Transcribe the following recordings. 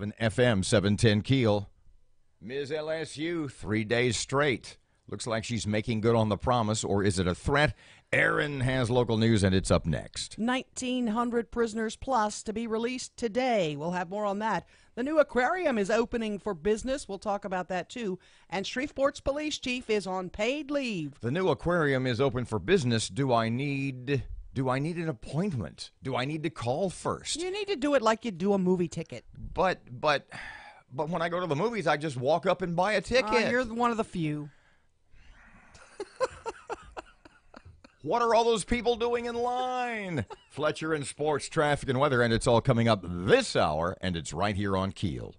FM 710 Keel. Ms. LSU, 3 days straight. Looks like she's making good on the promise, or is it a threat? Erin has local news, and it's up next. 1,900 prisoners plus to be released today. We'll have more on that. The new aquarium is opening for business. We'll talk about that, too. And Shreveport's police chief is on paid leave. The new aquarium is open for business. Do I need an appointment? Do I need to call first? You need to do it like you do a movie ticket. But when I go to the movies, I just walk up and buy a ticket. You're one of the few. What are all those people doing in line? Fletcher and sports, traffic, and weather, and it's all coming up this hour, and it's right here on Keel.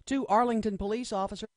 Two Arlington police officers.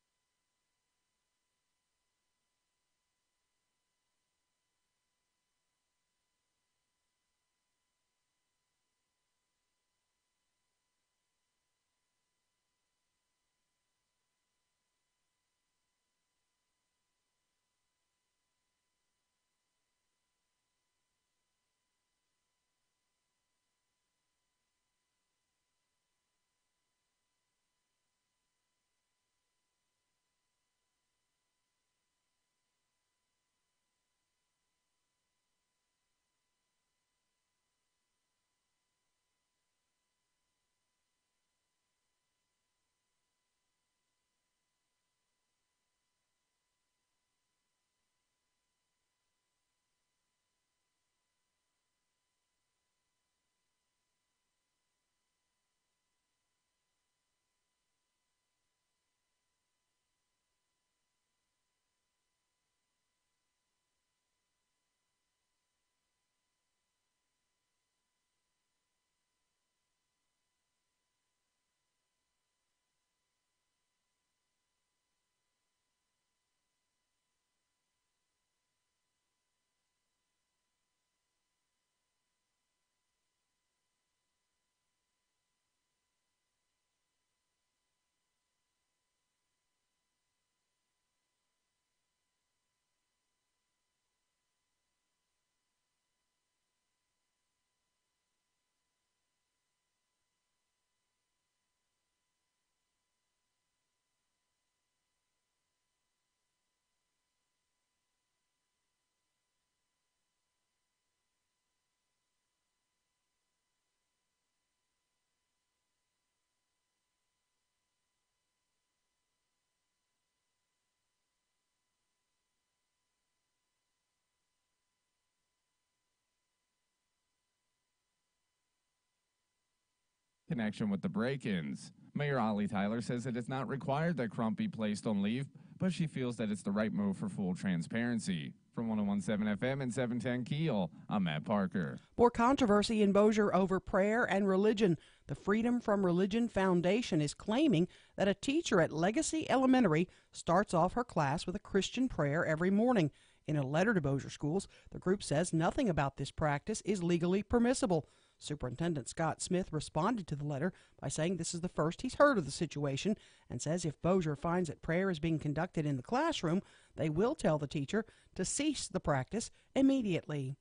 Connection with the break-ins. Mayor Ollie Tyler says it is not required that Crump be placed on leave, but she feels that it's the right move for full transparency. From 101.7 FM and 710 Keel, I'm Matt Parker. More controversy in Bossier over prayer and religion. The Freedom from Religion Foundation is claiming that a teacher at Legacy Elementary starts off her class with a Christian prayer every morning. In a letter to Bossier schools, the group says nothing about this practice is legally permissible. Superintendent Scott Smith responded to the letter by saying this is the first he's heard of the situation and says if Bossier finds that prayer is being conducted in the classroom, they will tell the teacher to cease the practice immediately.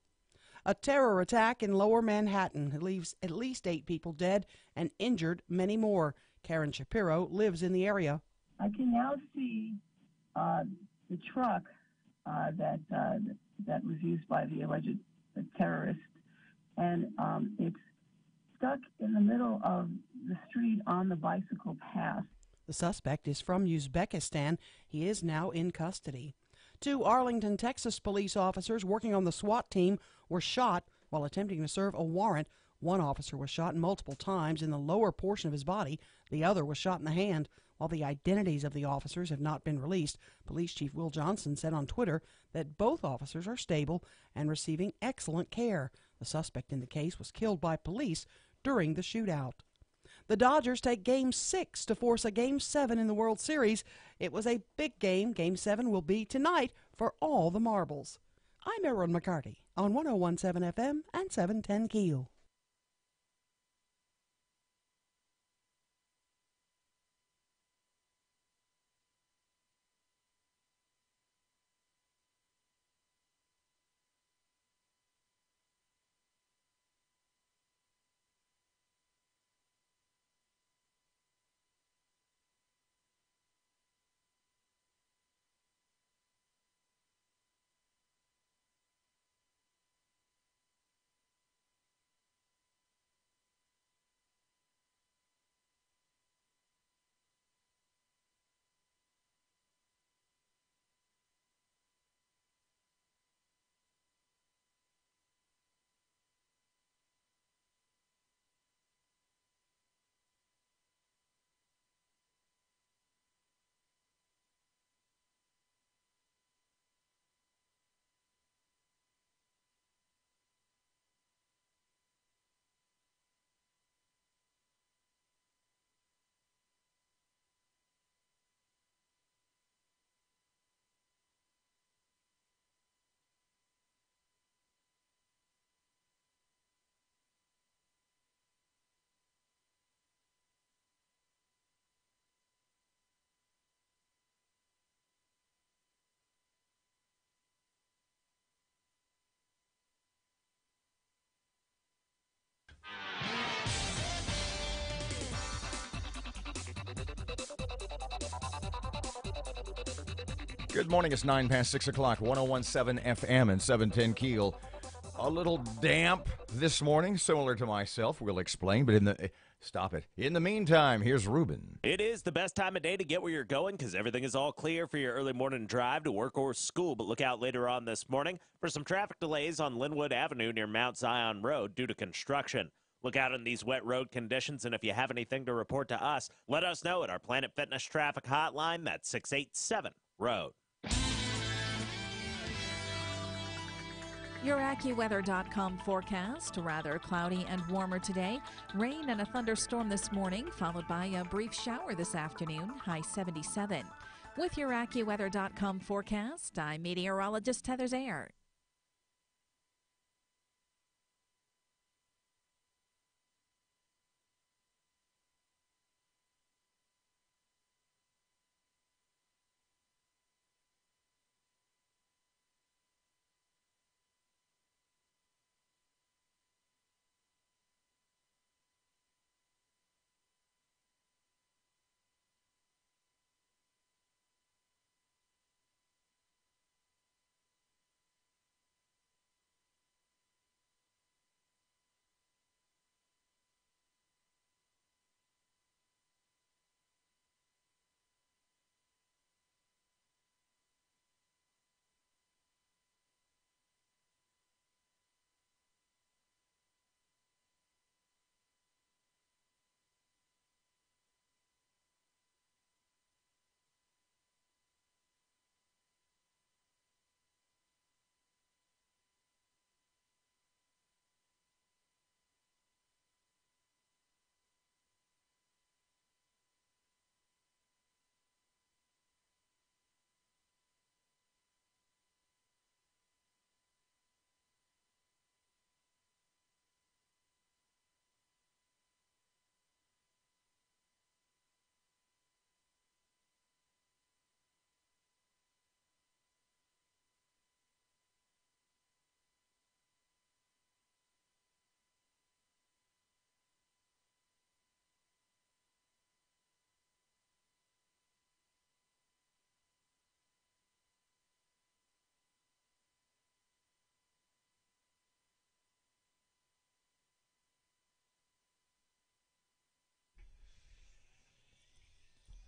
A terror attack in Lower Manhattan leaves at least 8 people dead and injured many more. Karen Shapiro lives in the area. I can now see the truck that was used by the alleged terrorist, and it's stuck in the middle of the street on the bicycle path. The suspect is from Uzbekistan. He is now in custody. 2 Arlington, Texas police officers working on the SWAT team were shot while attempting to serve a warrant. One officer was shot multiple times in the lower portion of his body. The other was shot in the hand. While the identities of the officers have not been released, Police Chief Will Johnson said on Twitter that both officers are stable and receiving excellent care. The suspect in the case was killed by police during the shootout. The Dodgers take Game 6 to force a Game 7 in the World Series. It was a big game. Game 7 will be tonight for all the marbles. I'm Erin McCarty on 101.7 FM and 710 KEEL. Good morning. It's 9 past 6 o'clock, 101.7 FM and 710 KEEL. A little damp this morning, similar to myself. We'll explain, but stop it. In the meantime, here's Ruben. It is the best time of day to get where you're going because everything is all clear for your early morning drive to work or school. But look out later on this morning for some traffic delays on Linwood Avenue near Mount Zion Road due to construction. Look out in these wet road conditions, and if you have anything to report to us, let us know at our Planet Fitness traffic hotline. That's 687-ROAD. Your AccuWeather.com forecast, rather cloudy and warmer today. Rain and a thunderstorm this morning, followed by a brief shower this afternoon, high 77. With your AccuWeather.com forecast, I'm meteorologist Heather Zayer.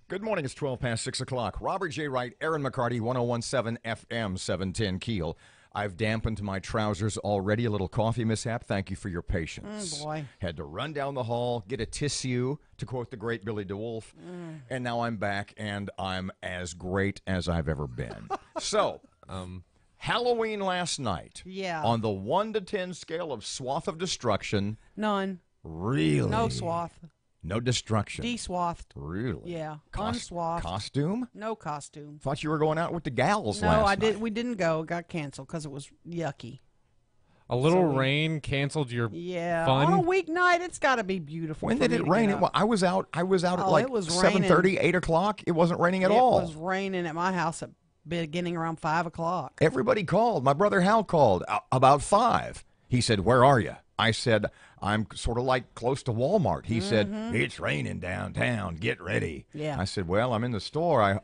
Good morning. It's 12 past 6 o'clock. Robert J. Wright, Erin McCarty, 101.7 FM, 710 KEEL. I've dampened my trousers already. A little coffee mishap. Thank you for your patience. Oh, boy. Had to run down the hall, get a tissue, to quote the great Billy DeWolf. And now I'm back, and I'm as great as I've ever been. So, Halloween last night. Yeah. On the 1 to 10 scale of swath of destruction. None. Really? No swath. No destruction. De-swathed. Really? Yeah, Cos- unswathed. Costume? No costume. Thought you were going out with the gals No, last I did. night. We didn't go. It got canceled because it was yucky. A little So- rain canceled your Yeah, fun. on a weeknight, it's got to be beautiful. When for did me it to rain? get up. I was out at Oh, like it was 7:30, 8 o'clock. It wasn't raining at all. It was raining at my house at beginning around 5 o'clock. Everybody called. My brother Hal called about 5. He said, "Where are you?" I said, "I'm sort of like close to Walmart." He said, "It's raining downtown. Get ready." Yeah. I said, "Well, I'm in the store. I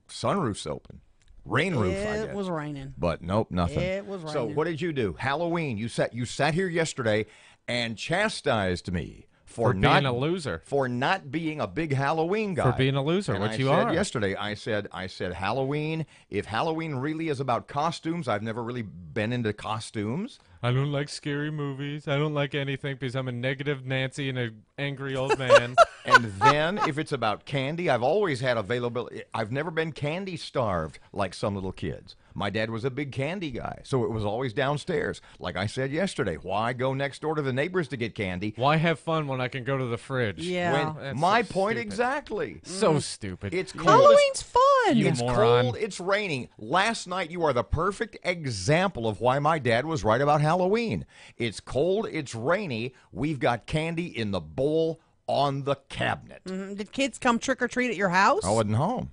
sunroof's open. Rain roof, I It guess." was raining. But nope, nothing. It was So raining. what did you do? Halloween. You sat here yesterday and chastised me for being not a loser. For not being a big Halloween guy. For being a loser, And which I you said are. yesterday, I said Halloween, if Halloween really is about costumes, I've never really been into costumes. I don't like scary movies. I don't like anything because I'm a negative Nancy and an angry old man. And then if it's about candy, I've always had availability. I've never been candy starved like some little kids. My dad was a big candy guy, so it was always downstairs. Like I said yesterday, why go next door to the neighbors to get candy? Why have fun when I can go to the fridge? Yeah. When That's my so point stupid. exactly. So stupid. It's cold. Halloween's fun. You It's moron. cold. It's raining. Last night, you are the perfect example of why my dad was right about Halloween. It's cold. It's rainy. We've got candy in the bowl on the cabinet. Did kids come trick or treat at your house? I wasn't home.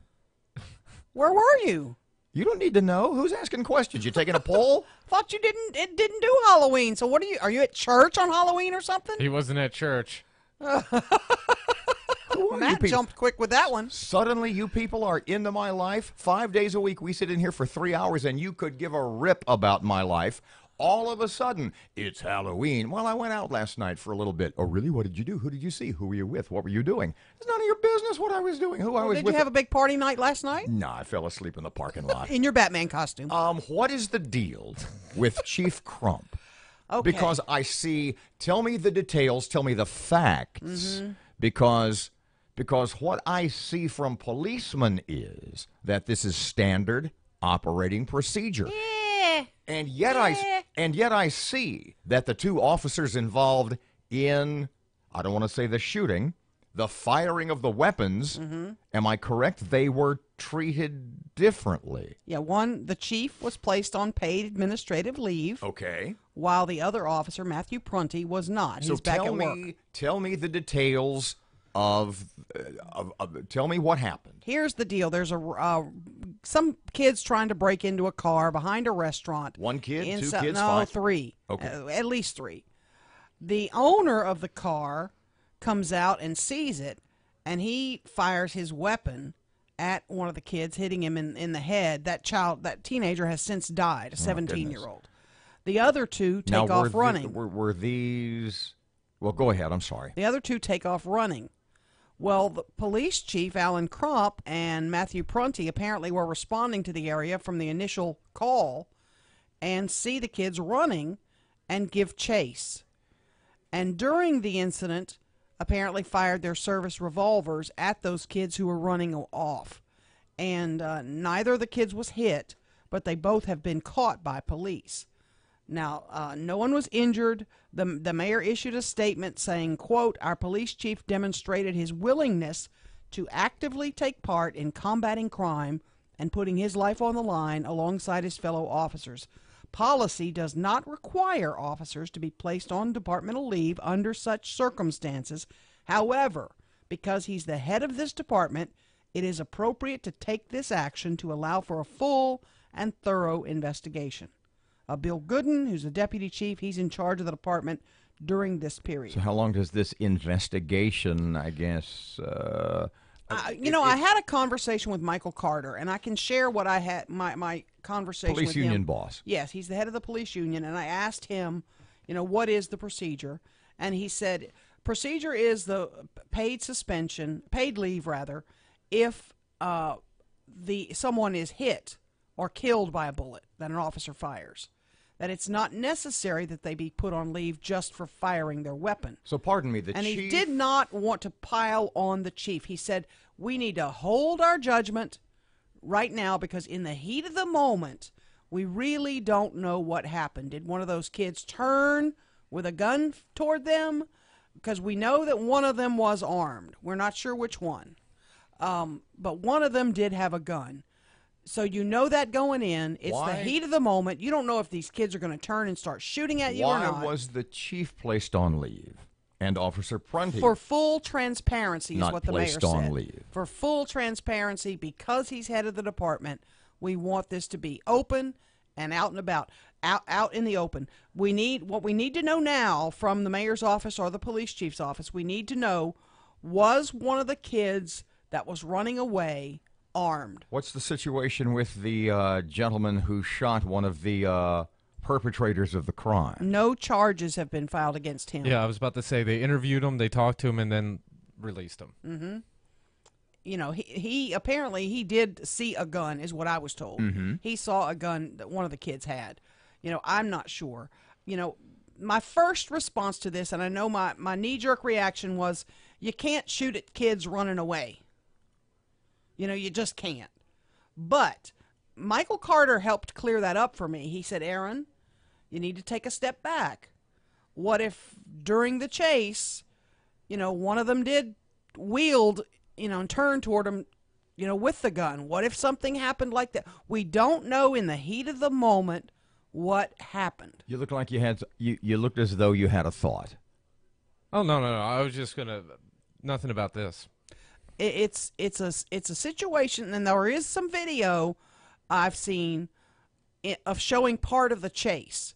Where were you? You don't need to know. Who's asking questions? You taking a poll? Thought you didn't. It didn't do Halloween. So what are you? Are you at church on Halloween or something? He wasn't at church. Who are you Matt people? jumped quick with that one. Suddenly, you people are into my life. 5 days a week, we sit in here for 3 hours, and you could give a rip about my life. All of a sudden, it's Halloween. Well, I went out last night for a little bit. Oh, really? What did you do? Who did you see? Who were you with? What were you doing? It's none of your business what I was doing. Who I was Did with. you have a big party night last night No, I fell asleep in the parking lot. in your Batman costume? What is the deal with Chief Crump? Okay. Because I see, tell me the details, tell me the facts, because what I see from policemen is that this is standard operating procedure. And yet I see that the two officers involved in, I don't want to say the shooting, the firing of the weapons, am I correct? They were treated differently. Yeah, the chief was placed on paid administrative leave, Okay. while the other officer, Matthew Prunty, was not. He's back at work. Tell me the details of tell me what happened. Here's the deal. There's some kids trying to break into a car behind a restaurant. One kid, two Inside- kids, no, 5? 3. Okay. At least 3. The owner of the car comes out and sees it, and he fires his weapon at one of the kids, hitting him in the head. That teenager has since died, a 17-year-old. The other two take Now, off running. Were these? Well, go ahead. I'm sorry. The other two take off running. Well, the police chief, Alan Crump, and Matthew Prunty apparently were responding to the area from the initial call and see the kids running and give chase. And during the incident, apparently fired their service revolvers at those kids who were running off. And neither of the kids was hit, but they both have been caught by police. Now, no one was injured. The mayor issued a statement saying, quote, "Our police chief demonstrated his willingness to actively take part in combating crime and putting his life on the line alongside his fellow officers. Policy does not require officers to be placed on departmental leave under such circumstances. However, because he's the head of this department, it is appropriate to take this action to allow for a full and thorough investigation." Bill Gooden, who's the deputy chief, he's in charge of the department during this period. So how long does this investigation, I guess? I had a conversation with Michael Carter, and I can share what I had, my conversation Police with union him. boss. Yes, he's the head of the police union, and I asked him, what is the procedure? And he said, procedure is the paid leave, if someone is hit or killed by a bullet that an officer fires. That it's not necessary that they be put on leave just for firing their weapon. So pardon me, the And chief. he did not want to pile on the chief. He said, we need to hold our judgment right now because in the heat of the moment, we really don't know what happened. Did one of those kids turn with a gun toward them? because we know that one of them was armed. We're not sure which one. But one of them did have a gun. So you know that going in. It's the heat of the moment. You don't know if these kids are going to turn and start shooting at you or not. Why was the chief placed on leave and Officer Prunty? For full transparency is what the mayor said. Not placed on leave. For full transparency, because he's head of the department, we want this to be open and out and about, out in the open. What we need to know now from the mayor's office or the police chief's office, we need to know, was one of the kids that was running away armed? What's the situation with the gentleman who shot one of the perpetrators of the crime? No charges have been filed against him. Yeah, I was about to say they interviewed him, they talked to him, and then released him. Mm-hmm. You know, he apparently he did see a gun, is what I was told. Mm-hmm. He saw a gun that one of the kids had. You know, I'm not sure. You know, my first response to this, and I know my knee-jerk reaction was, you can't shoot at kids running away. You know, you just can't. But Michael Carter helped clear that up for me. He said, Erin, you need to take a step back. What if during the chase, you know, one of them did wield, you know, and turn toward him, you know, with the gun? What if something happened like that? We don't know in the heat of the moment what happened. You look like you looked as though you had a thought. Oh, no. I was just going to, nothing about this. It's a situation, and there is some video I've seen of showing part of the chase,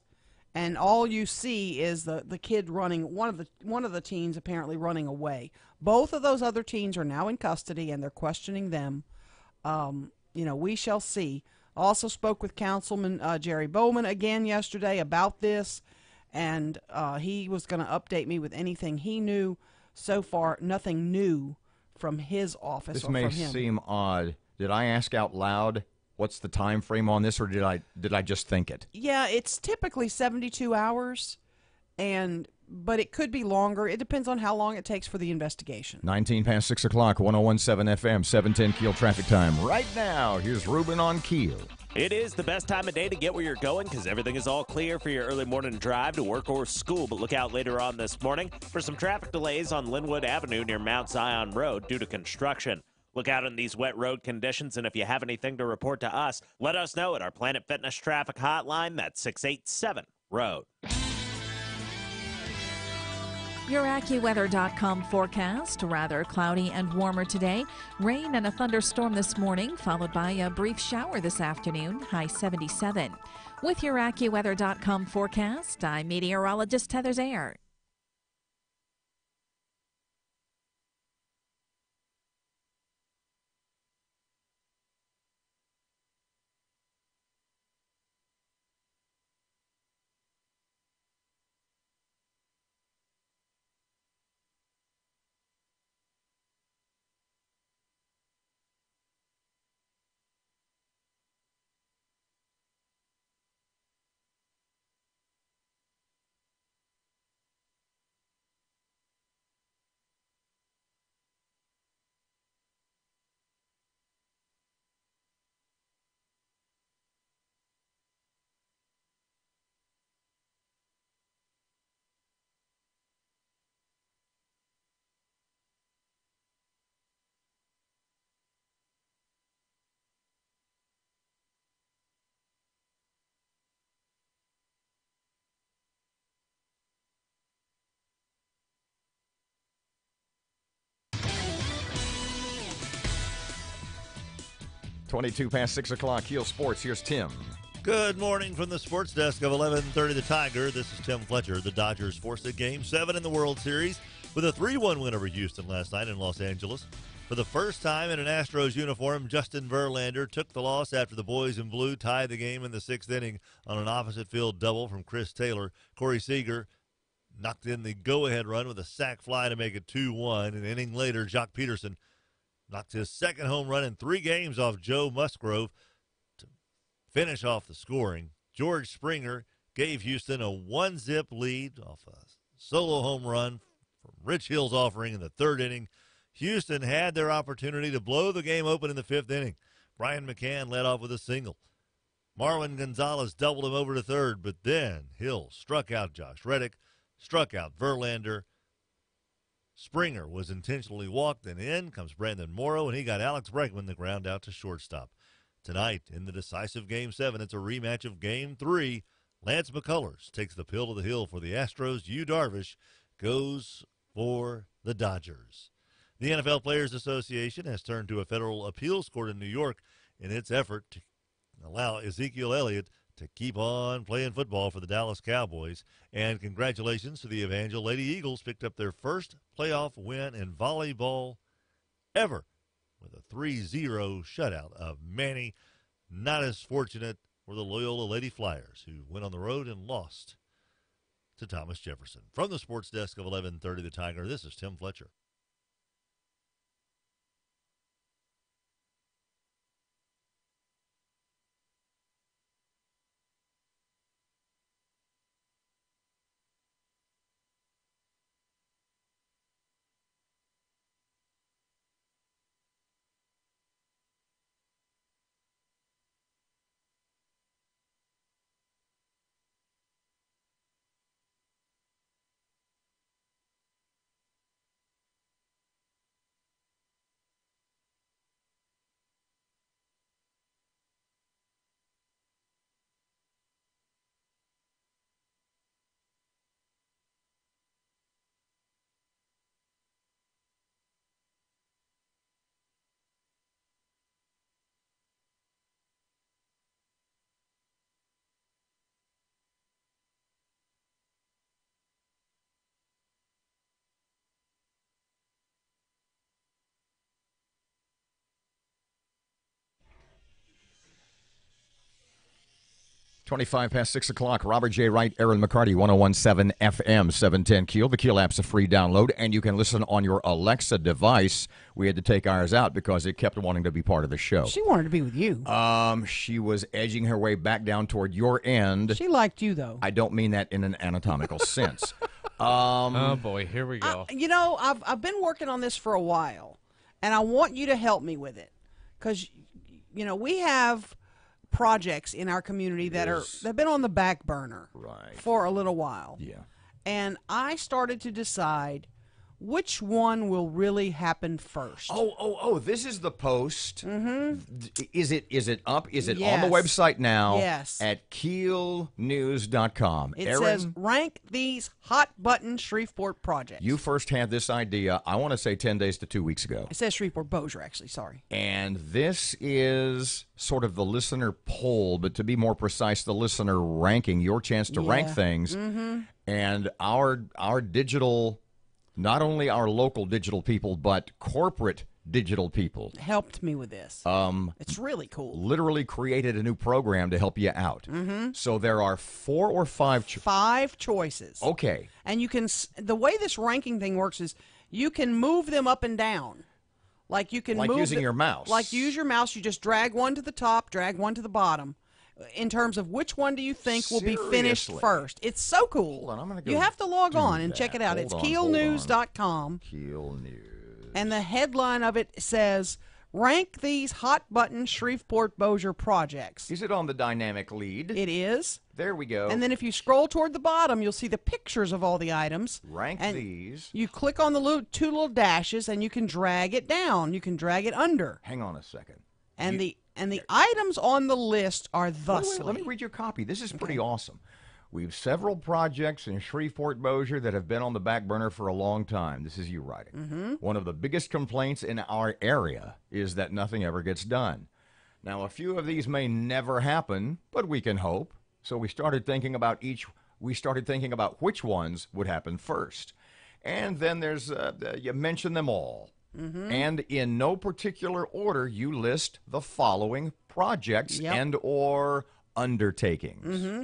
and all you see is the kid running, one of the teens apparently running away. Both of those other teens are now in custody, and they're questioning them. You know, we shall see. Also spoke with Councilman Jerry Bowman again yesterday about this, and he was going to update me with anything he knew. So far, nothing new from his office This or may from him. seem odd. Did I ask out loud what's the time frame on this, or did I just think it? Yeah, it's typically 72 hours, but it could be longer. It depends on how long it takes for the investigation. 19 past 6 o'clock, 101.7 FM, 710 Keel traffic time. Right now, here's Ruben on Keel. It is the best time of day to get where you're going because everything is all clear for your early morning drive to work or school. But look out later on this morning for some traffic delays on Linwood Avenue near Mount Zion Road due to construction. Look out in these wet road conditions, and if you have anything to report to us, let us know at our Planet Fitness traffic hotline. That's 687-ROAD. Your AccuWeather.com forecast, rather cloudy and warmer today. Rain and a thunderstorm this morning, followed by a brief shower this afternoon, high 77. With your AccuWeather.com forecast, I'm meteorologist Heather Zayer. Twenty-two past 6 o'clock, Keel Sports. Here's Tim. Good morning from the sports desk of 1130 The Tiger. This is Tim Fletcher. The Dodgers forced a Game 7 in the World Series with a 3-1 win over Houston last night in Los Angeles. For the first time in an Astros uniform, Justin Verlander took the loss after the boys in blue tied the game in the 6th inning on an opposite field double from Chris Taylor. Corey Seager knocked in the go-ahead run with a sac fly to make it 2-1. An inning later, Jock Peterson knocked his second home run in 3 games off Joe Musgrove to finish off the scoring. George Springer gave Houston a 1-zip lead off a solo home run from Rich Hill's offering in the 3rd inning. Houston had their opportunity to blow the game open in the 5th inning. Brian McCann led off with a single. Marwin Gonzalez doubled him over to 3rd, but then Hill struck out Josh Reddick, struck out Verlander, Springer was intentionally walked, and in comes Brandon Morrow, and he got Alex Bregman the ground out to shortstop. Tonight, in the decisive Game 7, it's a rematch of Game 3. Lance McCullers takes the pill to the hill for the Astros. Yu Darvish goes for the Dodgers. The NFL Players Association has turned to a federal appeals court in New York in its effort to allow Ezekiel Elliott to keep on playing football for the Dallas Cowboys. And congratulations to the Evangel Lady Eagles, picked up their first playoff win in volleyball ever with a 3-0 shutout of Manny. Not as fortunate were the Loyola Lady Flyers, who went on the road and lost to Thomas Jefferson. From the sports desk of 1130 The Tiger, this is Tim Fletcher. Twenty-five past 6 o'clock. Robert J. Wright, Erin McCarty, 1017 FM, 710 KEEL. The KEEL app's a free download, and you can listen on your Alexa device. We had to take ours out because it kept wanting to be part of the show. She wanted to be with you. She was edging her way back down toward your end. She liked you, though. I don't mean that in an anatomical sense. Oh, boy, here we go. I've been working on this for a while, and I want you to help me with it. Because, we have projects in our community that've been on the back burner for a little while. Yeah. And I started to decide which one will really happen first. Oh, this is the post. Mm-hmm. Is it up? Is it Yes. on the website now? Yes. At keelnews.com. It Erin, says, rank these hot-button Shreveport projects. you first had this idea, I want to say 10 days to 2 weeks ago. It says Shreveport-Bossier, actually, sorry. And this is sort of the listener poll, but to be more precise, the listener ranking, your chance to rank things. Mm-hmm. And our digital, not only our local digital people, but corporate digital people Helped me with this. It's really cool. literally created a new program to help you out. Mm-hmm. So there are 4 or 5 5 choices. Okay. And you can, the way this ranking thing works is you can move them up and down. Like you can Like move using your mouse. Like use your mouse, you just drag one to the top, drag one to the bottom. In terms of which one do you think will be finished Seriously? first? It's so cool. Hold on, I'm gonna go you have to log do on and that. check it out. Hold It's on, keelnews.com. Keel News. And the headline of it says, rank these hot-button Shreveport-Bossier projects. Is it on the dynamic lead? It is. There we go. And then if you scroll toward the bottom, you'll see the pictures of all the items. Rank and these. You click on the 2 little dashes, and you can drag it down. You can drag it under. Hang on a second. And the items on the list are Wait, thusly. let me read your copy. This is pretty awesome. We have several projects in Shreveport-Bossier that have been on the back burner for a long time. This is you writing. Mm-hmm. One of the biggest complaints in our area is that nothing ever gets done. Now, a few of these may never happen, but we can hope. So we started thinking about which ones would happen first. And then there's, you mention them all. Mm-hmm. And in no particular order, you list the following projects and or undertakings. Mm-hmm.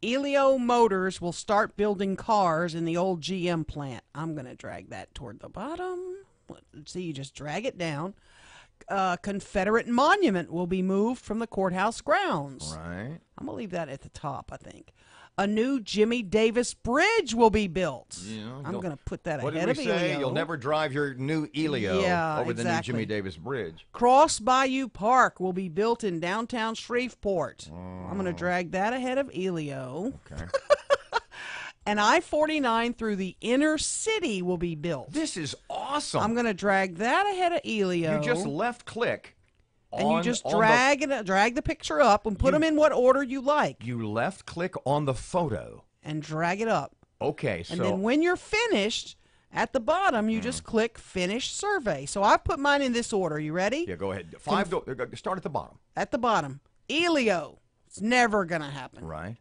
Elio Motors will start building cars in the old GM plant. I'm going to drag that toward the bottom. Let's see, you just drag it down. Confederate Monument will be moved from the courthouse grounds. Right. I'm going to leave that at the top, I think. A new Jimmy Davis Bridge will be built. Yeah, I'm going to put that what ahead did of we say? Elio. You'll never drive your new Elio over the new exactly. Jimmy Davis Bridge. Cross Bayou Park will be built in downtown Shreveport. I'm going to drag that ahead of Elio. Okay. And I-49 through the inner city will be built. This is awesome. I'm going to drag that ahead of Elio. You just left click. And you just drag the picture up and put them in what order you like. You left click on the photo. And drag it up. Okay, And then when you're finished, at the bottom, you just click Finish Survey. So I've put mine in this order. You ready? Yeah, go ahead. Start at the bottom. At the bottom. Elio. It's never going to happen. Right.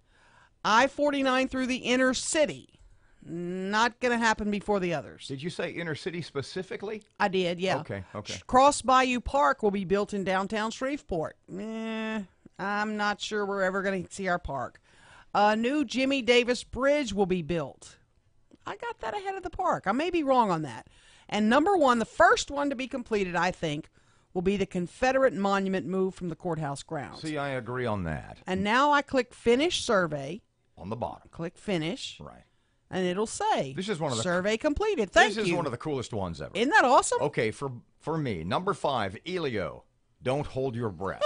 I-49 through the inner city. Not going to happen before the others. Did you say inner city specifically? I did, yeah. Okay. Cross Bayou Park will be built in downtown Shreveport. I'm not sure we're ever going to see our park. A new Jimmy Davis Bridge will be built. I got that ahead of the park. I may be wrong on that. And number one, the first one to be completed, I think, will be the Confederate monument moved from the courthouse grounds. See, I agree on that. And now I click Finish Survey. On the bottom. Click Finish. Right. And it'll say, this is one of the survey completed. Thank you. This is one of the coolest ones ever. Isn't that awesome? Okay, for me, number 5, Elio. Don't hold your breath.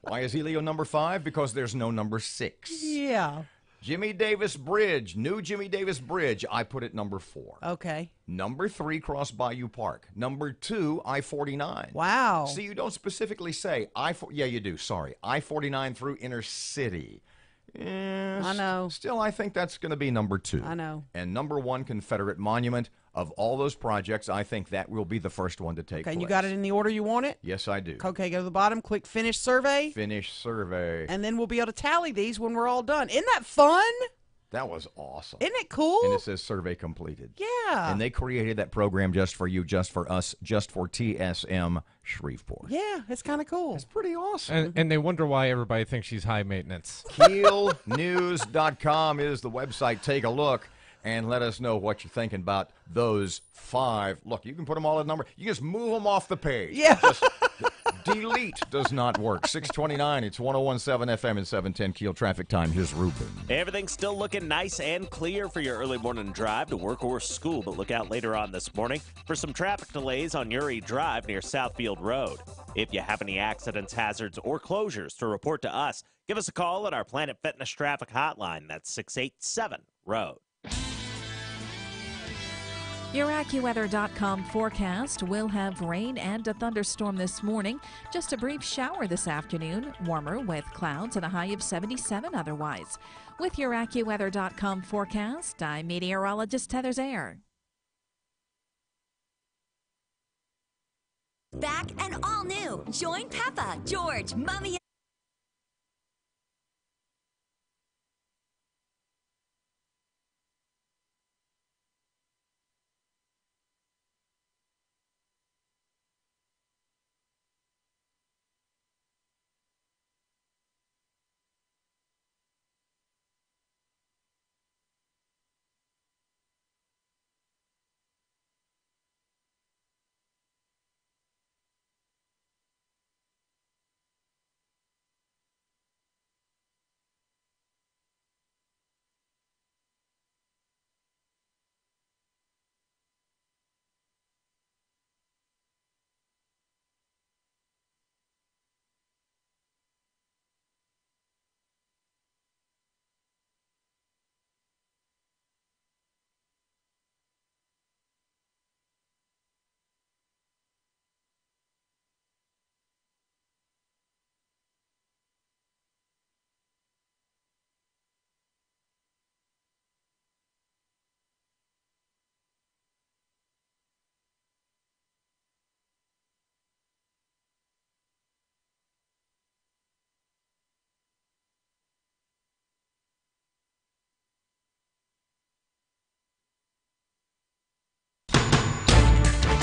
Why is Elio number 5? Because there's no number 6. Yeah. Jimmy Davis Bridge, new Jimmy Davis Bridge, I put it number 4. Okay. Number 3, Cross Bayou Park. Number 2, I-49. Wow. See, you don't specifically say yeah, you do. Sorry, I-49 through inner city. I know. Still, I think that's going to be number 2. I know. And number 1, Confederate Monument. Of all those projects, I think that will be the first one to take place. Okay, you got it in the order you want it? Yes, I do. Okay, go to the bottom, click Finish Survey. Finish Survey. And then we'll be able to tally these when we're all done. Isn't that fun? That was awesome. Isn't it cool? And it says survey completed. Yeah. And they created that program just for you, just for us, just for TSM Shreveport. Yeah, it's kind of cool. It's pretty awesome. And they wonder why everybody thinks she's high maintenance. KEELnews.com is the website. Take a look and let us know what you're thinking about those 5. Look, you can put them all in number. You just move them off the page. Yeah. Just delete does not work. 629, it's 101.7 FM and 710 Keel traffic time. Here's Ruben. Everything's still looking nice and clear for your early morning drive to work or school, but look out later on this morning for some traffic delays on Uri Drive near Southfield Road. If you have any accidents, hazards, or closures to report to us, give us a call at our Planet Fitness traffic hotline. That's 687-ROAD. Your AccuWeather.com forecast will have rain and a thunderstorm this morning. Just a brief shower this afternoon. Warmer with clouds and a high of 77 otherwise. With your AccuWeather.com forecast, I'm meteorologist Heather Zayer. Back and all new. Join Peppa, George, Mommy,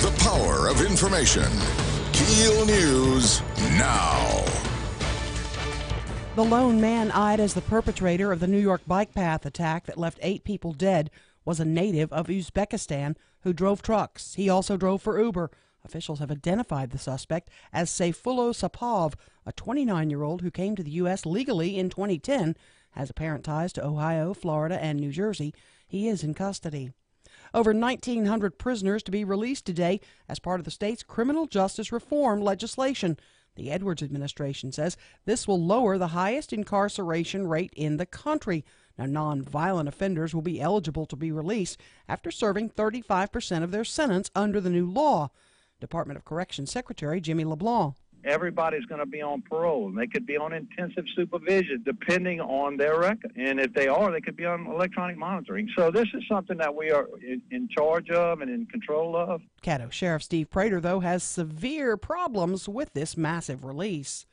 The power of information. KEEL News now. The lone man eyed as the perpetrator of the New York bike path attack that left 8 people dead was a native of Uzbekistan who drove trucks. He also drove for Uber. Officials have identified the suspect as Sayfullo Sapov, a 29-year-old who came to the U.S. legally in 2010, has apparent ties to Ohio, Florida, and New Jersey. He is in custody. Over 1,900 prisoners to be released today as part of the state's criminal justice reform legislation. The Edwards administration says this will lower the highest incarceration rate in the country. Now, non-violent offenders will be eligible to be released after serving 35% of their sentence under the new law. Department of Corrections Secretary Jimmy LeBlanc. Everybody's going to be on parole, and they could be on intensive supervision depending on their record. And if they are, they could be on electronic monitoring. So this is something that we are in charge of and in control of. Caddo Sheriff Steve Prater, though, has severe problems with this massive release.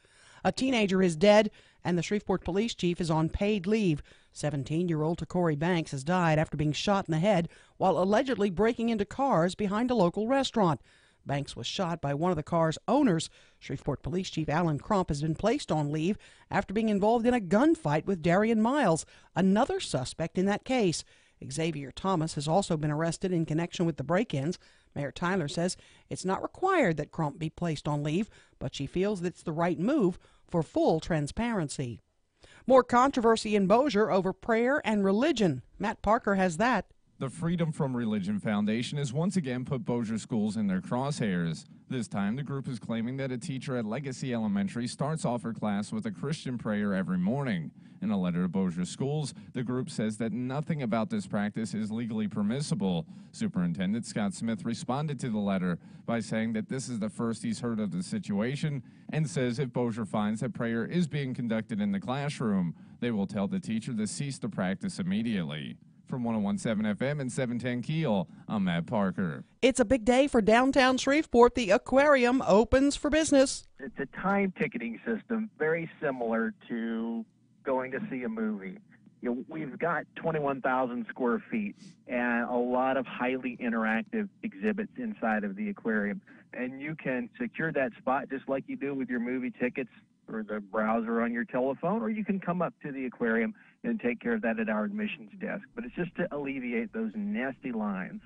A teenager is dead, and the Shreveport police chief is on paid leave. 17-year-old Takori Banks has died after being shot in the head while allegedly breaking into cars behind a local restaurant. Banks was shot by one of the car's owners. Shreveport Police Chief Alan Crump has been placed on leave after being involved in a gunfight with Darian Miles, another suspect in that case. Xavier Thomas has also been arrested in connection with the break-ins. Mayor Tyler says it's not required that Crump be placed on leave, but she feels that it's the right move for full transparency. More controversy in Bossier over prayer and religion. Matt Parker has that. The Freedom from Religion Foundation has once again put Bossier schools in their crosshairs. This time, the group is claiming that a teacher at Legacy Elementary starts off her class with a Christian prayer every morning. In a letter to Bossier schools, the group says that nothing about this practice is legally permissible. Superintendent Scott Smith responded to the letter by saying that this is the first he's heard of the situation and says if Bossier finds that prayer is being conducted in the classroom, they will tell the teacher to cease the practice immediately. From 101.7 FM and 710 KEEL, I'm Matt Parker. It's a big day for downtown Shreveport. The aquarium opens for business. It's a time ticketing system, very similar to going to see a movie. We've got 21,000 square feet and a lot of highly interactive exhibits inside of the aquarium. And you can secure that spot just like you do with your movie tickets or the browser on your telephone, or you can come up to the aquarium and take care of that at our admissions desk. But it's just to alleviate those nasty lines.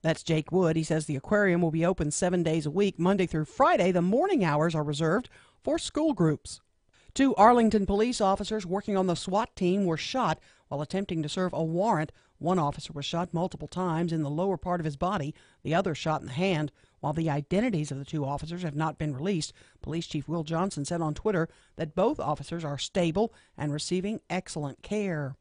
That's Jake Wood. He says the aquarium will be open 7 days a week, Monday through Friday. The morning hours are reserved for school groups. 2 Arlington police officers working on the SWAT team were shot while attempting to serve a warrant. One officer was shot multiple times in the lower part of his body, the other shot in the hand. While the identities of the 2 officers have not been released, Police Chief Will Johnson said on Twitter that both officers are stable and receiving excellent care.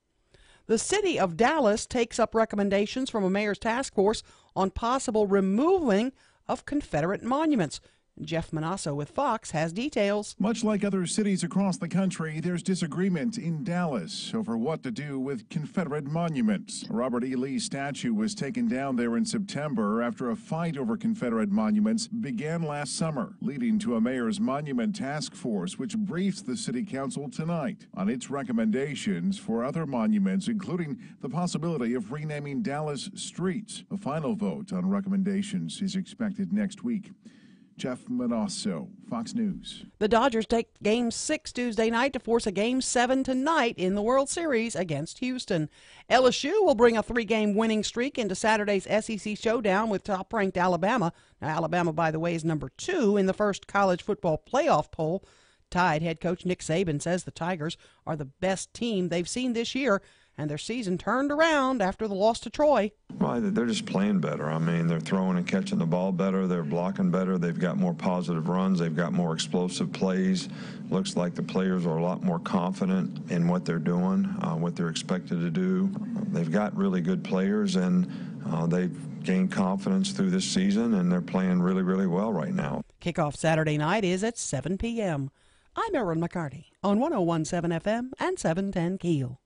The city of Dallas takes up recommendations from a mayor's task force on possible removing of Confederate monuments. Jeff Manasso with Fox has details. Much like other cities across the country, there's disagreement in Dallas over what to do with Confederate monuments. A Robert E. Lee statue was taken down there in September after a fight over Confederate monuments began last summer, leading to a mayor's monument task force, which briefs the city council tonight on its recommendations for other monuments, including the possibility of renaming Dallas streets. A final vote on recommendations is expected next week. Jeff Manasso, Fox News. The Dodgers take Game 6 Tuesday night to force a Game 7 tonight in the World Series against Houston. LSU will bring a 3-game winning streak into Saturday's SEC showdown with top-ranked Alabama. Now, Alabama, by the way, is number 2 in the first college football playoff poll. Tide head coach Nick Saban says the Tigers are the best team they've seen this year, and their season turned around after the loss to Troy. Well, they're just playing better. I mean, they're throwing and catching the ball better. They're blocking better. They've got more positive runs. They've got more explosive plays. Looks like the players are a lot more confident in what they're doing, what they're expected to do. They've got really good players, and they've gained confidence through this season, and they're playing really, really well right now. Kickoff Saturday night is at 7 p.m. I'm Erin McCarty on 101.7 FM and 710 KEEL.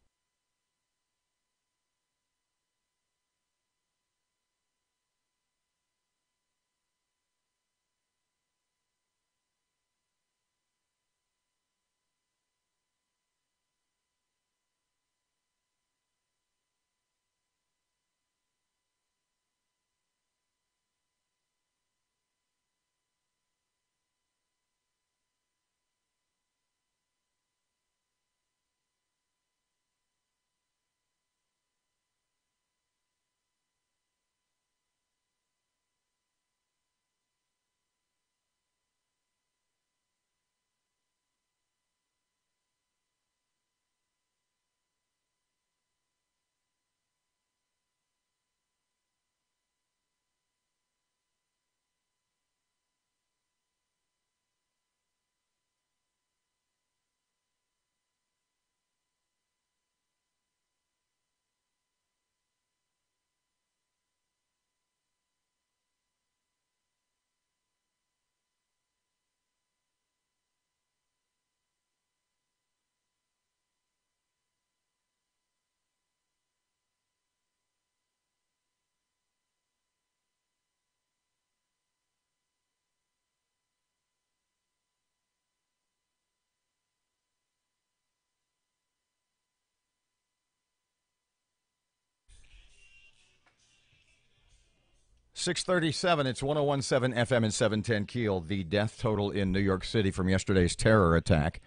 637, it's 1017 FM and 710 Keel. The death total in New York City from yesterday's terror attack.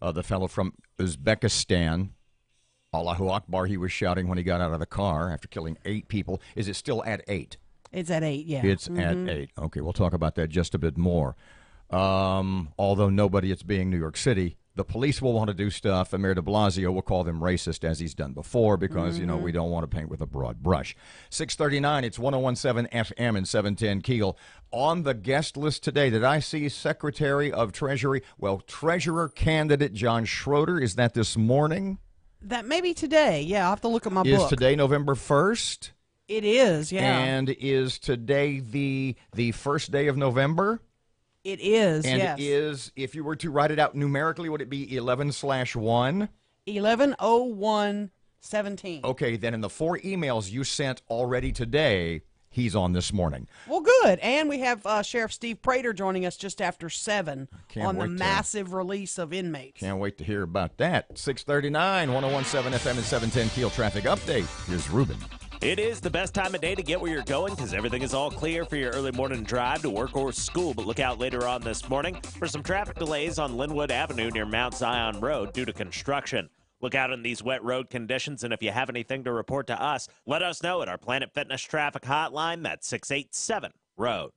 The fellow from Uzbekistan, Allahu Akbar, he was shouting when he got out of the car after killing 8 people. Is it still at 8? It's at 8, yeah. It's at 8. Okay, we'll talk about that just a bit more. Although nobody, it's being New York City, the police will want to do stuff, and Mayor de Blasio will call them racist, as he's done before, because, we don't want to paint with a broad brush. 639, it's 1017 FM and 710 Keel. On the guest list today, did I see Secretary of Treasury? Well, Treasurer candidate John Schroeder. Is that this morning? That may be today. Yeah, I'll have to look at my book. Is today November 1st? It is, yeah. And is today the first day of November? It is, and yes. And is, if you were to write it out numerically, would it be 11/1? 11/01/17. Okay, then in the 4 emails you sent already today, he's on this morning. Well, good. And we have Sheriff Steve Prater joining us just after 7 on the massive release of inmates. Can't wait to hear about that. 639, 1017 FM and 710 Keel traffic update. Here's Ruben. It is the best time of day to get where you're going because everything is all clear for your early morning drive to work or school. But look out later on this morning for some traffic delays on Linwood Avenue near Mount Zion Road due to construction. Look out in these wet road conditions, and if you have anything to report to us, let us know at our Planet Fitness traffic hotline. That's 687-ROAD.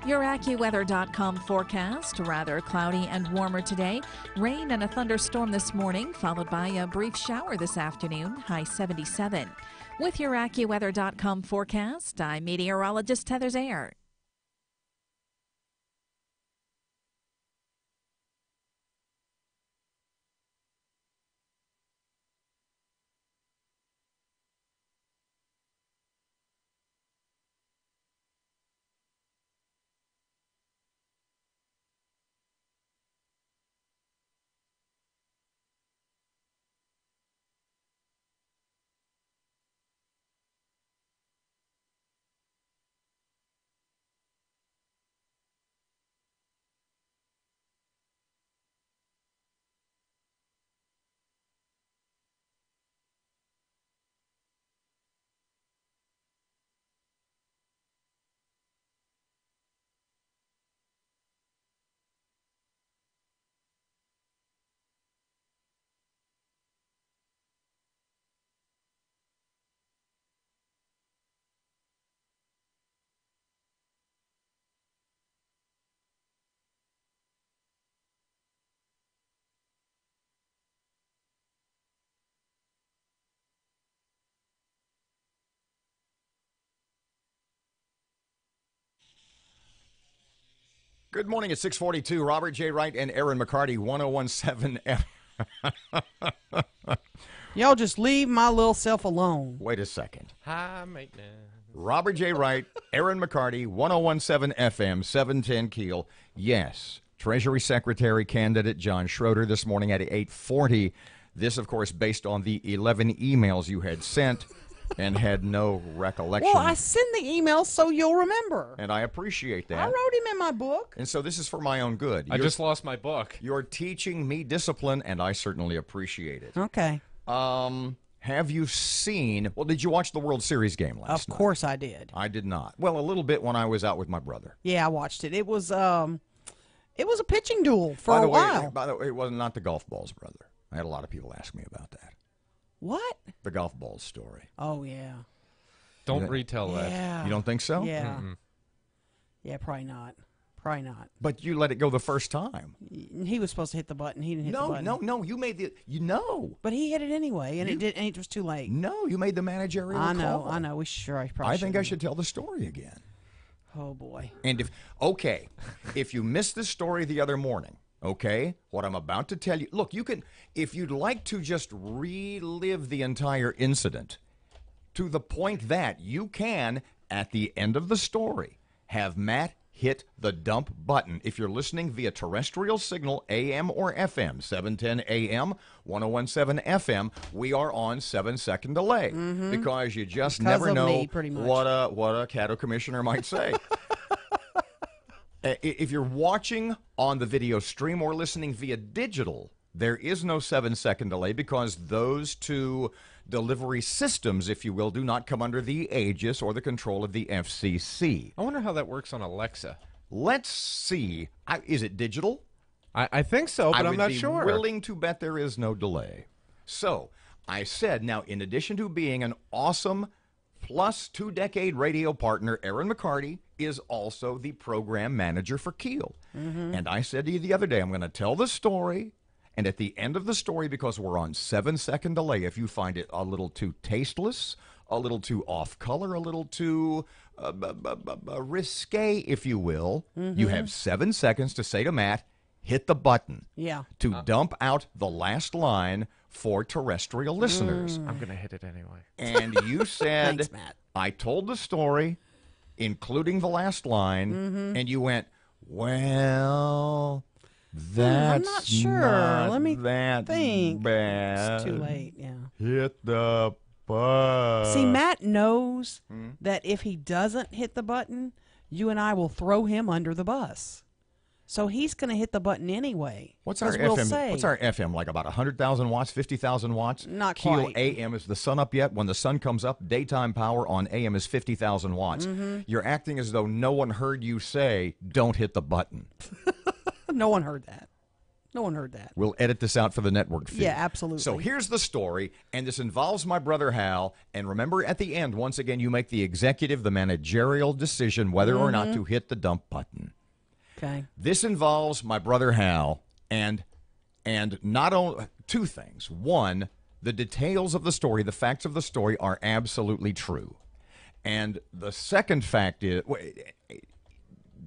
Your AccuWeather.com forecast, rather cloudy and warmer today. Rain and a thunderstorm this morning, followed by a brief shower this afternoon, high 77. With your AccuWeather.com forecast, I'm meteorologist Heather Zayer. Good morning at 642. Robert J. Wright and Erin McCarty, 1017 F. Y'all just leave my little self alone. Wait a second. High maintenance. Robert J. Wright, Erin McCarty, 1017 FM, 710 Keel. Yes, Treasury Secretary candidate John Schroeder this morning at 8:40. This, of course, based on the 11 emails you had sent and had no recollection. Well, I send the emails so you'll remember. And I appreciate that. I wrote him in my book. And so this is for my own good. I just lost my book. You're teaching me discipline, and I certainly appreciate it. Okay. Have you seen, well, did you watch the World Series game last night? Of course I did. I did not. Well, a little bit when I was out with my brother. Yeah, I watched it. It was a pitching duel for a while. By the way, it was not the golf balls, brother. I had a lot of people ask me about that. What? The golf balls story. Oh, yeah. Don't retell that. Yeah. You don't think so? Yeah. Yeah, probably not. Probably not. But you let it go the first time. He was supposed to hit the button. He didn't hit the button. No. You made the, But he hit it anyway, and it was too late. No, you made the managerial call. I know. I think I should tell the story again. Oh, boy. And if you missed the story the other morning, okay, what I'm about to tell you, look, you can, if you'd like to just relive the entire incident to the point that you can, at the end of the story, have Matt hit the dump button. If you're listening via terrestrial signal, AM or FM, 710 AM, 1017 FM, we are on 7-second delay because you just never know what a cattle commissioner might say. If you're watching on the video stream or listening via digital There is no 7-second delay because those two delivery systems, if you will, do not come under the aegis or the control of the FCC. I wonder how that works on Alexa. Let's see. Is it digital? I think so, but I'm not sure. I would be willing to bet there is no delay. So I said, now, in addition to being an awesome plus 2-decade radio partner, Erin McCarty is also the program manager for KEEL. And I said to you the other day, I'm going to tell the story. And at the end of the story, because we're on 7-second delay, if you find it a little too tasteless, a little too off color, a little too risque, if you will, you have 7 seconds to say to Matt, hit the button to dump out the last line for terrestrial listeners. I'm going to hit it anyway. And you said, Thanks, Matt. I told the story, including the last line, and you went, well, that's I'm not sure. not Let me that think. bad. It's too late, yeah. Hit the button. See, Matt knows that if he doesn't hit the button, you and I will throw him under the bus. So he's going to hit the button anyway. What's our we'll FM? say, What's our FM? Like about 100,000 watts, 50,000 watts? Not KEEL quite. AM, is the sun up yet? When the sun comes up, daytime power on AM is 50,000 watts. You're acting as though no one heard you say, don't hit the button. No one heard that. No one heard that. We'll edit this out for the network feed. Yeah, absolutely. So here's the story, and this involves my brother Hal. And remember, at the end, once again, you make the executive, the managerial decision whether or not to hit the dump button. Okay. This involves my brother Hal, and not only two things. One, the details of the story, the facts of the story are absolutely true. And the second fact is,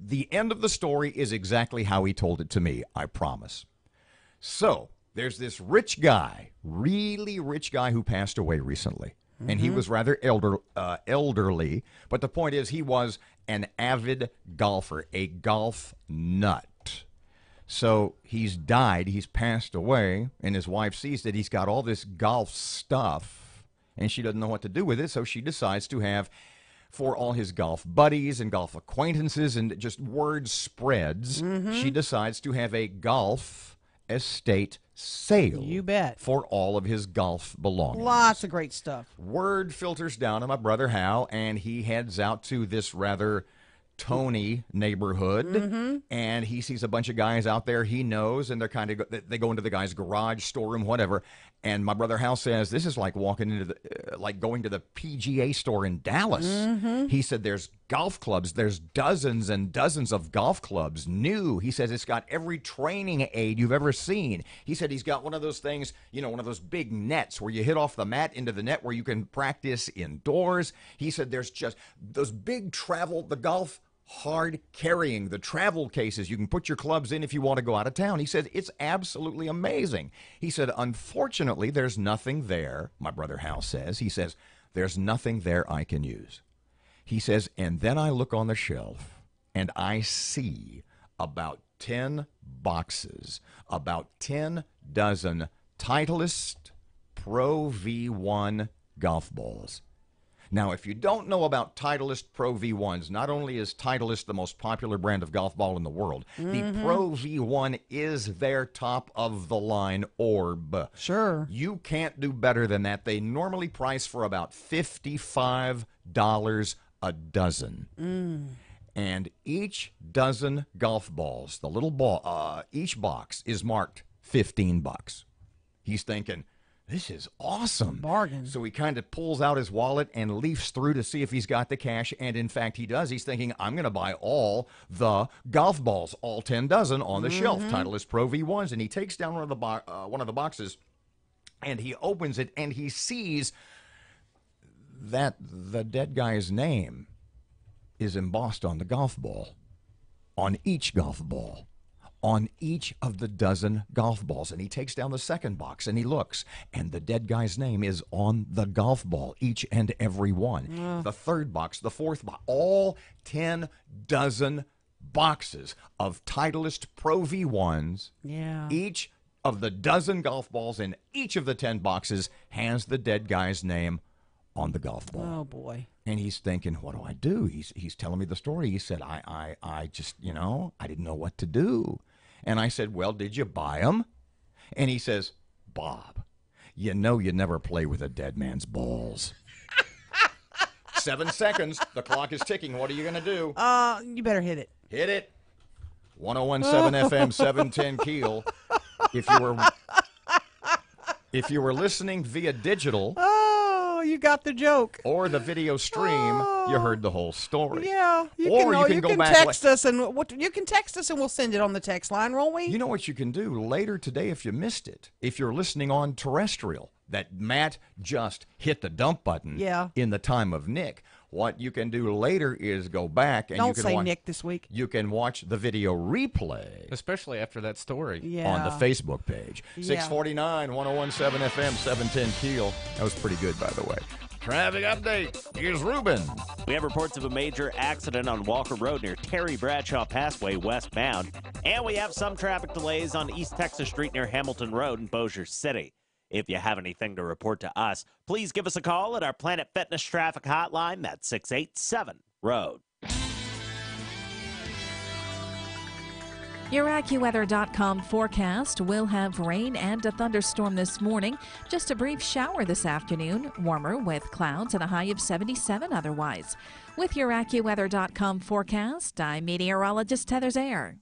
the end of the story is exactly how he told it to me, I promise. So, there's this rich guy, really rich guy who passed away recently. And he was rather elderly. But the point is, he was an avid golfer, a golf nut. So he's died, he's passed away, and his wife sees that he's got all this golf stuff, and she doesn't know what to do with it, so she decides to have, for all his golf buddies and golf acquaintances and just word spreads, she decides to have a golf estate sale. You bet. For all of his golf belongings. Lots of great stuff. Word filters down to my brother Hal, and he heads out to this rather Tony neighborhood, and he sees a bunch of guys out there he knows, and they go into the guy's garage, storeroom, whatever. And my brother Hal says, this is like walking into like going to the PGA store in Dallas. He said, there's golf clubs, there's dozens and dozens of golf clubs, new. He says it's got every training aid you've ever seen. He said he's got one of those things, one of those big nets where you hit off the mat into the net where you can practice indoors. He said there's just those big the golf hard carrying, the travel cases you can put your clubs in if you want to go out of town. He said it's absolutely amazing. He said, unfortunately, there's nothing there, my brother Hal says. He says, there's nothing there I can use. He says, and then I look on the shelf and I see about 10 boxes, about 10 dozen Titleist Pro V1 golf balls. Now, if you don't know about Titleist Pro V1s, not only is Titleist the most popular brand of golf ball in the world, the Pro V1 is their top-of-the-line orb. Sure. You can't do better than that. They normally price for about $55 a dozen. And each dozen golf balls, the little ball, each box is marked $15. He's thinking, this is awesome. Bargain. So he kind of pulls out his wallet and leafs through to see if he's got the cash. And in fact, he does. He's thinking, I'm going to buy all the golf balls, all 10 dozen on the shelf, Titleist Pro V1s. And he takes down one of the boxes and he opens it and he sees that the dead guy's name is embossed on the golf ball, on each golf ball, on each of the dozen golf balls. And he takes down the second box and he looks, and the dead guy's name is on the golf ball, each and every one. The third box, the fourth box, all 10 dozen boxes of Titleist Pro V1s. Yeah. Each of the dozen golf balls in each of the 10 boxes has the dead guy's name on the golf ball. Oh, boy. And he's thinking, what do I do? He's telling me the story. He said, I just, I didn't know what to do. And I said, well, did you buy them? And he says, Bob, you know you never play with a dead man's balls. 7 seconds. The clock is ticking. What are you going to do? You better hit it. Hit it. 101.7 FM, 710 Keel. If you were listening via digital, Oh, you got the joke. or the video stream, you heard the whole story. Yeah, you can go back. Text us and you can text us and we'll send it on the text line, won't we? You know what you can do later today if you missed it. If you're listening on terrestrial, that Matt just hit the dump button in the time of Nick. What you can do later is go back and Don't you can say watch, Nick this week. You can watch the video replay, especially after that story on the Facebook page. 649, 101.7 FM, 710 Keel. That was pretty good, by the way. Traffic update. Here's Ruben. We have reports of a major accident on Walker Road near Terry Bradshaw Passway westbound. And we have some traffic delays on East Texas Street near Hamilton Road in Bossier City. If you have anything to report to us, please give us a call at our Planet Fitness traffic hotline. That's 687-ROAD. Your AccuWeather.com forecast will have rain and a thunderstorm this morning. Just a brief shower this afternoon. Warmer with clouds and a high of 77 otherwise. With your AccuWeather.com forecast, I'm meteorologist Heather Zayer.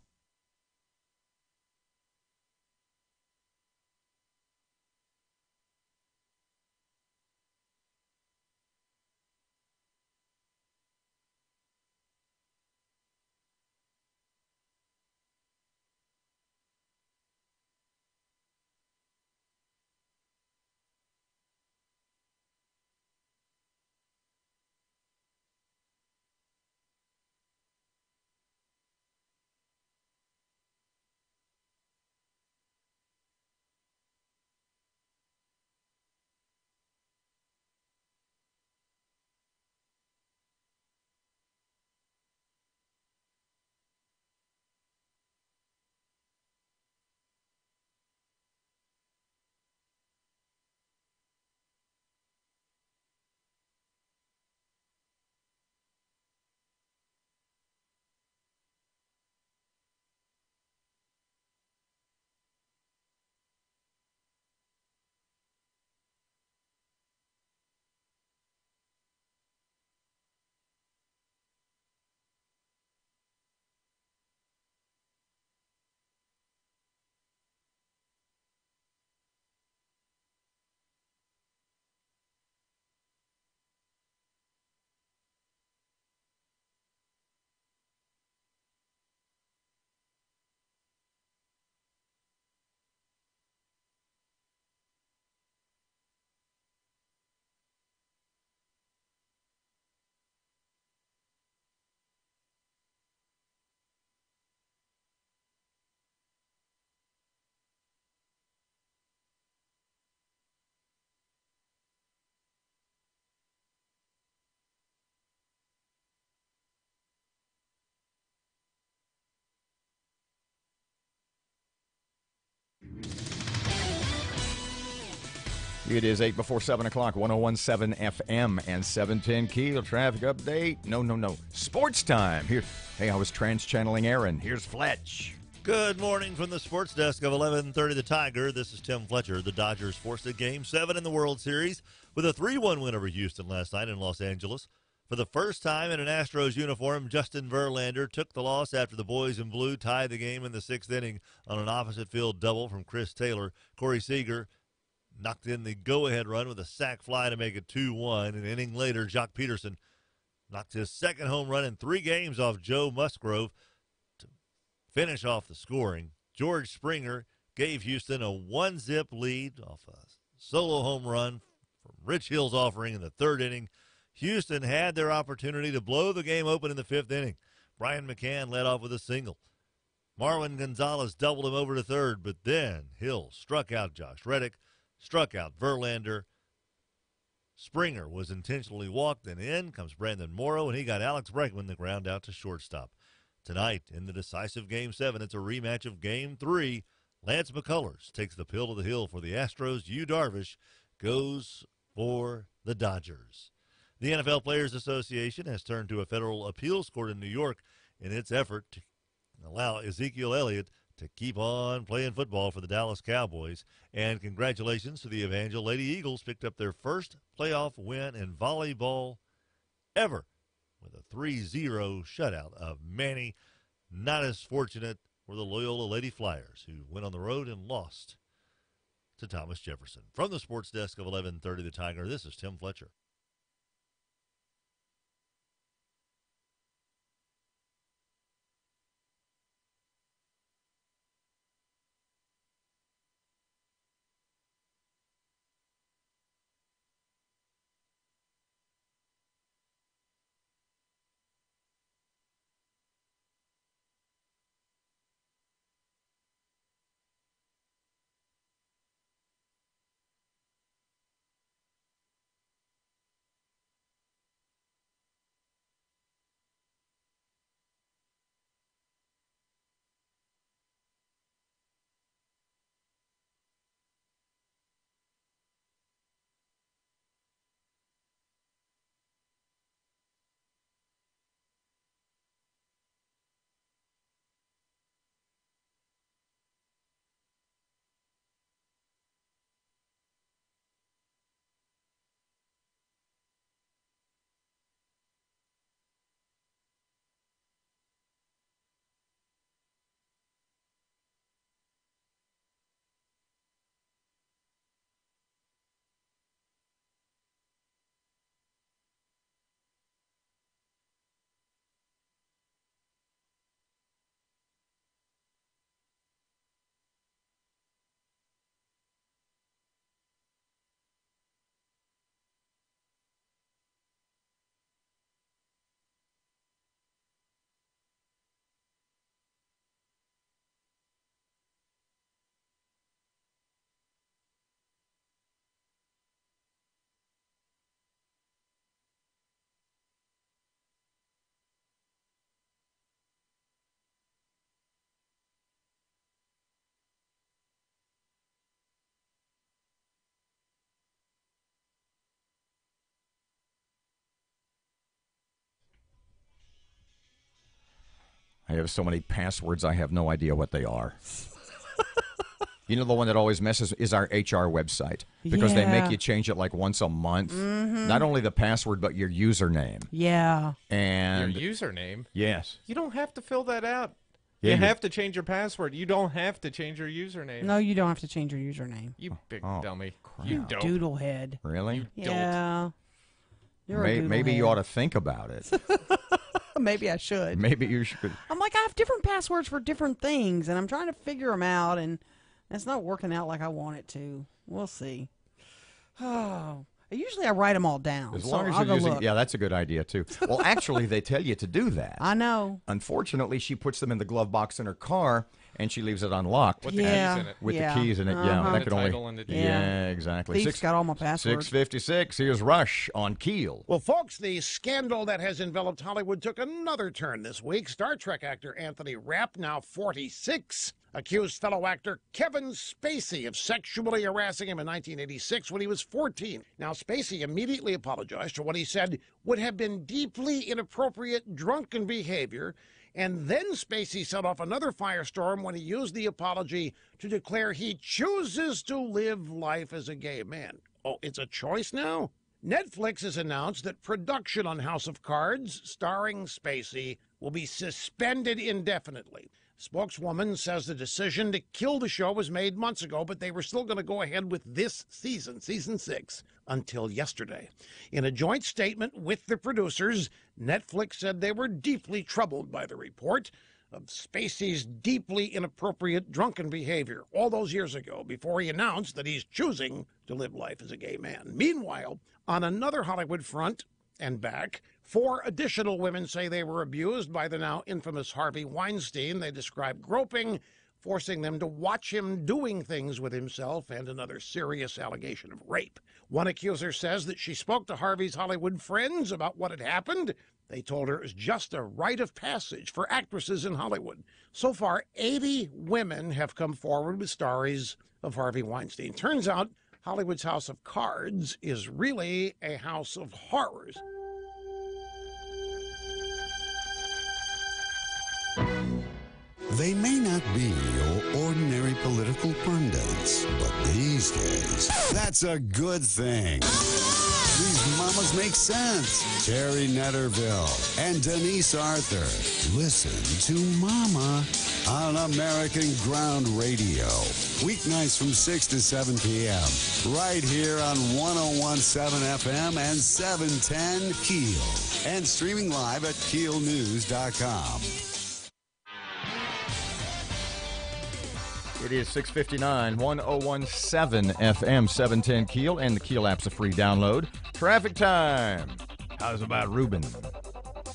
It is 8 before 7 o'clock, 101.7 FM and 710 Keel. Traffic update. No. Sports time. Here. Hey, I was trans-channeling Erin. Here's Fletch. Good morning from the sports desk of 1130 The Tiger. This is Tim Fletcher. The Dodgers forced a Game 7 in the World Series with a 3-1 win over Houston last night in Los Angeles. For the first time in an Astros uniform, Justin Verlander took the loss after the boys in blue tied the game in the 6th inning on an opposite field double from Chris Taylor. Corey Seager knocked in the go-ahead run with a sac fly to make it 2-1. An inning later, Jock Peterson knocked his second home run in 3 games off Joe Musgrove to finish off the scoring. George Springer gave Houston a 1-zip lead off a solo home run from Rich Hill's offering in the 3rd inning. Houston had their opportunity to blow the game open in the 5th inning. Brian McCann led off with a single. Marwin Gonzalez doubled him over to 3rd, but then Hill struck out Josh Reddick, struck out Verlander. Springer was intentionally walked, and in comes Brandon Morrow, and he got Alex Bregman the ground out to shortstop. Tonight, in the decisive Game 7, it's a rematch of Game 3. Lance McCullers takes the pill to the hill for the Astros. Yu Darvish goes for the Dodgers. The NFL Players Association has turned to a federal appeals court in New York in its effort to allow Ezekiel Elliott to to keep on playing football for the Dallas Cowboys. And congratulations to the Evangel Lady Eagles, picked up their first playoff win in volleyball ever with a 3-0 shutout of Manny. Not as fortunate were the Loyola Lady Flyers, who went on the road and lost to Thomas Jefferson. From the sports desk of 1130 The Tiger, this is Tim Fletcher. I have so many passwords, I have no idea what they are. You know, the one that always messes is our HR website, because they make you change it like once a month. Mm-hmm. Not only the password, but your username. Yeah. And Your username? Yes. You don't have to fill that out. Yeah, you have to change your password. You don't have to change your username. No, you don't have to change your username. You big Oh, dummy. crap. You dope. Doodlehead. Really? Yeah. You're a Maybe you doodlehead. ought to think about it. Maybe I should. Maybe you should. I'm like, I have different passwords for different things, and I'm trying to figure them out, and it's not working out like I want it to. We'll see. Oh, usually I write them all down. As so long as I'll you're go using, look. yeah, that's a good idea too. Well, actually, they tell you to do that. I know. Unfortunately, she puts them in the glove box in her car, and she leaves it unlocked. With the keys in it. With the keys in it, yeah. Uh-huh. That The could only. title and the deed. Yeah, exactly. Thief's got all my passwords. 6:56. Here's Rush on Keel. Well, folks, the scandal that has enveloped Hollywood took another turn this week. Star Trek actor Anthony Rapp, now 46, accused fellow actor Kevin Spacey of sexually harassing him in 1986 when he was 14. Now, Spacey immediately apologized for what he said would have been deeply inappropriate drunken behavior, and then Spacey set off another firestorm when he used the apology to declare he chooses to live life as a gay man. Oh, it's a choice now? Netflix has announced that production on House of Cards, starring Spacey, will be suspended indefinitely. Spokeswoman says the decision to kill the show was made months ago, but they were still going to go ahead with this season, season 6, until yesterday. In a joint statement with the producers, Netflix said they were deeply troubled by the report of Spacey's deeply inappropriate drunken behavior all those years ago, before he announced that he's choosing to live life as a gay man. Meanwhile, on another Hollywood front and back, 4 additional women say they were abused by the now infamous Harvey Weinstein. They describe groping, forcing them to watch him doing things with himself, and another serious allegation of rape. One accuser says that she spoke to Harvey's Hollywood friends about what had happened. They told her it was just a rite of passage for actresses in Hollywood. So far, 80 women have come forward with stories of Harvey Weinstein. Turns out Hollywood's House of Cards is really a house of horrors. They may not be your ordinary political pundits, but these days, that's a good thing. These mamas make sense. Terry Netterville and Denise Arthur. Listen to Mama on American Ground Radio. Weeknights from 6 to 7 p.m. Right here on 101.7 FM and 710 KEEL. And streaming live at KEELnews.com. It is 6:59, 101.7 FM, 710 KEEL, and the KEEL app's a free download. Traffic time. How's about Ruben?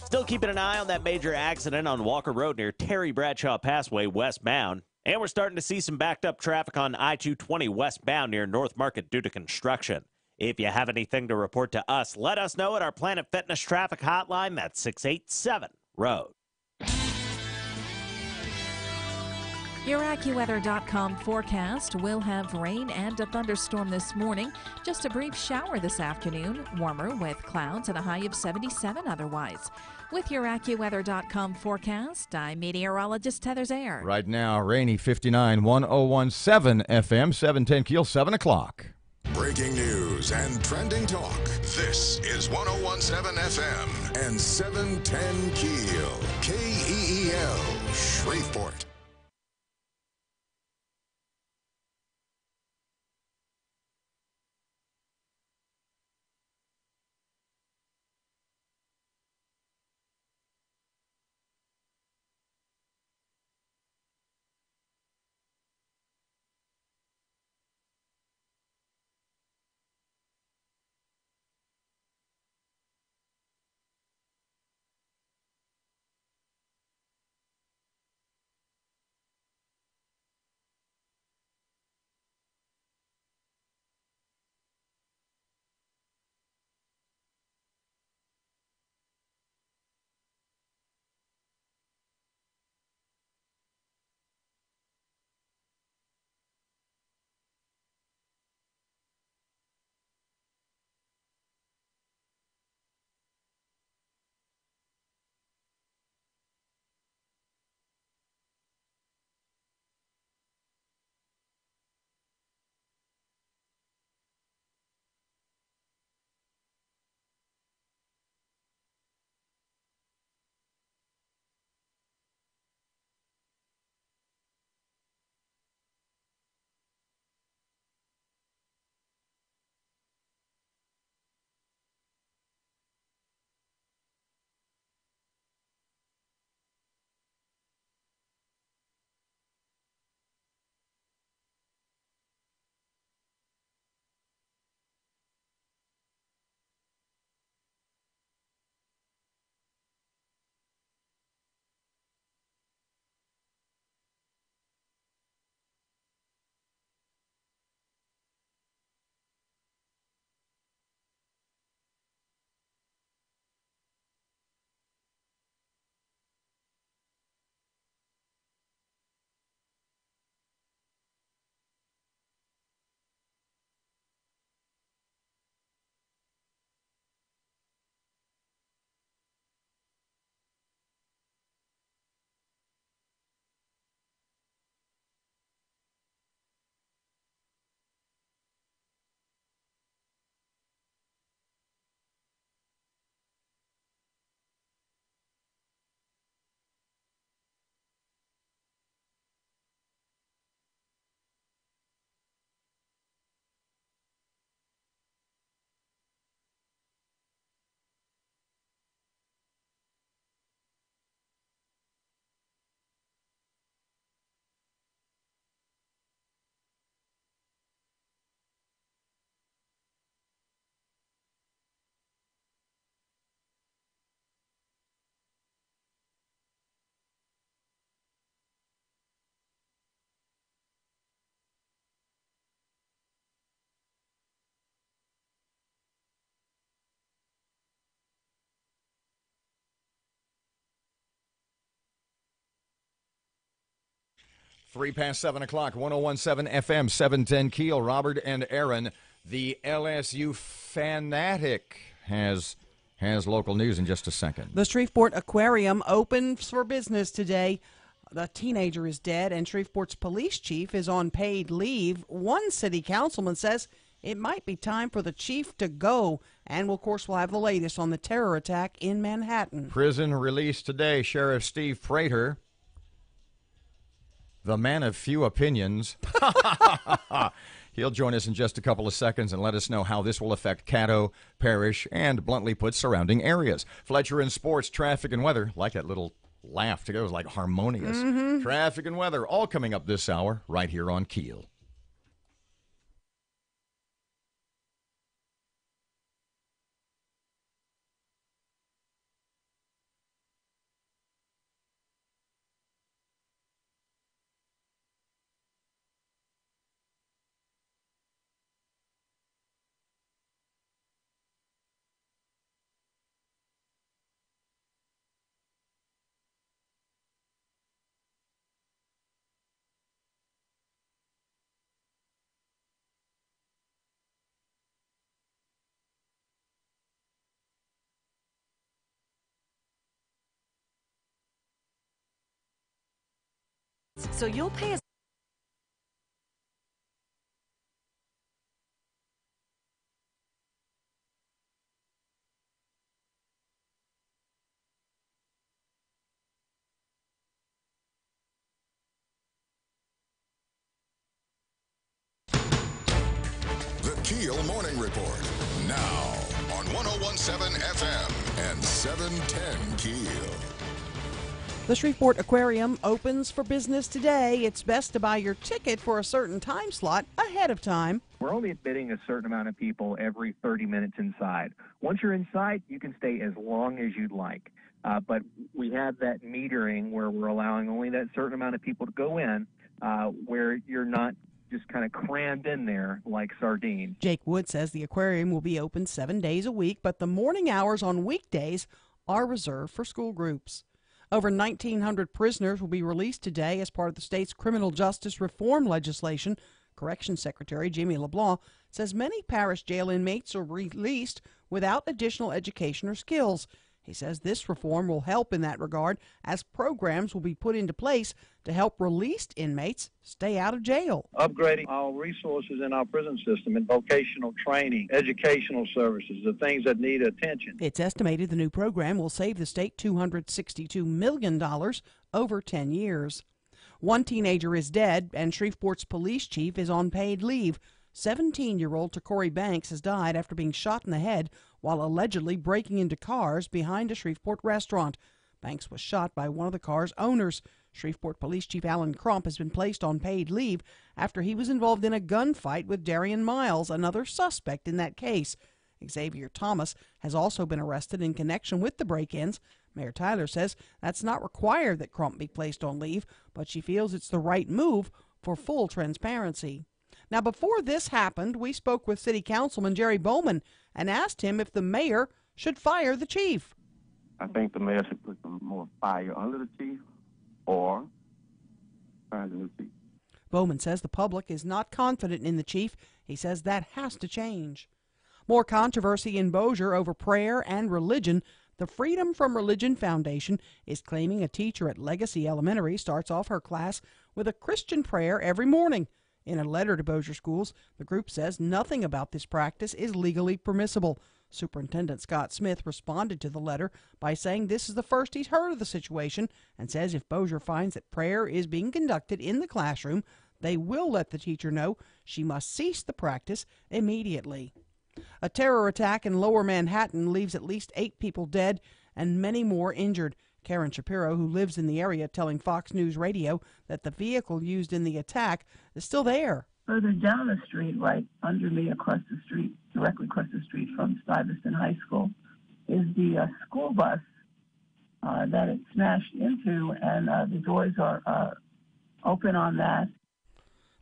Still keeping an eye on that major accident on Walker Road near Terry Bradshaw Passway westbound. And we're starting to see some backed up traffic on I-220 westbound near North Market due to construction. If you have anything to report to us, let us know at our Planet Fitness traffic hotline. That's 687-ROAD. Your AccuWeather.com forecast will have rain and a thunderstorm this morning. Just a brief shower this afternoon. Warmer with clouds and a high of 77 otherwise. With your AccuWeather.com forecast, I'm meteorologist Heather Zayer. Right now, rainy 59, 101.7 FM, 710 KEEL, 7 o'clock. Breaking news and trending talk. This is 101.7 FM and 710 KEEL. KEEL, Shreveport. Three past 7 o'clock, 101.7 FM, 710 KEEL. Robert and Erin, the LSU fanatic, has local news in just a second. The Shreveport Aquarium opens for business today. The teenager is dead, and Shreveport's police chief is on paid leave. One city councilman says it might be time for the chief to go. And, of course, we'll have the latest on the terror attack in Manhattan. Prison release today. Sheriff Steve Prater, the man of few opinions. He'll join us in just a couple of seconds and let us know how this will affect Caddo, Parrish, and, bluntly put, surrounding areas. Fletcher in sports, traffic, and weather. Like that little laugh together. It was like harmonious. Traffic and weather all coming up this hour right here on KEEL. So you'll pay us. The KEEL Morning Report. Now on 101.7 FM and 710 KEEL. The Shreveport Aquarium opens for business today. It's best to buy your ticket for a certain time slot ahead of time. We're only admitting a certain amount of people every 30 minutes inside. Once you're inside, you can stay as long as you'd like. But we have that metering where we're allowing only that certain amount of people to go in, where you're not just kind of crammed in there like sardines. Jake Wood says the aquarium will be open 7 days a week, but the morning hours on weekdays are reserved for school groups. Over 1,900 prisoners will be released today as part of the state's criminal justice reform legislation. Corrections Secretary Jimmy LeBlanc says many parish jail inmates are released without additional education or skills. He says this reform will help in that regard as programs will be put into place to help released inmates stay out of jail. Upgrading our resources in our prison system and vocational training, educational services, the things that need attention. It's estimated the new program will save the state $262 million over 10 years. One teenager is dead, and Shreveport's police chief is on paid leave. 17-year-old Takori Banks has died after being shot in the head while allegedly breaking into cars behind a Shreveport restaurant. Banks was shot by one of the car's owners. Shreveport Police Chief Alan Crump has been placed on paid leave after he was involved in a gunfight with Darian Miles, another suspect in that case. Xavier Thomas has also been arrested in connection with the break-ins. Mayor Tyler says that's not required that Crump be placed on leave, but she feels it's the right move for full transparency. Now, before this happened, we spoke with City Councilman Jerry Bowman and asked him if the mayor should fire the chief. I think the mayor should put some more fire under the chief or fire the new chief. Bowman says the public is not confident in the chief. He says that has to change. More controversy in Bossier over prayer and religion. The Freedom from Religion Foundation is claiming a teacher at Legacy Elementary starts off her class with a Christian prayer every morning. In a letter to Bossier schools, the group says nothing about this practice is legally permissible. Superintendent Scott Smith responded to the letter by saying this is the first he's heard of the situation and says if Bossier finds that prayer is being conducted in the classroom, they will let the teacher know she must cease the practice immediately. A terror attack in Lower Manhattan leaves at least 8 people dead and many more injured. Karen Shapiro, who lives in the area, telling Fox News Radio that the vehicle used in the attack is still there. Further down the street, right under me, across the street, directly across the street from Stuyvesant High School, is the school bus that it smashed into, and the doors are open on that.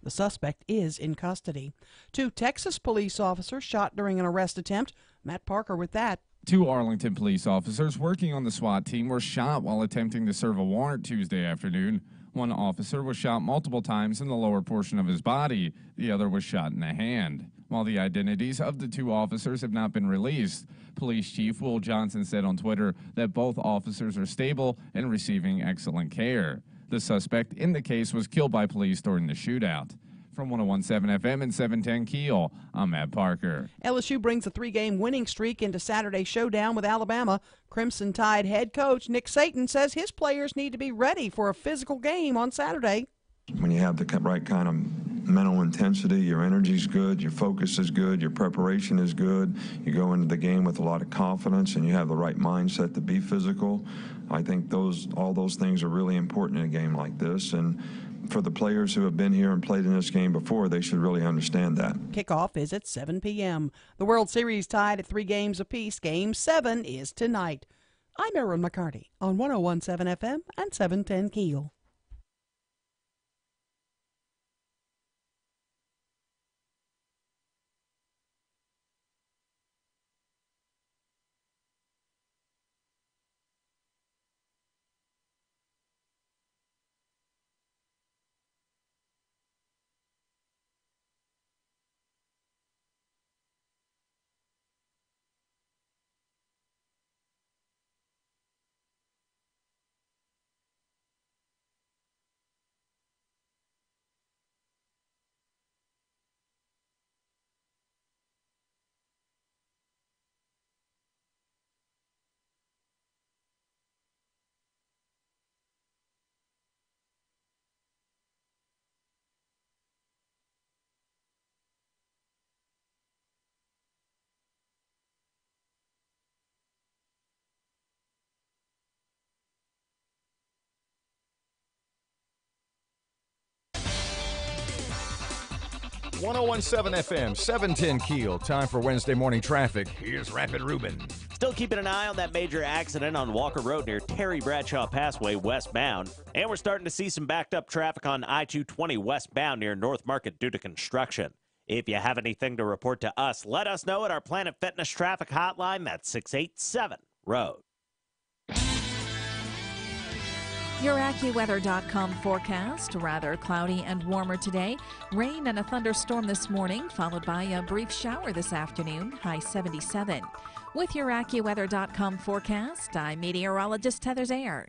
The suspect is in custody. 2 Texas police officers shot during an arrest attempt. Matt Parker with that. 2 Arlington police officers working on the SWAT team were shot while attempting to serve a warrant Tuesday afternoon. One officer was shot multiple times in the lower portion of his body. The other was shot in the hand. While the identities of the 2 officers have not been released, Police Chief Will Johnson said on Twitter that both officers are stable and receiving excellent care. The suspect in the case was killed by police during the shootout. From 101.7 FM and 710 KEEL, I'm Matt Parker. LSU brings a 3-game winning streak into Saturday's showdown with Alabama. Crimson Tide head coach Nick Saban says his players need to be ready for a physical game on Saturday. When you have the right kind of mental intensity, your energy's good, your focus is good, your preparation is good, you go into the game with a lot of confidence, and you have the right mindset to be physical. I think all those things are really important in a game like this, and for the players who have been here and played in this game before, they should really understand that. Kickoff is at 7 p.m. The World Series tied at 3 games apiece. Game 7 is tonight. I'm Erin McCarty on 101.7 FM and 710 KEEL. .101.7 FM, 710 KEEL. Time for Wednesday morning traffic. Here's Rapid Ruben. Still keeping an eye on that major accident on Walker Road near Terry Bradshaw Passway westbound. And we're starting to see some backed up traffic on I-220 westbound near North Market due to construction. If you have anything to report to us, let us know at our Planet Fitness traffic hotline. That's 687-ROAD. Your AccuWeather.com forecast, rather cloudy and warmer today. Rain and a thunderstorm this morning, followed by a brief shower this afternoon, high 77. With your AccuWeather.com forecast, I'm meteorologist Heather Zayer.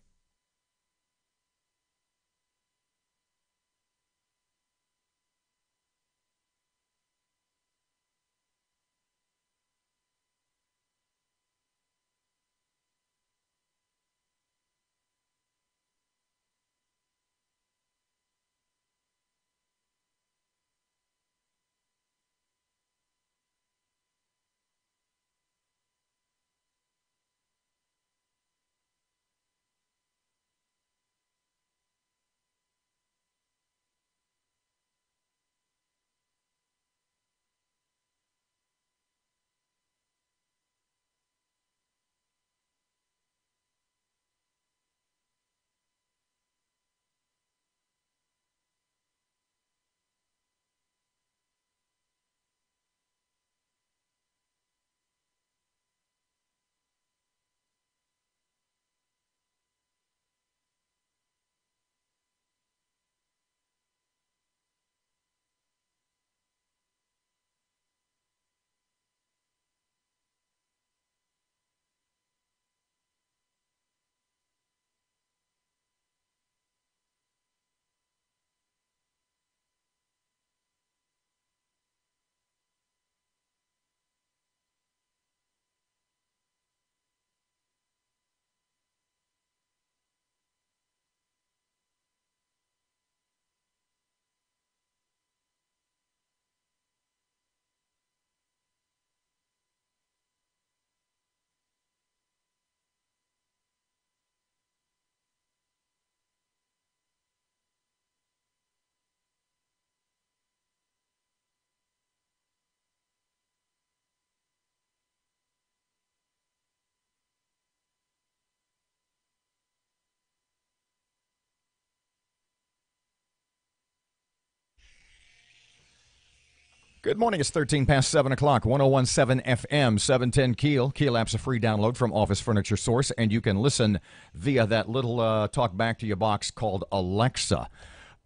Good morning. It's 13 past 7 o'clock. 101.7 FM, 710 KEEL. KEEL app's a free download from Office Furniture Source, and you can listen via that little talk back to you box called Alexa.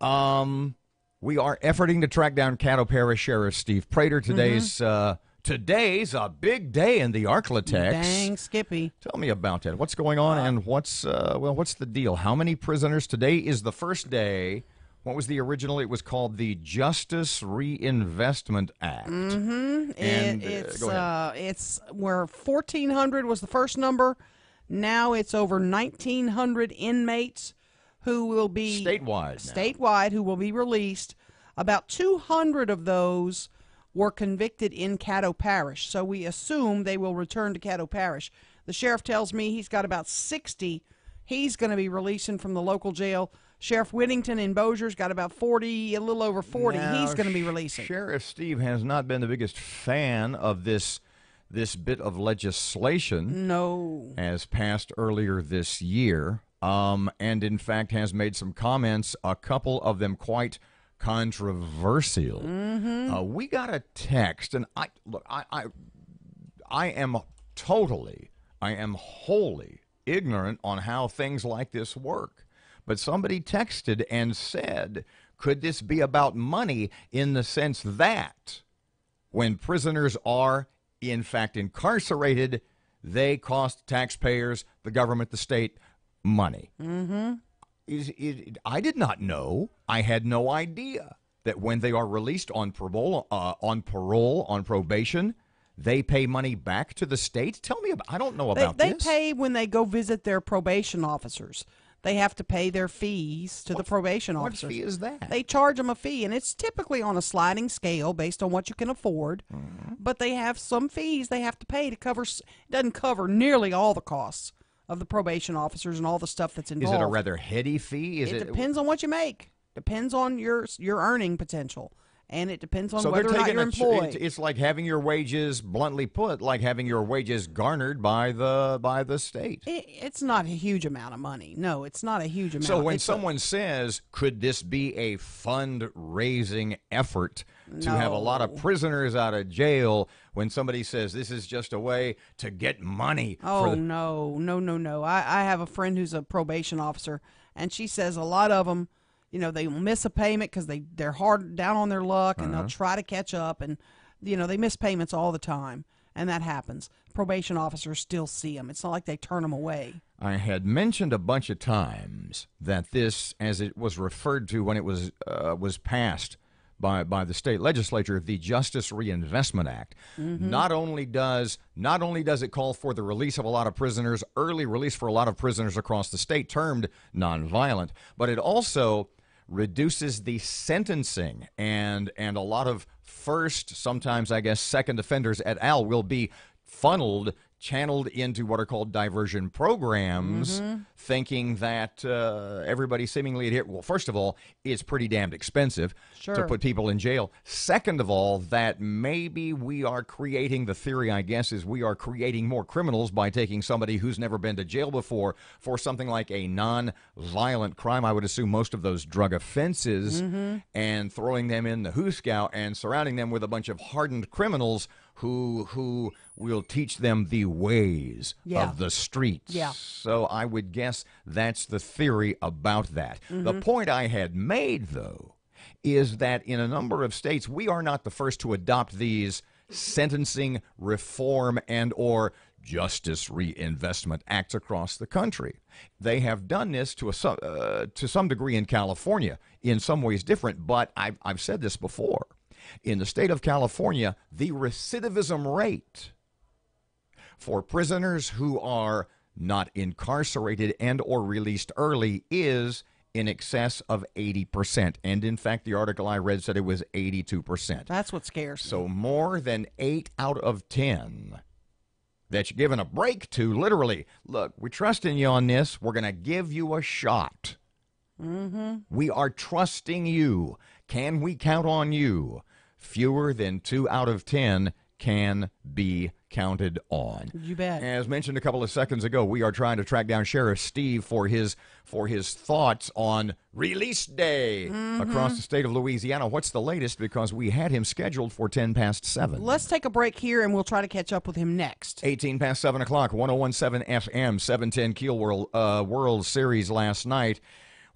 We are efforting to track down Caddo Parish Sheriff Steve Prater. Today's Today's a big day in the Arklatex. Dang, Skippy. Tell me about that. What's going on, and what's the deal? How many prisoners? Today is the first day. What was the original? It was called the Justice Reinvestment Act. Mm-hmm. And It's where 1,400 was the first number. Now it's over 1,900 inmates who will be statewide who will be released. About 200 of those were convicted in Caddo Parish, so we assume they will return to Caddo Parish. The sheriff tells me he's got about 60 he's going to be releasing from the local jail. Sheriff Whittington in Bossier's got about 40, a little over 40 he's going to be releasing. Sheriff Steve has not been the biggest fan of this bit of legislation. No. As passed earlier this year, and in fact has made some comments, a couple of them quite controversial. Mm-hmm. We got a text, and I am wholly ignorant on how things like this work. But somebody texted and said, could this be about money in the sense that when prisoners are, in fact, incarcerated, they cost taxpayers, the government, the state, money? Mm-hmm. I did not know. I had no idea that when they are released on parole, on probation, they pay money back to the state. Tell me about. I don't know about this. They this. pay when they go visit their probation officers. They have to pay their fees to the probation officers. What fee is that? They charge them a fee, and it's typically on a sliding scale based on what you can afford. Mm-hmm. But they have some fees they have to pay to cover. It doesn't cover nearly all the costs of the probation officers and all the stuff that's involved. Is it a rather heady fee? It depends on what you make. Depends on your earning potential. And it depends on whether or not you're employed. It's like having your wages, bluntly put, like having your wages garnered by the state. It's not a huge amount of money. No, it's not a huge amount. So when someone says, could this be a fundraising effort to have a lot of prisoners out of jail, when somebody says this is just a way to get money? No. I have a friend who's a probation officer, and she says a lot of them, they miss a payment because they're hard down on their luck, and they'll try to catch up, and, they miss payments all the time, and that happens. Probation officers still see them. It's not like they turn them away. I had mentioned a bunch of times that this, as it was referred to when it was passed by the state legislature, the Justice Reinvestment Act, not only does it call for the release of a lot of prisoners, early release for a lot of prisoners across the state termed nonviolent, but it also reduces the sentencing, and a lot of first, sometimes I guess second offenders et al. Will be channeled into what are called diversion programs, thinking that everybody seemingly adhere. Well, first of all, it's pretty damned expensive to put people in jail. Second of all, that maybe we are creating, the theory, I guess, is we are creating more criminals by taking somebody who's never been to jail before for something like a non-violent crime. I would assume most of those drug offenses, and throwing them in the hoosegow and surrounding them with a bunch of hardened criminals who will teach them the ways of the streets. Yeah. So I would guess that's the theory about that. The point I had made, though, is that in a number of states, we are not the first to adopt these sentencing reform and or justice reinvestment acts across the country. They have done this to some degree in California, in some ways different, but I've said this before. In the state of California, the recidivism rate for prisoners who are not incarcerated and or released early is in excess of 80%. And in fact, the article I read said it was 82%. That's what scares me. So more than 8 out of 10 that you're given a break to, literally, look, we're trusting you on this. We're going to give you a shot. We are trusting you. Can we count on you? Fewer than 2 out of 10 can be counted on. You bet. As mentioned a couple of seconds ago, we are trying to track down Sheriff Steve for his thoughts on release day across the state of Louisiana. What's the latest? Because we had him scheduled for 7:10. Let's take a break here, and we'll try to catch up with him next. 7:18, 1017 FM, 710 KEEL World Series last night.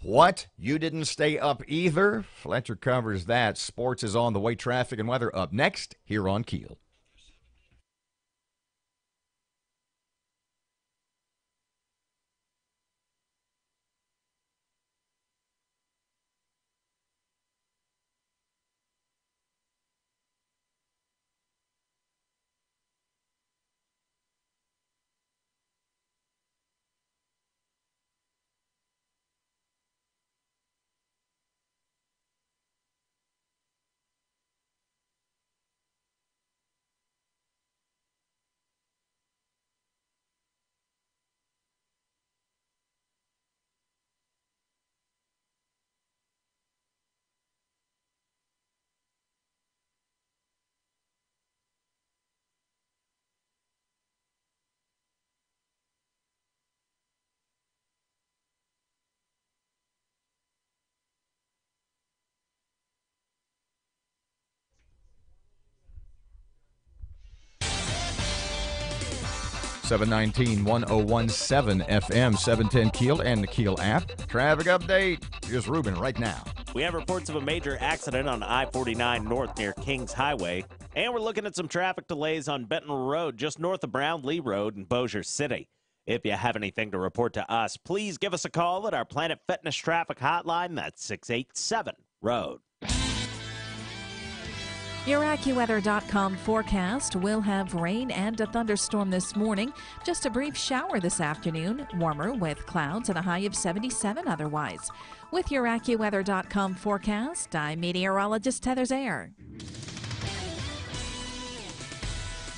What? You didn't stay up either? Fletcher covers that. Sports is on the way. Traffic and weather up next here on KEEL. 719 1017 FM, 710 Keel, and the Keel app. Traffic update. Here's Ruben right now. We have reports of a major accident on I-49 North near Kings Highway. And we're looking at some traffic delays on Benton Road, just north of Brownlee Road in Bossier City. If you have anything to report to us, please give us a call at our Planet Fitness traffic hotline. That's 687-ROAD. Your AccuWeather.com forecast will have rain and a thunderstorm this morning. Just a brief shower this afternoon. Warmer with clouds and a high of 77 otherwise. With your AccuWeather.com forecast, I'm meteorologist Heather Zayer.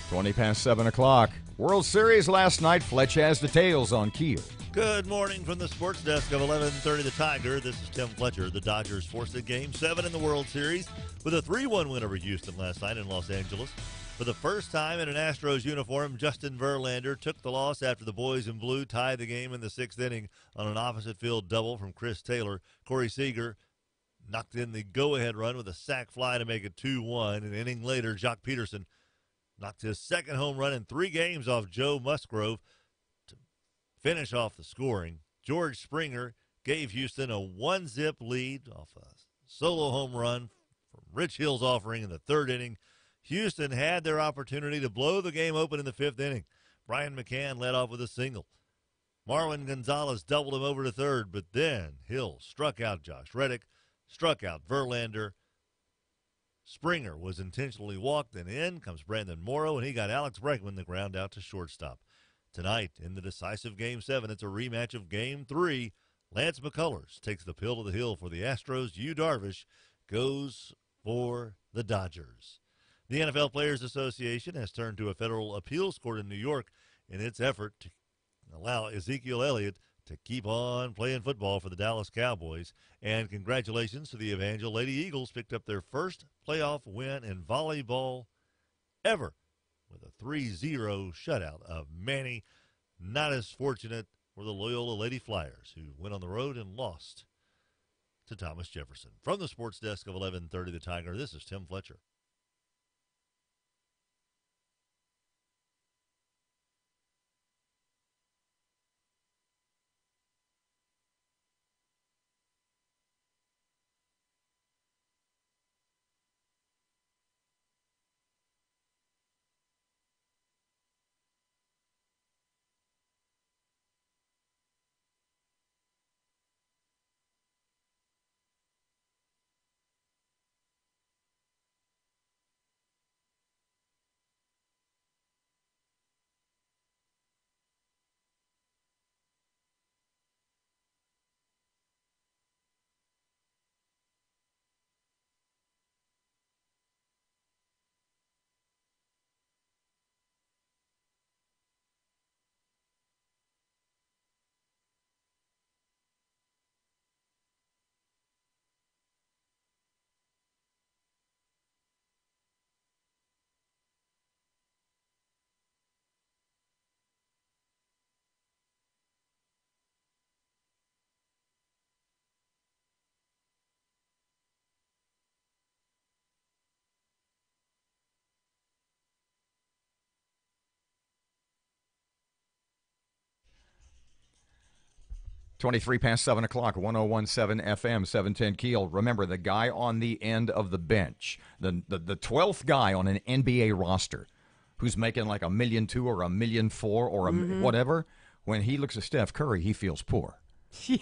20 past 7 o'clock. World Series last night. Fletch has details on Keel. Good morning from the sports desk of 1130 The Tiger. This is Tim Fletcher. The Dodgers forced a Game 7 in the World Series with a 3-1 win over Houston last night in Los Angeles. For the first time in an Astros uniform, Justin Verlander took the loss after the boys in blue tied the game in the 6th inning on an opposite field double from Chris Taylor. Corey Seager knocked in the go-ahead run with a sac fly to make it 2-1. An inning later, Jock Peterson knocked his second home run in 3 games off Joe Musgrove to finish off the scoring. George Springer gave Houston a 1-zip lead off a solo home run from Rich Hill's offering in the 3rd inning. Houston had their opportunity to blow the game open in the 5th inning. Brian McCann led off with a single. Marwin Gonzalez doubled him over to 3rd, but then Hill struck out Josh Reddick, struck out Verlander. Springer was intentionally walked, and in comes Brandon Morrow, and he got Alex Bregman the ground out to shortstop. Tonight, in the decisive Game 7, it's a rematch of Game 3. Lance McCullers takes the pill to the hill for the Astros. Yu Darvish goes for the Dodgers. The NFL Players Association has turned to a federal appeals court in New York in its effort to allow Ezekiel Elliott to keep on playing football for the Dallas Cowboys. And congratulations to the Evangel Lady Eagles, picked up their first playoff win in volleyball ever with a 3-0 shutout of Manny. Not as fortunate were the Loyola Lady Flyers, who went on the road and lost to Thomas Jefferson. From the sports desk of 1130 The Tiger, this is Tim Fletcher. Twenty-three past 7 o'clock, 1017 FM, 710 Keel. Remember, the guy on the end of the bench, the 12th guy on an NBA roster who's making like $1.2 million or $1.4 million or whatever, when he looks at Steph Curry, he feels poor. Yeah,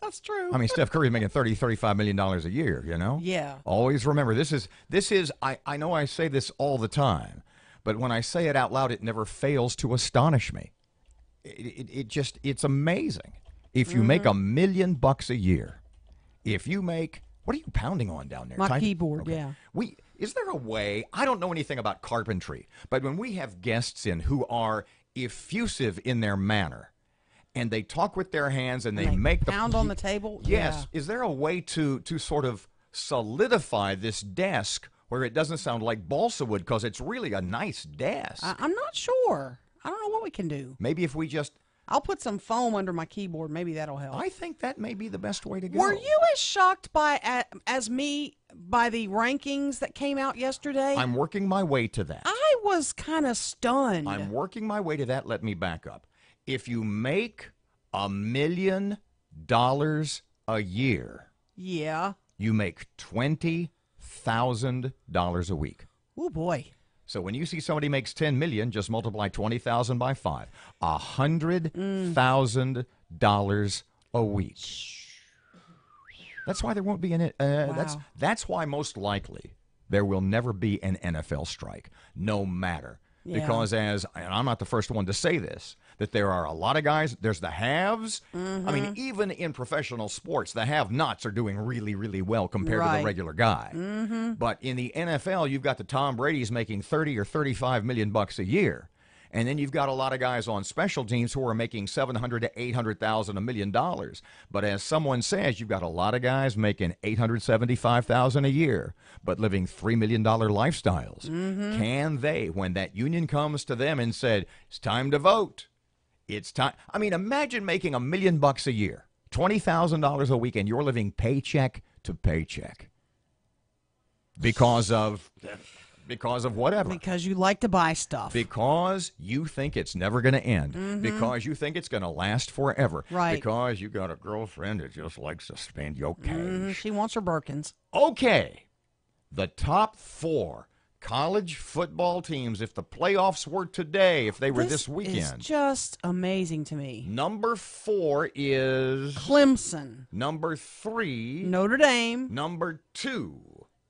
that's true. I mean, Steph Curry's making $35 million a year, you know? Yeah. Always remember, this is I know I say this all the time, but when I say it out loud, it never fails to astonish me. It's amazing. If you make $1 million a year, if you make, what are you pounding on down there? My keyboard, okay. Yeah. Is there a way, I don't know anything about carpentry, but when we have guests in who are effusive in their manner, and they talk with their hands and they make pound on the table? Yes. Yeah. Is there a way to sort of solidify this desk where it doesn't sound like balsa wood, because it's really a nice desk? I'm not sure. I don't know what we can do. Maybe if we just... I'll put some foam under my keyboard. Maybe that'll help. I think that may be the best way to go. Were you as shocked as me by the rankings that came out yesterday? I'm working my way to that. I was kind of stunned. I'm working my way to that. Let me back up. If you make $1 million a year, yeah, you make $20,000 a week. Oh boy. So when you see somebody makes $10 million, just multiply 20,000 by 5. $100,000 a week. That's why there won't be an. Wow. That's why most likely there will never be an NFL strike, no matter. Yeah. Because and I'm not the first one to say this, that there are a lot of guys. There's the haves. Mm-hmm. I mean, even in professional sports, the have-nots are doing really, really well compared to the regular guy. Mm-hmm. But in the NFL, you've got the Tom Brady's making $30 or $35 million a year. And then you've got a lot of guys on special teams who are making $700,000 to $800,000, $1 million. But as someone says, you've got a lot of guys making $875,000 a year, but living $3 million lifestyles. Mm-hmm. Can they, when that union comes to them and said, it's time to vote, it's time. I mean, imagine making $1 million a year, $20,000 a week, and you're living paycheck to paycheck because of whatever. Because you like to buy stuff. Because you think it's never going to end. Mm-hmm. Because you think it's going to last forever. Right. Because you got a girlfriend that just likes to spend your cash. She wants her Birkins. Okay. The top 4 college football teams, if the playoffs were today, if they were this weekend. This is just amazing to me. Number 4 is Clemson. Number 3, Notre Dame. Number 2,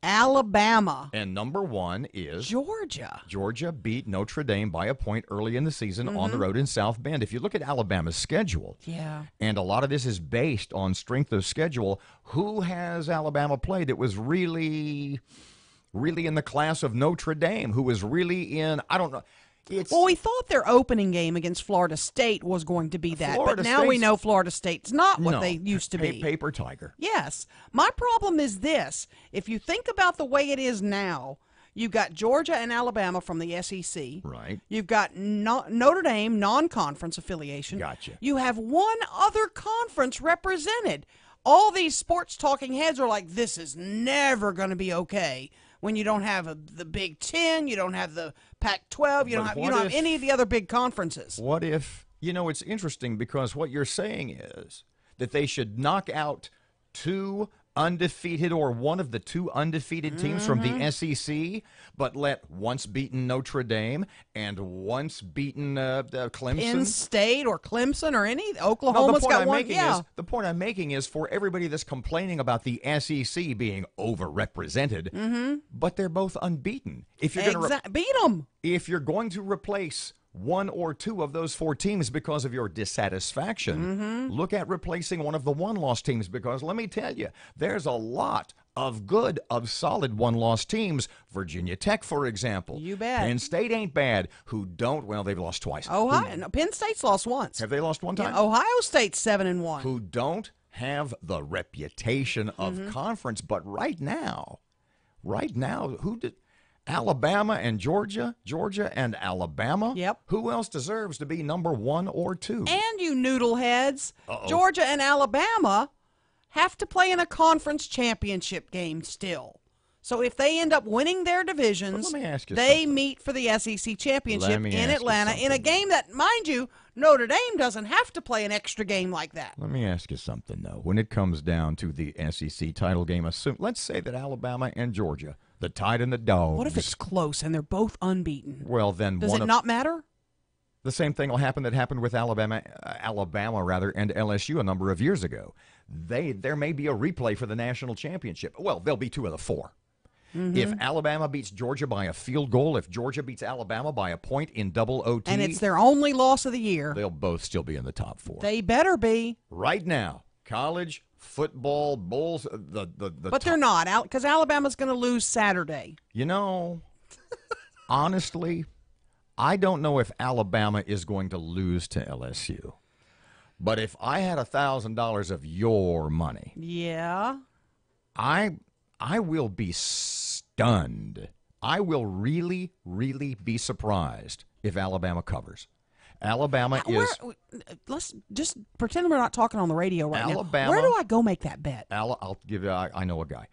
Alabama. and number 1 is Georgia. Georgia beat Notre Dame by a point early in the season on the road in South Bend. If you look at Alabama's schedule, yeah, and a lot of this is based on strength of schedule, who has Alabama played that was really in the class of Notre Dame, who was really in, I don't know. Well, we thought their opening game against Florida State was going to be that, but now we know Florida State's not what they used to be. Paper tiger. Yes. My problem is this. If you think about the way it is now, you've got Georgia and Alabama from the SEC. Right. You've got Notre Dame, non-conference affiliation. Gotcha. You have one other conference represented. All these sports talking heads are like, this is never going to be okay. When you don't have the Big Ten, you don't have the Pac-12, you don't have any of the other big conferences. What if, it's interesting because what you're saying is that they should knock out 2 undefeated or one of the 2 undefeated teams from the SEC, but let once beaten Notre Dame and once beaten Clemson. Penn State or Clemson or any. Oklahoma's got one. The point I'm making is for everybody that's complaining about the SEC being overrepresented, but they're both unbeaten. If you're going to beat them, if you're going to replace 1 or 2 of those 4 teams because of your dissatisfaction, look at replacing one of the one-loss teams, because let me tell you, there's a lot of solid one-loss teams. Virginia Tech, for example. You bet. Penn State ain't bad. They've lost twice. Penn State's lost once. Have they lost one time? Yeah, Ohio State's 7-1. Who don't have the reputation of conference, but right now, who did... Alabama and Georgia and Alabama. Yep. Who else deserves to be number 1 or 2? And you noodleheads, Georgia and Alabama have to play in a conference championship game still. So if they end up winning their divisions, they meet for the SEC championship in Atlanta in a game that, mind you, Notre Dame doesn't have to play an extra game like that. Let me ask you something, though. When it comes down to the SEC title game, let's say that Alabama and Georgia, the Tide and the Dogs. What if it's close and they're both unbeaten? Well, then does it not matter? The same thing will happen that happened with Alabama, and LSU a number of years ago. There may be a replay for the national championship. Well, there'll be 2 of the 4. If Alabama beats Georgia by a field goal, if Georgia beats Alabama by a point in double OT, and it's their only loss of the year, they'll both still be in the top 4. They better be. Right now, college football bulls, but they're not, because Alabama's going to lose Saturday. Honestly, I don't know if Alabama is going to lose to LSU. But if I had $1,000 of your money, yeah, I will be stunned. I will really, really be surprised if Alabama covers. Alabama is. Let's just pretend we're not talking on the radio right Alabama, now. Where do I go make that bet? I'll give you. I know a guy.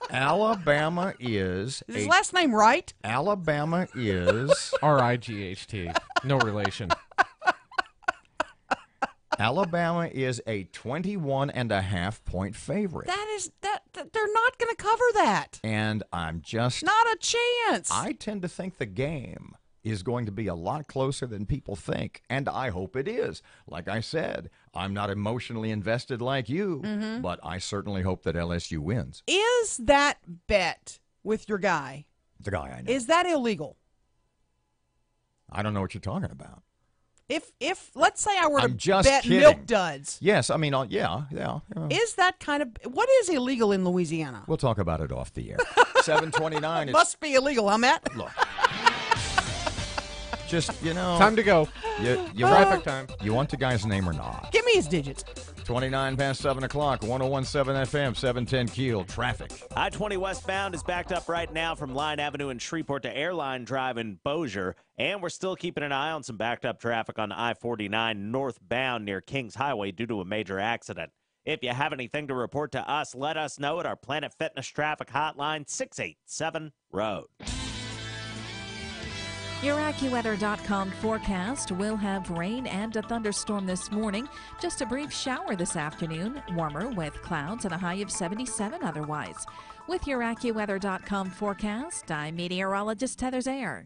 Alabama is. Is his last name right? Alabama is R-I-G-H-T. No relation. Alabama is a 21.5-point favorite. That they're not going to cover that. And I'm just not a chance. I tend to think the game is going to be a lot closer than people think, and I hope it is. Like I said, I'm not emotionally invested like you, but I certainly hope that LSU wins. Is that bet with your guy? The guy I know. Is that illegal? I don't know what you're talking about. If let's say I were to just bet kidding. milk duds. Yes, I mean, yeah. Is that kind of what is illegal in Louisiana? We'll talk about it off the air. 7:29. Must be illegal, huh, Matt? Look. Just, Time to go. Traffic time. You want the guy's name or not? Give me his digits. 29 past 7 o'clock, 101.7 FM, 710 Keel. Traffic. I-20 westbound is backed up right now from Line Avenue in Shreveport to Airline Drive in Bossier. And we're still keeping an eye on some backed up traffic on I-49 northbound near Kings Highway due to a major accident. If you have anything to report to us, let us know at our Planet Fitness Traffic Hotline, 687-ROAD. Your AccuWeather.com forecast will have rain and a thunderstorm this morning. Just a brief shower this afternoon. Warmer with clouds and a high of 77 otherwise. With your AccuWeather.com forecast, I'm meteorologist Heather Zayer.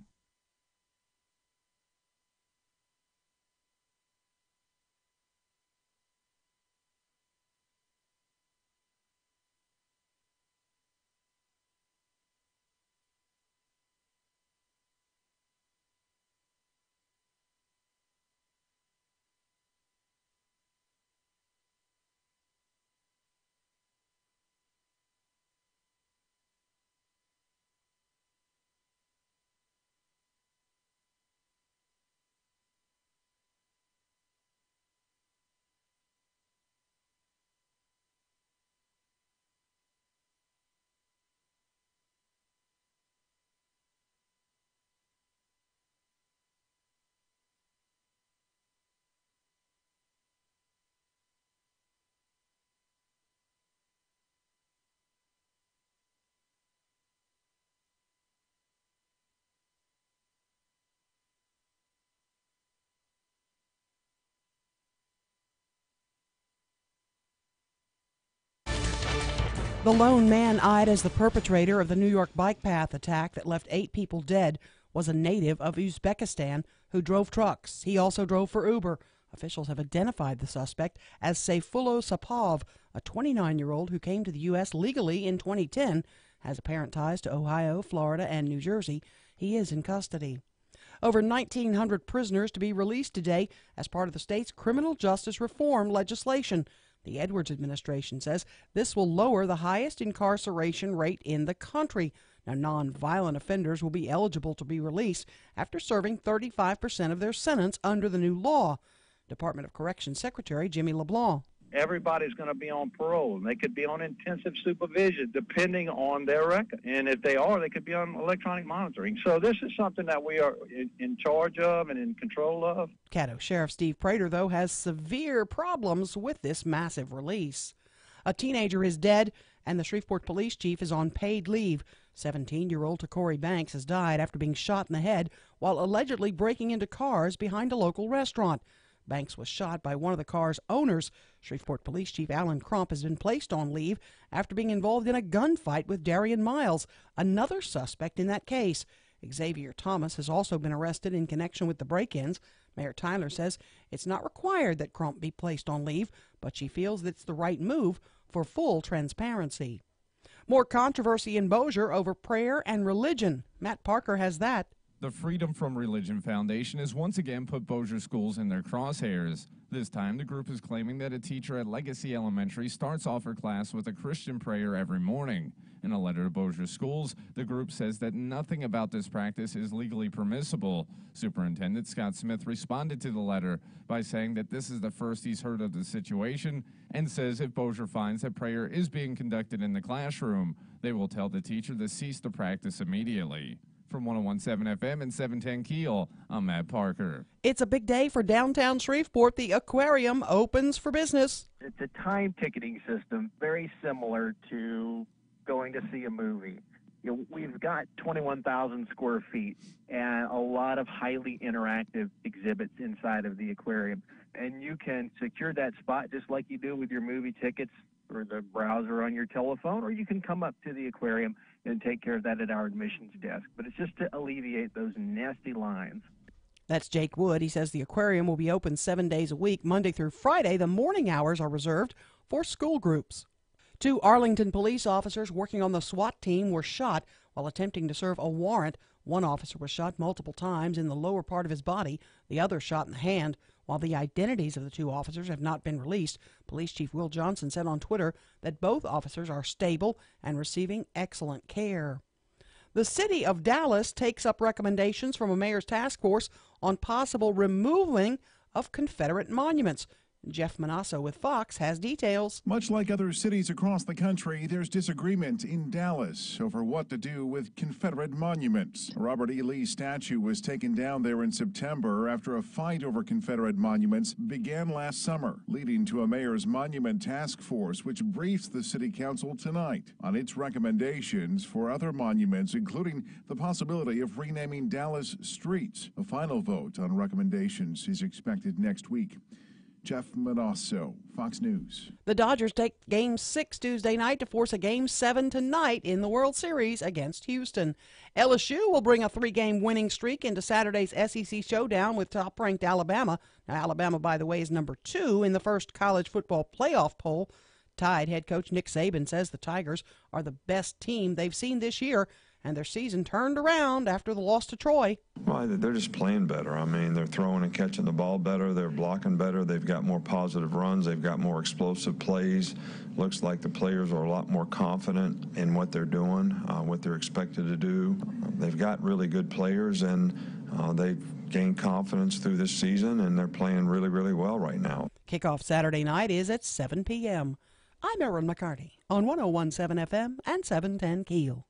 The lone man eyed as the perpetrator of the New York bike path attack that left 8 people dead was a native of Uzbekistan who drove trucks. He also drove for Uber. Officials have identified the suspect as Sayfullo Sapov, a 29-year-old who came to the U.S. legally in 2010, has apparent ties to Ohio, Florida, and New Jersey. He is in custody. Over 1,900 prisoners to be released today as part of the state's criminal justice reform legislation. The Edwards administration says this will lower the highest incarceration rate in the country. Now, nonviolent offenders will be eligible to be released after serving 35% of their sentence under the new law. Department of Corrections Secretary Jimmy LeBlanc. Everybody's going to be on parole, and they could be on intensive supervision depending on their record. And if they are, they could be on electronic monitoring. So this is something that we are in charge of and in control of. Caddo Sheriff Steve Prater, though, has severe problems with this massive release. A teenager is dead, and the Shreveport police chief is on paid leave. 17-year-old Takori Banks has died after being shot in the head while allegedly breaking into cars behind a local restaurant. Banks was shot by one of the car's owners. Shreveport Police Chief Alan Crump has been placed on leave after being involved in a gunfight with Darian Miles, another suspect in that case. Xavier Thomas has also been arrested in connection with the break-ins. Mayor Tyler says it's not required that Crump be placed on leave, but she feels that it's the right move for full transparency. More controversy in Bossier over prayer and religion. Matt Parker has that. The Freedom from Religion Foundation has once again put Bossier schools in their crosshairs. This time, the group is claiming that a teacher at Legacy Elementary starts off her class with a Christian prayer every morning. In a letter to Bossier schools, the group says that nothing about this practice is legally permissible. Superintendent Scott Smith responded to the letter by saying that this is the first he's heard of the situation and says if Bossier finds that prayer is being conducted in the classroom, they will tell the teacher to cease the practice immediately. From 101.7 FM and 710 Keel, I'm Matt Parker. It's a big day for downtown Shreveport. The aquarium opens for business. It's a time ticketing system, very similar to going to see a movie. We've got 21,000 square feet and a lot of highly interactive exhibits inside of the aquarium. And you can secure that spot just like you do with your movie tickets or the browser on your telephone, or you can come up to the aquarium and take care of that at our admissions desk. But it's just to alleviate those nasty lines. That's Jake Wood. He says the aquarium will be open 7 days a week, Monday through Friday. The morning hours are reserved for school groups. 2 Arlington police officers working on the SWAT team were shot while attempting to serve a warrant. One officer was shot multiple times in the lower part of his body, the other shot in the hand. While the identities of the 2 officers have not been released, Police Chief Will Johnson said on Twitter that both officers are stable and receiving excellent care. The city of Dallas takes up recommendations from a mayor's task force on possible removing of Confederate monuments. Jeff Manasso with Fox has details. Much like other cities across the country, there's disagreement in Dallas over what to do with Confederate monuments. A Robert E. Lee statue was taken down there in September after a fight over Confederate monuments began last summer, leading to a mayor's monument task force, which briefs the city council tonight on its recommendations for other monuments, including the possibility of renaming Dallas streets. A final vote on recommendations is expected next week. Jeff Manasso, Fox News. The Dodgers take Game 6 Tuesday night to force a Game 7 tonight in the World Series against Houston. LSU will bring a 3-game winning streak into Saturday's SEC showdown with top-ranked Alabama. Now, Alabama, by the way, is number 2 in the first college football playoff poll. Tide head coach Nick Saban says the Tigers are the best team they've seen this year, and their season turned around after the loss to Troy. Well, they're just playing better. I mean, they're throwing and catching the ball better. They're blocking better. They've got more positive runs. They've got more explosive plays. Looks like the players are a lot more confident in what they're doing, what they're expected to do. They've got really good players, and they've gained confidence through this season, and they're playing really, really well right now. Kickoff Saturday night is at 7 p.m. I'm Erin McCarty on 101.7 FM and 710 Keel.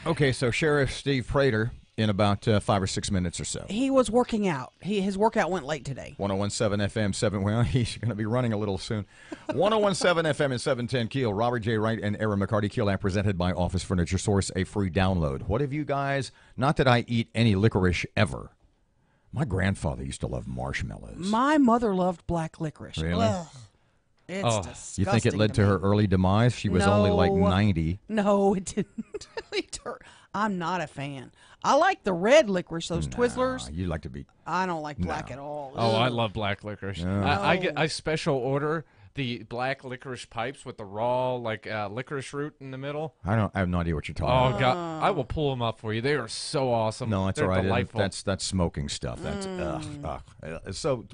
Okay, so Sheriff Steve Prater in about 5 or 6 minutes or so. He was working out. His workout went late today. 101.7 FM, 7. Well, he's going to be running a little soon. 101.7 FM and 710 Keel. Robert J. Wright and Erin McCarty. Keel app presented by Office Furniture Source, a free download. What have you guys, not that I eat any licorice ever. My grandfather used to love marshmallows. My mother loved black licorice. Really? Ugh. It's disgusting. You think it led to her early demise? She was only like 90. No, it didn't lead to her. I'm not a fan. I like the red licorice, those Twizzlers. You like to be. I don't like black at all. Oh, I love black licorice. No. I special order the black licorice pipes with the raw licorice root in the middle. I have no idea what you're talking about. Oh God, I will pull them up for you. They are so awesome. No, that's They're all right. delightful. That's smoking stuff. That's So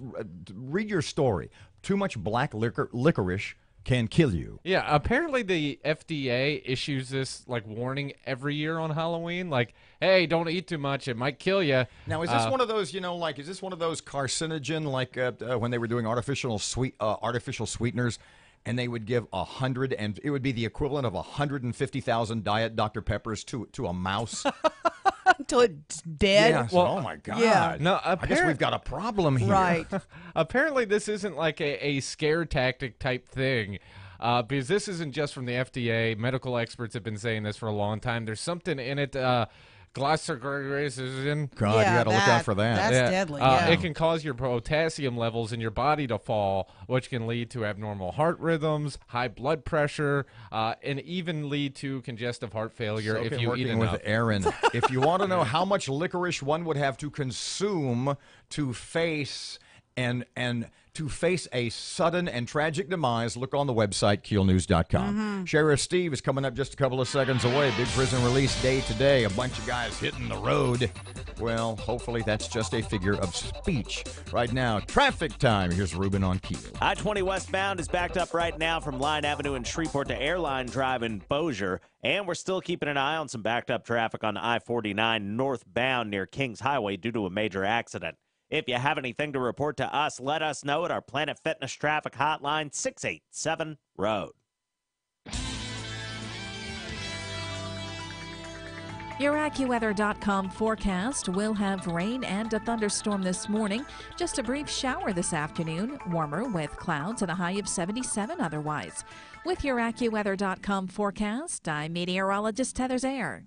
read your story. Too much black licorice can kill you. Yeah, apparently the FDA issues this warning every year on Halloween, hey, don't eat too much, it might kill you. Now, is this one of those, is this one of those carcinogen, when they were doing artificial sweeteners, and they would give it would be the equivalent of 150,000 Diet Dr. Peppers to a mouse? Until it's dead. Yeah, oh my God. Yeah. No, I guess we've got a problem here. Right. Apparently this isn't a scare tactic type thing. Because this isn't just from the FDA. Medical experts have been saying this for a long time. There's something in it. Glycyrrhizin. God, you got to look out for that. That's deadly. Yeah. It can cause your potassium levels in your body to fall, which can lead to abnormal heart rhythms, high blood pressure, and even lead to congestive heart failure if you eat enough. With Erin, if you want to know how much licorice one would have to consume to face a sudden and tragic demise, look on the website, KEELnews.com. Sheriff Steve is coming up just a couple of seconds away. Big prison release day today. A bunch of guys hitting the road. Well, hopefully that's just a figure of speech. Right now, traffic time. Here's Ruben on Keel. I-20 westbound is backed up right now from Line Avenue in Shreveport to Airline Drive in Bossier. And we're still keeping an eye on some backed up traffic on I-49 northbound near Kings Highway due to a major accident. If you have anything to report to us, let us know at our Planet Fitness traffic hotline, 687-ROAD. Your AccuWeather.com forecast will have rain and a thunderstorm this morning. Just a brief shower this afternoon. Warmer with clouds and a high of 77 otherwise. With your AccuWeather.com forecast, I'm meteorologist Heather Zayer.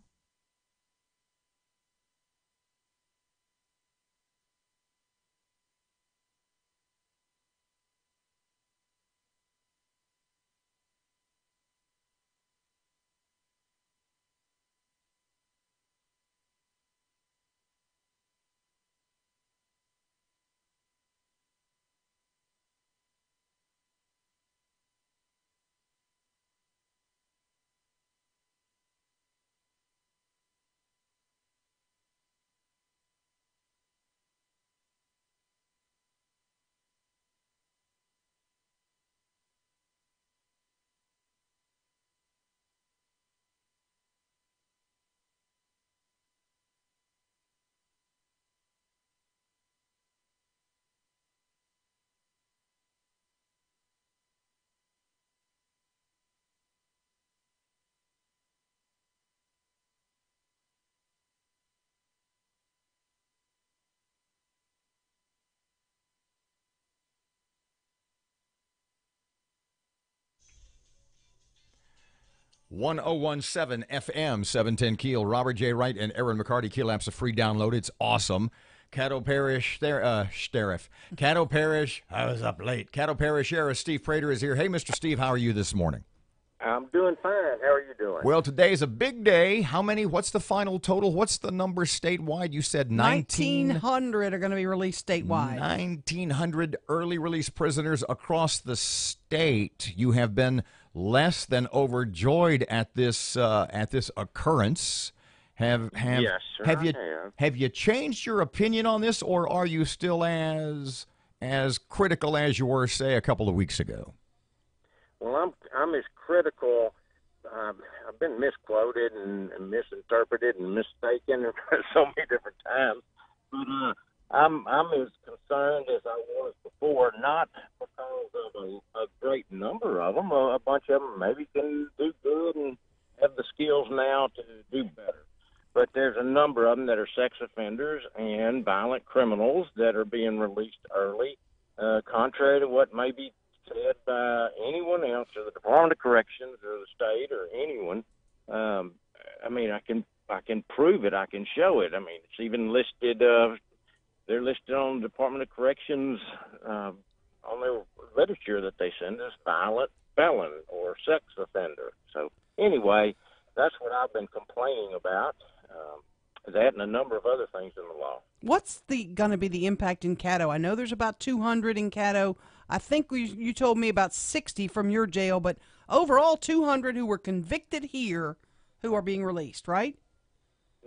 .1017 FM, 710 Keel. Robert J. Wright and Erin McCarty. Keel app's a free download. It's awesome. Caddo Parish Sheriff. Caddo Parish, I was up late. Caddo Parish Sheriff Steve Prater is here. Hey, Mr. Steve, how are you this morning? I'm doing fine. How are you doing? Well, today's a big day. How many? What's the final total? What's the number statewide? You said 1,900 are going to be released statewide. 1,900 early release prisoners across the state. You have been less than overjoyed at this occurrence. Yes, sir, Have you changed your opinion on this, or are you still as critical as you were, say, a couple of weeks ago? Well, I'm as critical. I've been misquoted and misinterpreted and mistaken so many different times, but I'm as concerned as I was before. Not because of a great number of them. A bunch of them maybe can do good and have the skills now to do better. But there's a number of them that are sex offenders and violent criminals that are being released early, contrary to what may be said by anyone else, or the Department of Corrections, or the state, or anyone. I mean, I can prove it. I can show it. I mean, it's even listed. They're listed on the Department of Corrections on their literature that they send as violent felon or sex offender. So anyway, that's what I've been complaining about. That and a number of other things in the law. What's going to be the impact in Caddo? I know there's about 200 in Caddo. I think you told me about 60 from your jail, but overall 200 who were convicted here who are being released, right?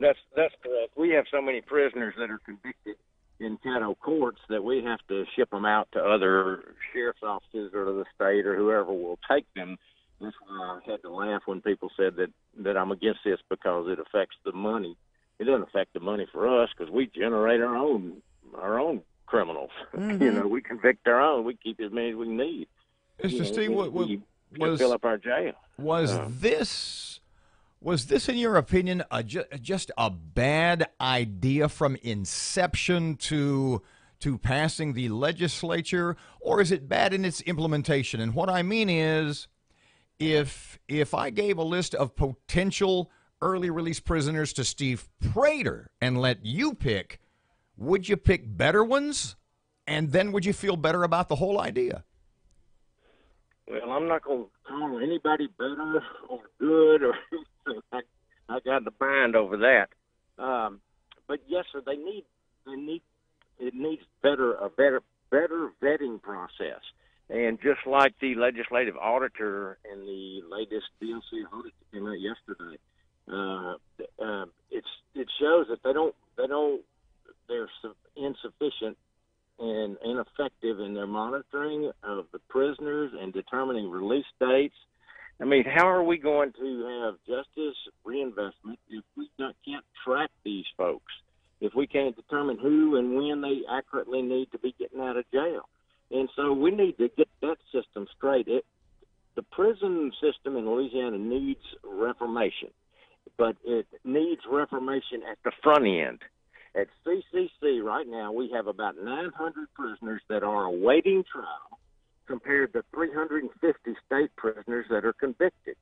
That's correct. We have so many prisoners that are convicted in Caddo courts that we have to ship them out to other sheriff's offices or to the state or whoever will take them. That's why I had to laugh when people said that I'm against this because it affects the money. It doesn't affect the money for us because we generate our own criminals. Mm-hmm. We convict our own. We keep as many as we need. Mr. Steve, we fill up our jail. Was this, in your opinion, just a bad idea from inception to passing the legislature, or is it bad in its implementation? And what I mean is, if I gave a list of potential early release prisoners to Steve Prater and let you pick, would you pick better ones? And then would you feel better about the whole idea? Well, I'm not going to call anybody better or good or I got the bind over that. But yes, sir, it needs a better vetting process. And just like the legislative auditor in the latest DLC audit that came out yesterday, it shows that they're insufficient and ineffective in their monitoring of the prisoners and determining release dates. I mean, how are we going to have justice reinvestment if we can't track these folks, if we can't determine who and when they accurately need to be getting out of jail? And so we need to get that system straight. The prison system in Louisiana needs reformation, but it needs reformation at the front end. At CCC right now, we have about 900 prisoners that are awaiting trial compared to 350 state prisoners that are convicted.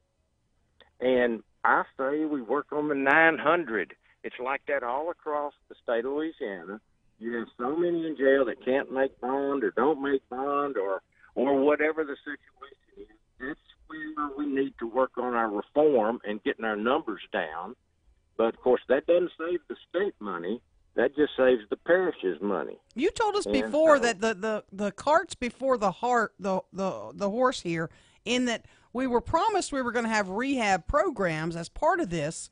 And I say we work on the 900. It's like that all across the state of Louisiana. You have so many in jail that can't make bond or don't make bond or whatever the situation is. That's where we need to work on our reform and getting our numbers down. But, of course, that doesn't save the state money. That just saves the parish's money. You told us before that the cart's before the horse here, in that we were promised we were going to have rehab programs as part of this,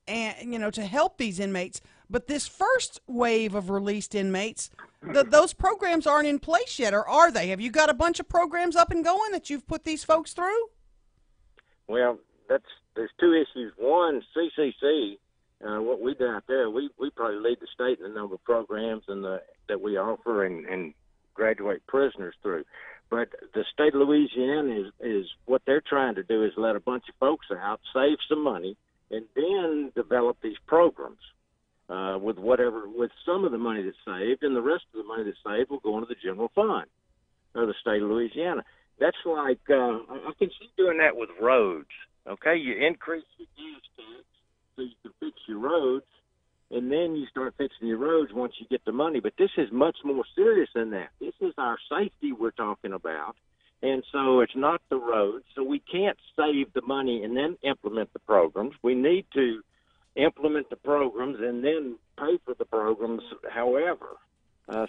and to help these inmates. But this first wave of released inmates, those programs aren't in place yet, or are they? Have you got a bunch of programs up and going that you've put these folks through? Well, there's two issues. One, CCC. What we do out there, we probably lead the state in the number of programs that we offer and graduate prisoners through. But the state of Louisiana is what they're trying to do is let a bunch of folks out, save some money, and then develop these programs with some of the money that's saved, and the rest of the money that's saved will go into the general fund of the state of Louisiana. That's like I can see doing that with roads. Okay, you increase your gas tax so you can fix your roads, and then you start fixing your roads once you get the money. But this is much more serious than that. This is our safety we're talking about, and so it's not the roads. So we can't save the money and then implement the programs. We need to implement the programs and then pay for the programs however.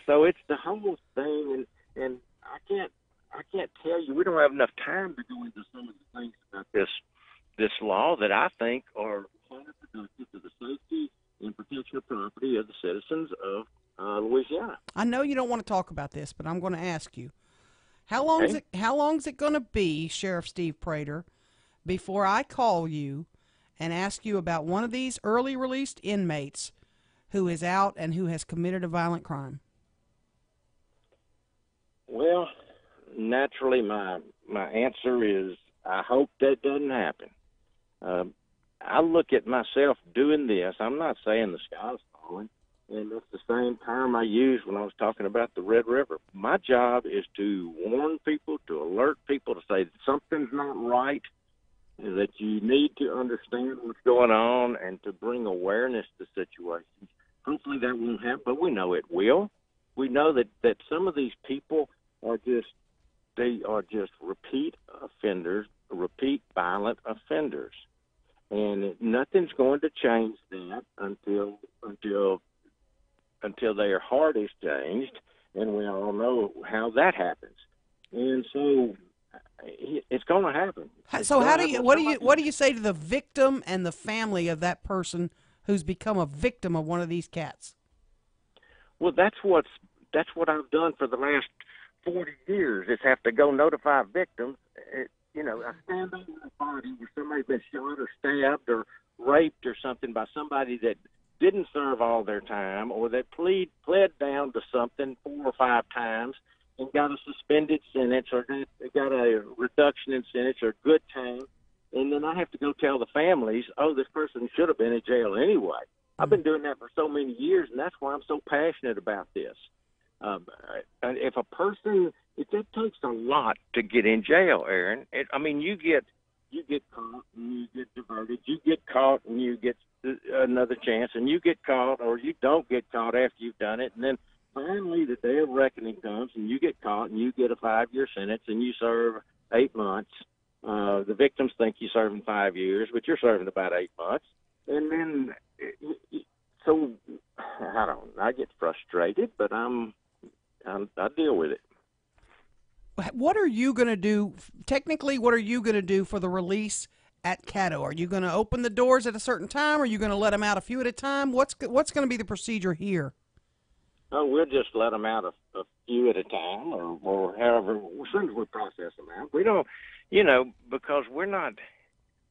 So it's the whole thing, and I can't tell you. We don't have enough time to go into some of the things about this law that I think are counterproductive to the safety and protection of property of the citizens of Louisiana. I know you don't want to talk about this, but I'm going to ask you: How long is it going to be, Sheriff Steve Prater, before I call you and ask you about one of these early released inmates who is out and who has committed a violent crime? Well, naturally, my answer is I hope that doesn't happen. I look at myself doing this. I'm not saying the sky's falling, and that's the same term I used when I was talking about the Red River. My job is to warn people, to alert people, to say that something's not right, that you need to understand what's going on, and to bring awareness to situations. Hopefully that won't happen, but we know it will. We know that some of these people are just repeat offenders, repeat violent offenders. And nothing's going to change that until their heart is changed, and we all know how that happens. And so it's going to happen. So what do you say to the victim and the family of that person who's become a victim of one of these cats? Well, that's what I've done for the last 40 years, is have to go notify victims. I stand over a body where somebody's been shot or stabbed or raped or something by somebody that didn't serve all their time, or that pled down to something 4 or 5 times and got a suspended sentence, or got a reduction in sentence or good time. And then I have to go tell the families, oh, this person should have been in jail anyway. I've been doing that for so many years, and that's why I'm so passionate about this. If a person, it takes a lot to get in jail, Erin. You get caught and you get diverted. You get caught and you get another chance, and you get caught or you don't get caught after you've done it. And then finally the day of reckoning comes and you get caught and you get a 5-year sentence and you serve 8 months. The victims think you're serving 5 years, but you're serving about 8 months. And then, so I get frustrated, but I deal with it. What are you going to do? Technically, what are you going to do for the release at Caddo? Are you going to open the doors at a certain time? Or are you going to let them out a few at a time? What's going to be the procedure here? Oh, we'll just let them out a few at a time, or however, as soon as we process them out. We don't, because we're not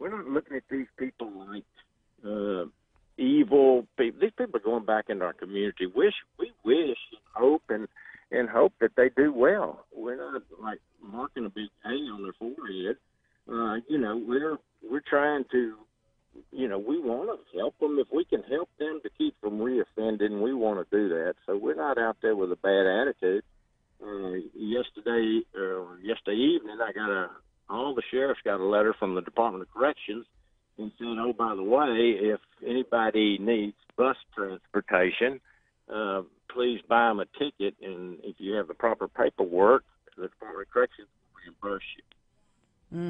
looking at these people like evil people. These people are going back into our community. We wish and hope that they do well. We're not like marking a big A on their forehead. We're trying to, we want to help them. If we can help them to keep from reoffending, we want to do that. So we're not out there with a bad attitude. Yesterday evening, all the sheriffs got a letter from the Department of Corrections and said, oh, by the way, if anybody needs bus transportation, please buy them a ticket, and if you have the proper paperwork, the Department of Corrections will reimburse you.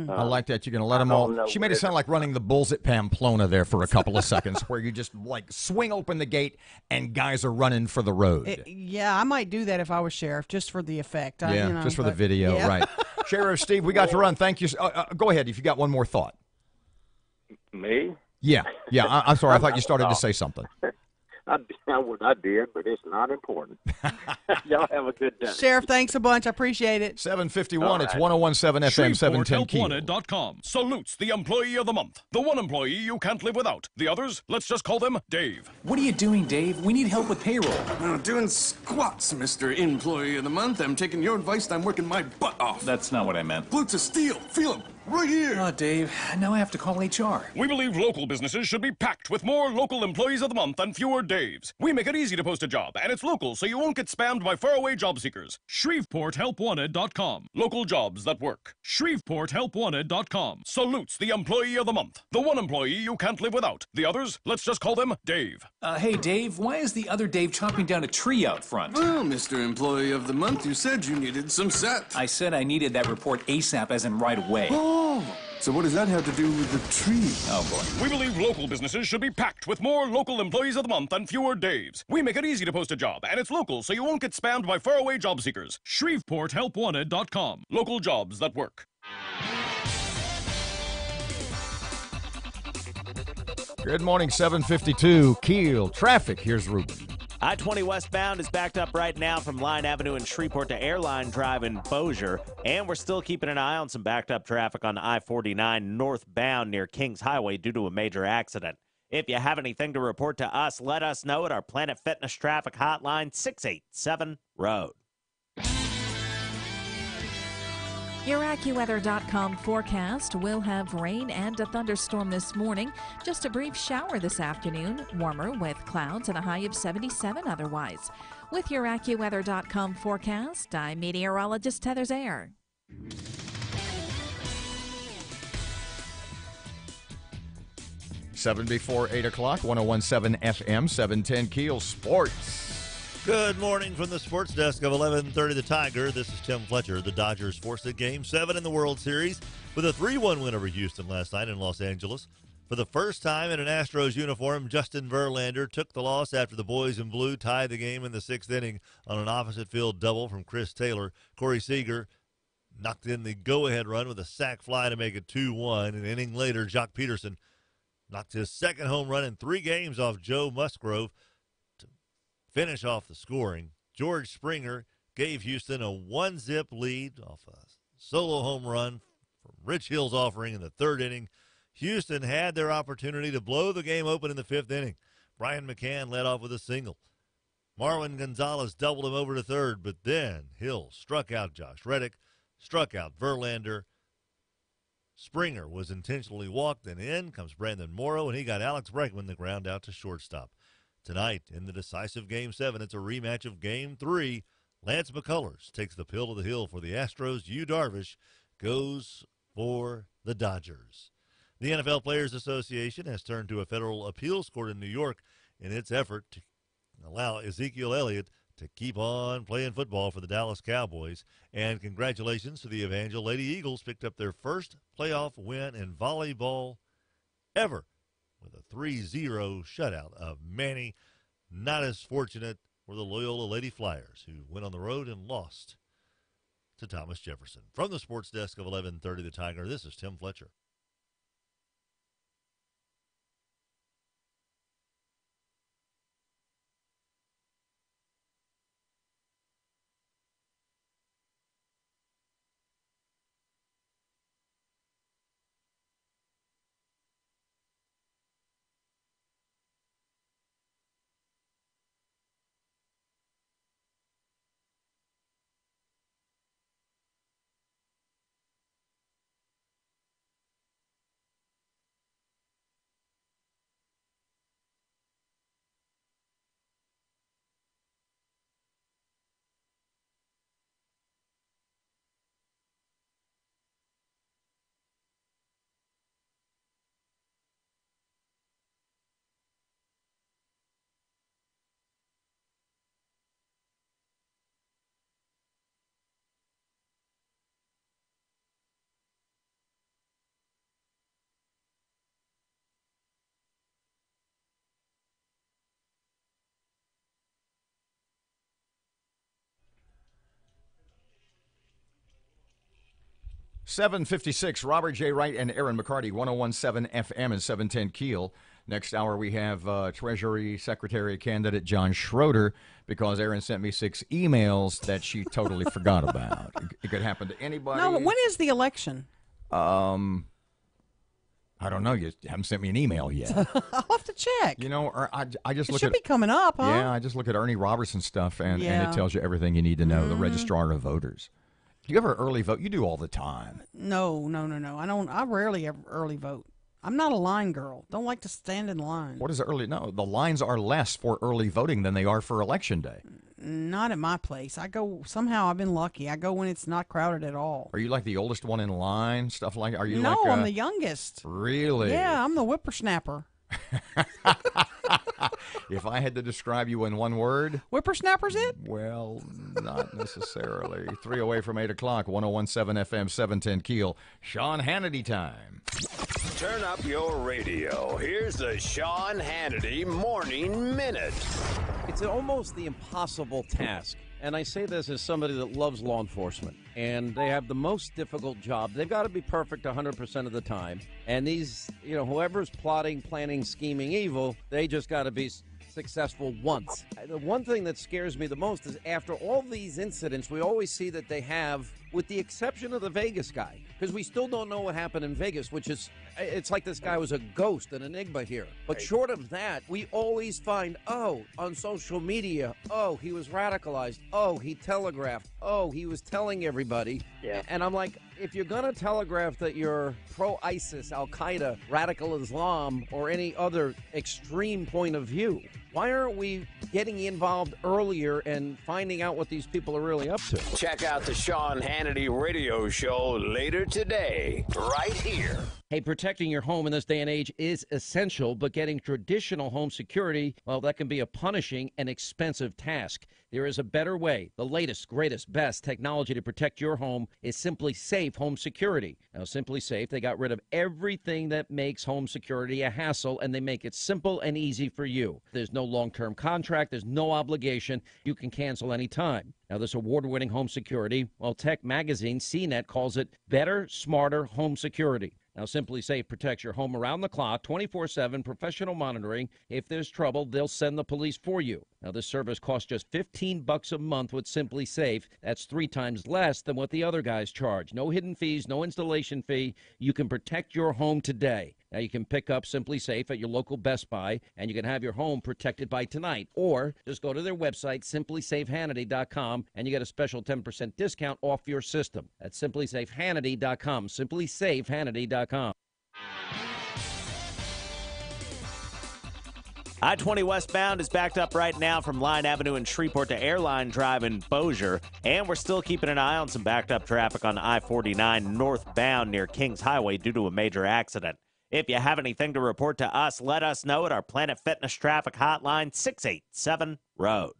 I like that. You're going to let them all. She made it sound like running the bulls at Pamplona there for a couple of seconds, where you just like swing open the gate and guys are running for the road. Yeah, I might do that if I was sheriff, just for the effect. Just for the video, yeah. Right. Sheriff Steve, we got to run. Thank you. Go ahead if you got one more thought. Me? Yeah. I'm sorry. I thought you started to say something. I did, but it's not important. Y'all have a good day. Sheriff, thanks a bunch. I appreciate it. 751, it's 1017 FM, 710 KEEL. ShreveportHelpWanted.com salutes the Employee of the Month. The one employee you can't live without. The others, let's just call them Dave. What are you doing, Dave? We need help with payroll. I'm doing squats, Mr. Employee of the Month. I'm taking your advice and I'm working my butt off. That's not what I meant. Glutes of steel. Feel them. Right here. Oh, Dave, now I have to call HR. We believe local businesses should be packed with more local employees of the month and fewer Daves. We make it easy to post a job, and it's local, so you won't get spammed by faraway job seekers. ShreveportHelpWanted.com. Local jobs that work. ShreveportHelpWanted.com salutes the Employee of the Month. The one employee you can't live without. The others, let's just call them Dave. Hey, Dave, why is the other Dave chopping down a tree out front? Well, Mr. Employee of the Month, you said you needed some set. I said I needed that report ASAP, as in right away. Oh, so what does that have to do with the tree? Oh, boy. We believe local businesses should be packed with more local employees of the month and fewer Daves. We make it easy to post a job, and it's local, so you won't get spammed by faraway job seekers. ShreveportHelpWanted.com. Local jobs that work. Good morning, 752 KEEL. Traffic, here's Ruben. I-20 westbound is backed up right now from Line Avenue in Shreveport to Airline Drive in Bossier. And we're still keeping an eye on some backed up traffic on I-49 northbound near Kings Highway due to a major accident. If you have anything to report to us, let us know at our Planet Fitness traffic hotline, 687-ROAD. Your AccuWeather.com forecast will have rain and a thunderstorm this morning. Just a brief shower this afternoon. Warmer with clouds and a high of 77 otherwise. With your AccuWeather.com forecast, I'm meteorologist Heather Zayer. Seven before 8 o'clock, 1017 FM, 710 KEEL Sports. Good morning from the sports desk of 1130 The Tiger. This is Tim Fletcher. The Dodgers forced a Game 7 in the World Series with a 3-1 win over Houston last night in Los Angeles. For the first time in an Astros uniform, Justin Verlander took the loss after the boys in blue tied the game in the 6th inning on an opposite field double from Chris Taylor. Corey Seager knocked in the go-ahead run with a sac fly to make it 2-1. An inning later, Jock Peterson knocked his second home run in 3 games off Joe Musgrove to finish off the scoring. George Springer gave Houston a 1-zip lead off a solo home run from Rich Hill's offering in the third inning. Houston had their opportunity to blow the game open in the fifth inning. Brian McCann led off with a single. Marwin Gonzalez doubled him over to third, but then Hill struck out Josh Reddick, struck out Verlander. Springer was intentionally walked, and in comes Brandon Morrow, and he got Alex Bregman the ground out to shortstop. Tonight, in the decisive Game 7, it's a rematch of Game 3. Lance McCullers takes the pill to the hill for the Astros. Yu Darvish goes for the Dodgers. The NFL Players Association has turned to a federal appeals court in New York in its effort to allow Ezekiel Elliott to keep on playing football for the Dallas Cowboys. And congratulations to the Evangel Lady Eagles, picked up their first playoff win in volleyball ever with a 3-0 shutout of Manny. Not as fortunate were the Loyola Lady Flyers, who went on the road and lost to Thomas Jefferson. From the sports desk of 1130 The Tiger, this is Tim Fletcher. .756, Robert J. Wright and Erin McCarty, 101.7 FM and 710 Keel. Next hour, we have Treasury Secretary candidate John Schroeder, because Erin sent me 6 emails that she totally forgot about. It could happen to anybody. No, when is the election? I don't know. You haven't sent me an email yet. I'll have to check. You know, I just look It should be coming up, huh? Yeah, I just look at Ernie Robertson stuff, and it tells you everything you need to know, the registrar of voters. Do you ever early vote? You do all the time. No. I don't. I rarely ever early vote. I'm not a line girl. Don't like to stand in line. What is early? No, the lines are less for early voting than they are for Election Day. Not at my place. I go, somehow I've been lucky. I go when it's not crowded at all. Are you like the oldest one in line? Stuff like, are you No, like I'm the youngest. Really? Yeah, I'm the whippersnapper. If I had to describe you in one word. Whippersnapper's it? Well, not necessarily. 3 away from 8 o'clock, 101.7 FM, 710 Keel. Sean Hannity time. Turn up your radio. Here's the Sean Hannity Morning Minute. It's almost the impossible task. And I say this as somebody that loves law enforcement. And they have the most difficult job. They've got to be perfect 100% of the time. And these, whoever's plotting, planning, scheming evil, they just got to be successful once. The one thing that scares me the most is after all these incidents, we always see that they have, with the exception of the Vegas guy, because we still don't know what happened in Vegas, which is, it's like this guy was a ghost, an enigma here. But short of that, we always find, on social media, he was radicalized, he telegraphed, he was telling everybody. Yeah. And I'm like, if you're going to telegraph that you're pro-ISIS, Al-Qaeda, radical Islam, or any other extreme point of view, why aren't we getting involved earlier and finding out what these people are really up to? Check out the Sean Hannity radio show later today, right here. Hey, protecting your home in this day and age is essential, but getting traditional home security, well, that can be a punishing and expensive task. There is a better way. The latest, greatest, best technology to protect your home is Simply Safe Home Security. Now, Simply Safe, they got rid of everything that makes home security a hassle, and they make it simple and easy for you. There's no long-term contract. There's no obligation. You can cancel anytime. Now, this award-winning home security, well, Tech Magazine, CNET, calls it better, smarter home security. Now, Simply Safe protects your home around the clock, 24/7 professional monitoring. If there's trouble, they'll send the police for you. Now, this service costs just $15 a month with Simply Safe. That's 3 times less than what the other guys charge. No hidden fees, no installation fee. You can protect your home today. Now, you can pick up Simply Safe at your local Best Buy, and you can have your home protected by tonight. Or just go to their website, simplysafehannity.com, and you get a special 10% discount off your system. That's simplysafehannity.com, simplysafehannity.com. I-20 westbound is backed up right now from Line Avenue in Shreveport to Airline Drive in Bossier. And we're still keeping an eye on some backed up traffic on I-49 northbound near Kings Highway due to a major accident. If you have anything to report to us, let us know at our Planet Fitness traffic hotline, 687-ROAD.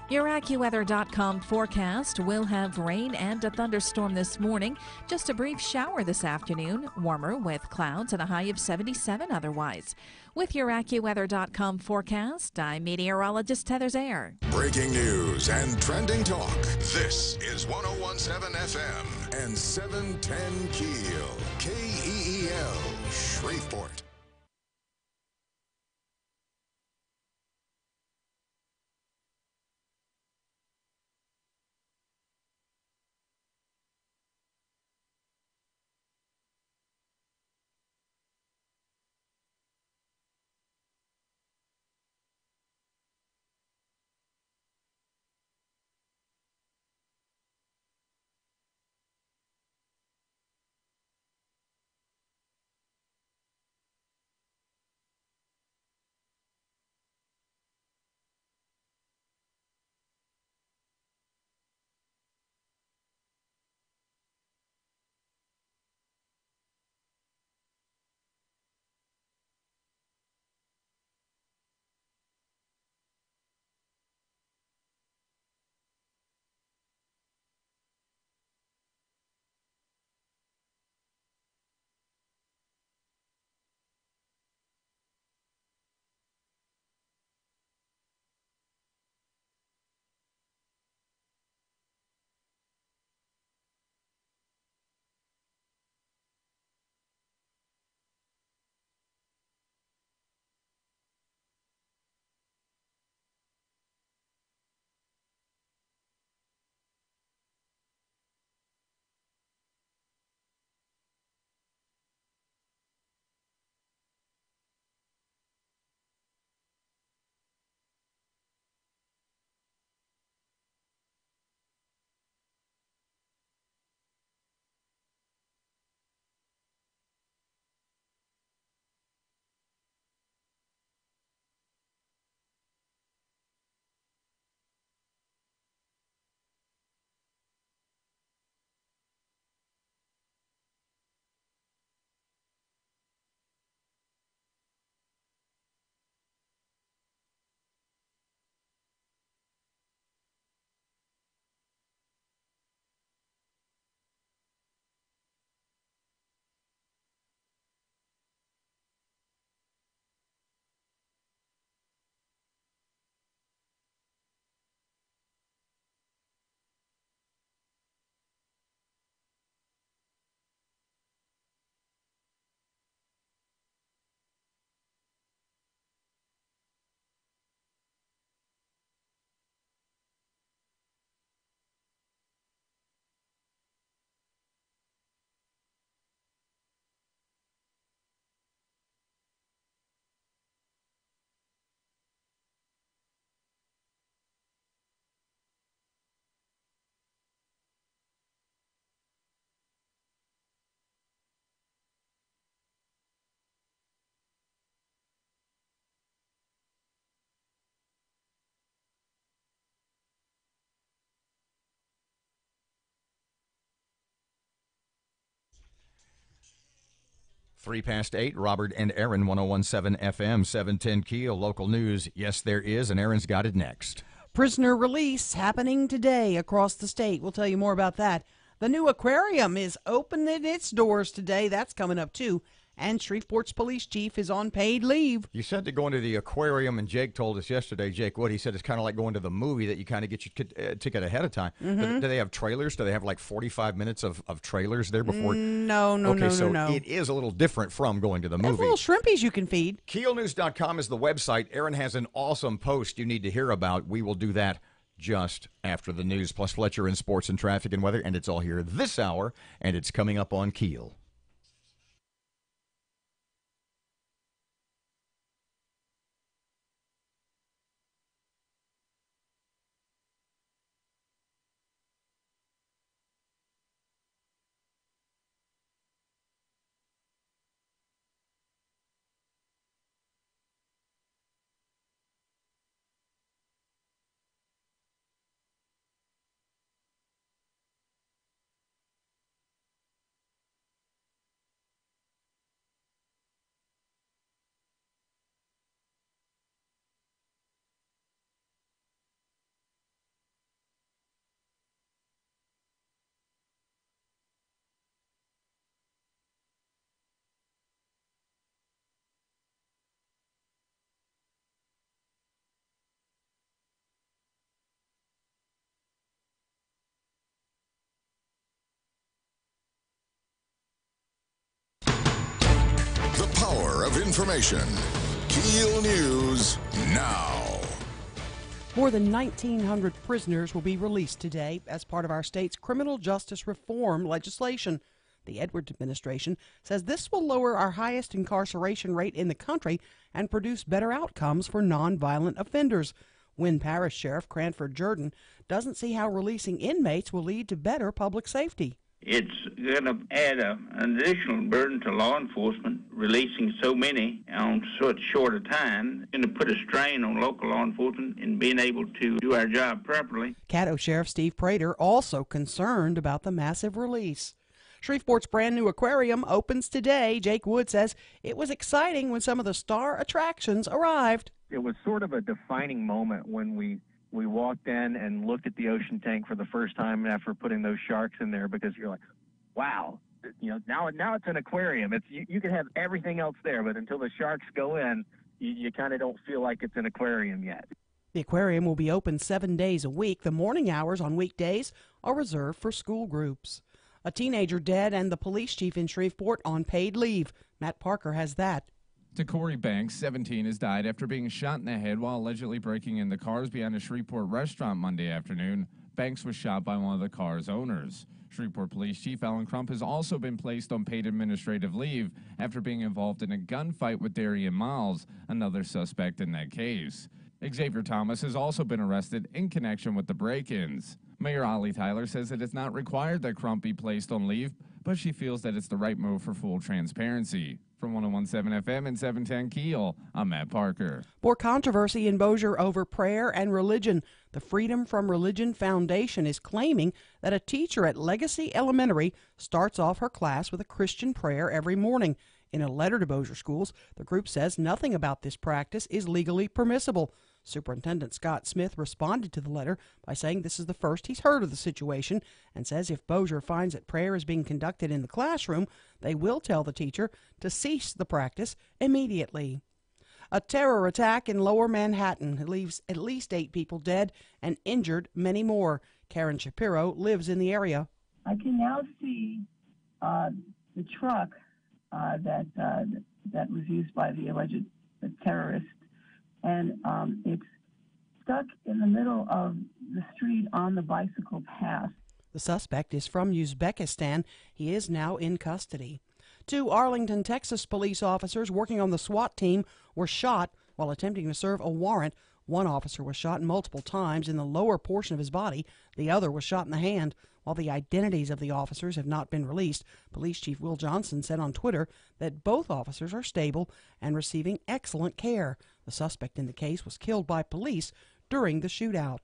Your AccuWeather.com forecast will have rain and a thunderstorm this morning. Just a brief shower this afternoon. Warmer with clouds and a high of 77 otherwise. With your AccuWeather.com forecast, I'm meteorologist Heather Zaire. Breaking news and trending talk. This is 101.7 FM and 710 KEEL. KEEL, Shreveport. Three past 8, Robert and Erin, 101.7 FM, 710 KEEL, local news. Yes, there is, and Erin's got it next. Prisoner release happening today across the state. We'll tell you more about that. The new aquarium is opening its doors today. That's coming up, too. And Shreveport's police chief is on paid leave. You said to go into the aquarium, and Jake told us yesterday, Jake Wood, he said it's kind of like going to the movie that you kind of get your ticket ahead of time. Mhm. Do they have trailers? Do they have like 45 minutes of trailers there before? No. Okay, so it is a little different from going to the They have movie. little shrimpies you can feed. KEELnews.com is the website. Erin has an awesome post you need to hear about. We will do that just after the news, plus Fletcher in sports and traffic and weather, and it's all here this hour, and it's coming up on KEEL. The power of information. KEEL News now. More than 1,900 prisoners will be released today as part of our state's criminal justice reform legislation. The Edwards administration says this will lower our highest incarceration rate in the country and produce better outcomes for nonviolent offenders. Wynn Parish Sheriff Cranford Jordan doesn't see how releasing inmates will lead to better public safety. It's going to add an additional burden to law enforcement, releasing so many on such short a time, going to put a strain on local law enforcement in being able to do our job properly. Caddo Sheriff Steve Prater also concerned about the massive release. Shreveport's brand new aquarium opens today. Jake Wood says it was exciting when some of the star attractions arrived. It was sort of a defining moment when we walked in and looked at the ocean tank for the first time after putting those sharks in there, because you're like, wow, now it's an aquarium. You can have everything else there, but until the sharks go in, you kind of don't feel like it's an aquarium yet. The aquarium will be open 7 days a week. The morning hours on weekdays are reserved for school groups. A teenager dead and the police chief in Shreveport on paid leave. Matt Parker has that. Corey Banks, 17, has died after being shot in the head while allegedly breaking into cars behind a Shreveport restaurant Monday afternoon. Banks was shot by one of the car's owners. Shreveport Police Chief Alan Crump has also been placed on paid administrative leave after being involved in a gunfight with Darian Miles, another suspect in that case. Xavier Thomas has also been arrested in connection with the break-ins. Mayor Ollie Tyler says that it's not required that Crump be placed on leave, but she feels that it's the right move for full transparency. From 101.7 FM and 710 KEEL, I'm Matt Parker. More controversy in Bossier over prayer and religion. The Freedom from Religion Foundation is claiming that a teacher at Legacy Elementary starts off her class with a Christian prayer every morning. In a letter to Bossier schools, the group says nothing about this practice is legally permissible. Superintendent Scott Smith responded to the letter by saying this is the first he's heard of the situation, and says if Bossier finds that prayer is being conducted in the classroom, they will tell the teacher to cease the practice immediately. A terror attack in Lower Manhattan leaves at least 8 people dead and injured many more. Karen Shapiro lives in the area. I can now see the truck that was used by the alleged terrorist, and it's stuck in the middle of the street on the bicycle path. The suspect is from Uzbekistan. He is now in custody. 2 Arlington, Texas police officers working on the SWAT team were shot while attempting to serve a warrant. One officer was shot multiple times in the lower portion of his body. The other was shot in the hand. While the identities of the officers have not been released, Police Chief Will Johnson said on Twitter that both officers are stable and receiving excellent care. The suspect in the case was killed by police during the shootout.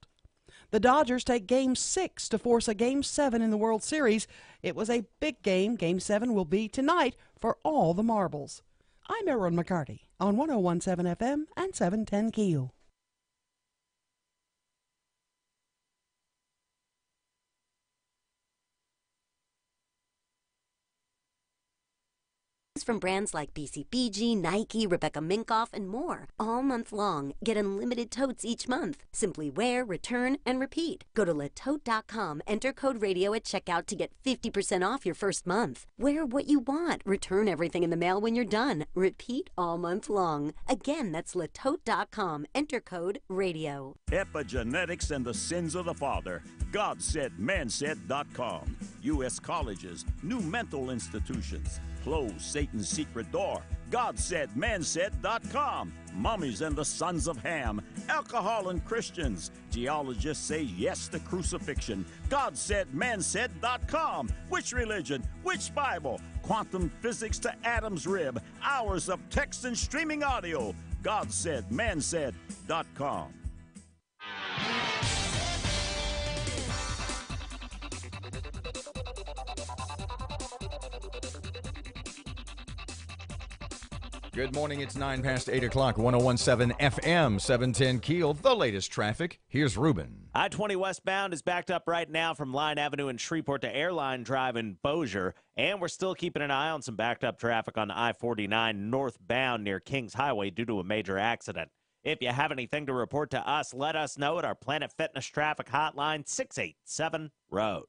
The Dodgers take Game 6 to force a Game 7 in the World Series. It was a big game. Game 7 will be tonight for all the marbles. I'm Erin McCarty on 101.7 FM and 710 KEEL. from brands like BCBG, Nike, Rebecca Minkoff, and more. All month long, get unlimited totes each month. Simply wear, return, and repeat. Go to letote.com, enter code radio at checkout to get 50% off your first month. Wear what you want. Return everything in the mail when you're done. Repeat all month long. Again, that's letote.com, enter code radio. Epigenetics and the sins of the father. GodSaidMansaid.com. U.S. colleges, new mental institutions. Close Satan's secret door. GodSaidMansaid.com. Mummies and the sons of Ham. Alcohol and Christians. Geologists say yes to crucifixion. GodSaidMansaid.com. Which religion? Which Bible? Quantum physics to Adam's rib. Hours of text and streaming audio. GodSaidMansaid.com. Good morning. It's 9 past 8 o'clock. 1017 FM, 710 Keel. The latest traffic. Here's Ruben. I-20 westbound is backed up right now from Line Avenue in Shreveport to Airline Drive in Bossier. And we're still keeping an eye on some backed up traffic on I-49 northbound near Kings Highway due to a major accident. If you have anything to report to us, let us know at our Planet Fitness traffic hotline, 687-ROAD.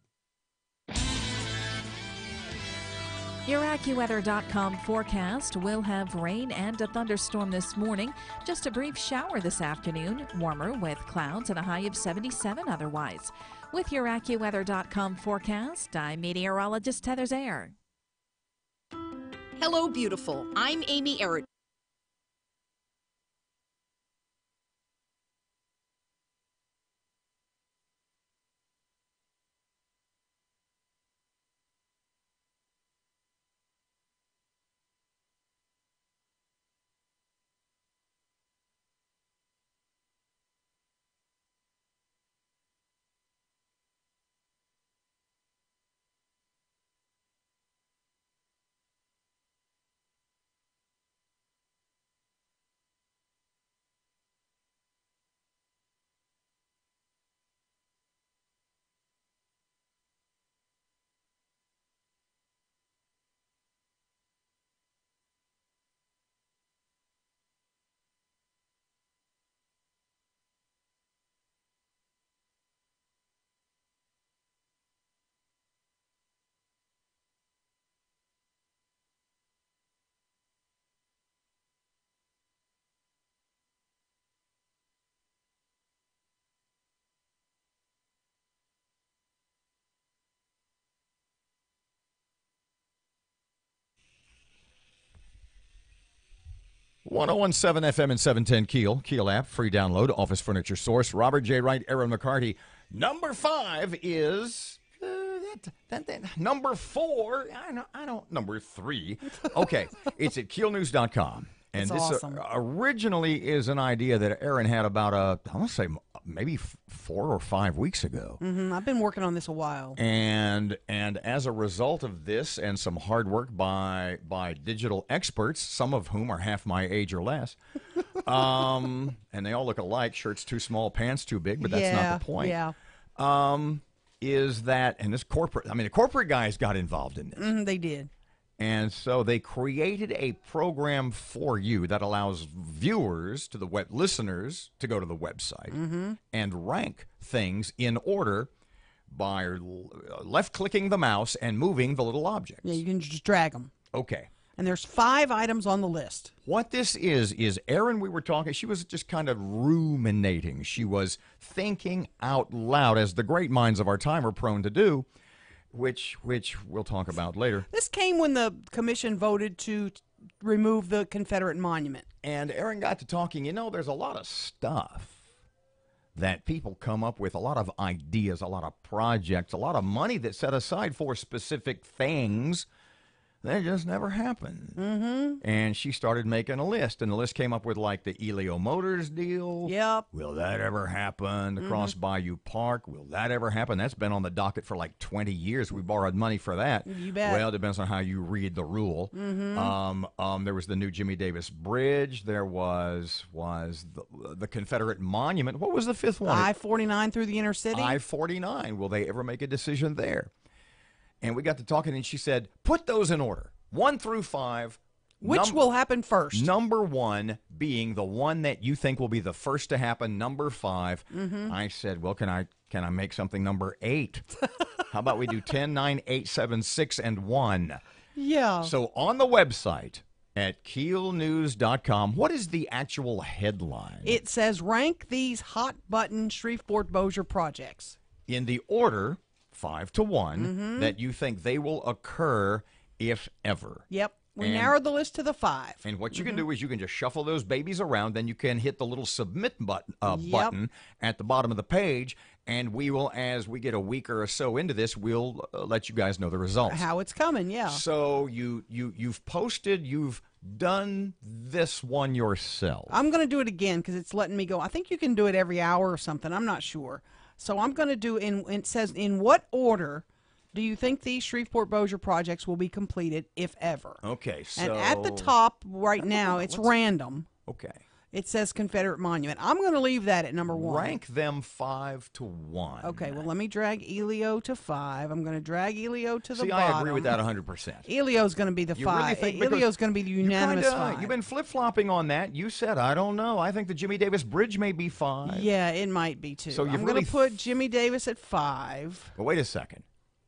Your AccuWeather.com forecast will have rain and a thunderstorm this morning. Just a brief shower this afternoon. Warmer with clouds and a high of 77 otherwise. With your AccuWeather.com forecast, I'm meteorologist Heather Zayer. Hello, beautiful. I'm Amy Erin. .117 FM and 710 Keel. Keel app, free download, office furniture source. Robert J. Wright, Erin McCarty. Number 5 is... number 4, I don't, number 3. Okay, it's at keelnews.com. And That's this awesome. Originally is an idea that Erin had about, I want to say, maybe 4 or 5 weeks ago. I've been working on this a while. And as a result of this and some hard work by digital experts, some of whom are half my age or less, and they all look alike, shirts too small, pants too big, but that's not the point. Yeah. Is that, and this the corporate guys got involved in this. They did. And so they created a program for you that allows viewers to the listeners to go to the website and rank things in order by left-clicking the mouse and moving the little objects. Yeah, you can just drag them. Okay. And there's 5 items on the list. What this is Erin, we were talking, she was just kind of ruminating. She was thinking out loud, as the great minds of our time are prone to do, which we'll talk about later. This came when the commission voted to remove the Confederate monument. And Erin got to talking, there's a lot of stuff that people come up with, a lot of ideas, a lot of projects, a lot of money that's set aside for specific things that just never happened. And she started making a list, and the list came up with like the Elio Motors deal. Yep. Will that ever happen? Across Bayou Park, will that ever happen? That's been on the docket for like 20 years. We borrowed money for that. You bet. Well, it depends on how you read the rule. There was the new Jimmy Davis Bridge. There was the Confederate Monument. What was the 5th one? I-49 through the inner city. I-49. Will they ever make a decision there? And we got to talking, and she said, put those in order. 1 through 5, Which will happen first? Number 1 being the one that you think will be the first to happen. Number 5, I said, well, can I make something number 8? How about we do 10, 9, 8, 7, 6, and 1? Yeah. So on the website at KEELnews.com, what is the actual headline? It says, rank these hot-button Shreveport-Bossier projects. In the order, 5 to 1, that you think they will occur if ever. Yep. We narrowed the list to the 5. And what you can do is you can just shuffle those babies around. Then you can hit the little submit button at the bottom of the page. And we will, as we get a week or so into this, we'll let you guys know the results. How it's coming, yeah. So you've posted, you've done this one yourself. I'm going to do it again because it's letting me go. I think you can do it every hour or something. I'm not sure. So I'm going to do, it says, in what order do you think these Shreveport-Bossier projects will be completed, if ever? Okay, so... And at the top right now, it's random. Okay. It says Confederate Monument. I'm going to leave that at number 1. Rank them 5 to 1. Okay, well, let me drag Elio to 5. I'm going to drag Elio to the bottom. I agree with that 100%. Elio's going to be the 5. Really Elio's going to be the unanimous 5. You've been flip-flopping on that. You said, I don't know. I think the Jimmy Davis Bridge may be 5. Yeah, it might be, too. So I'm going to put Jimmy Davis at 5. Well, wait a second.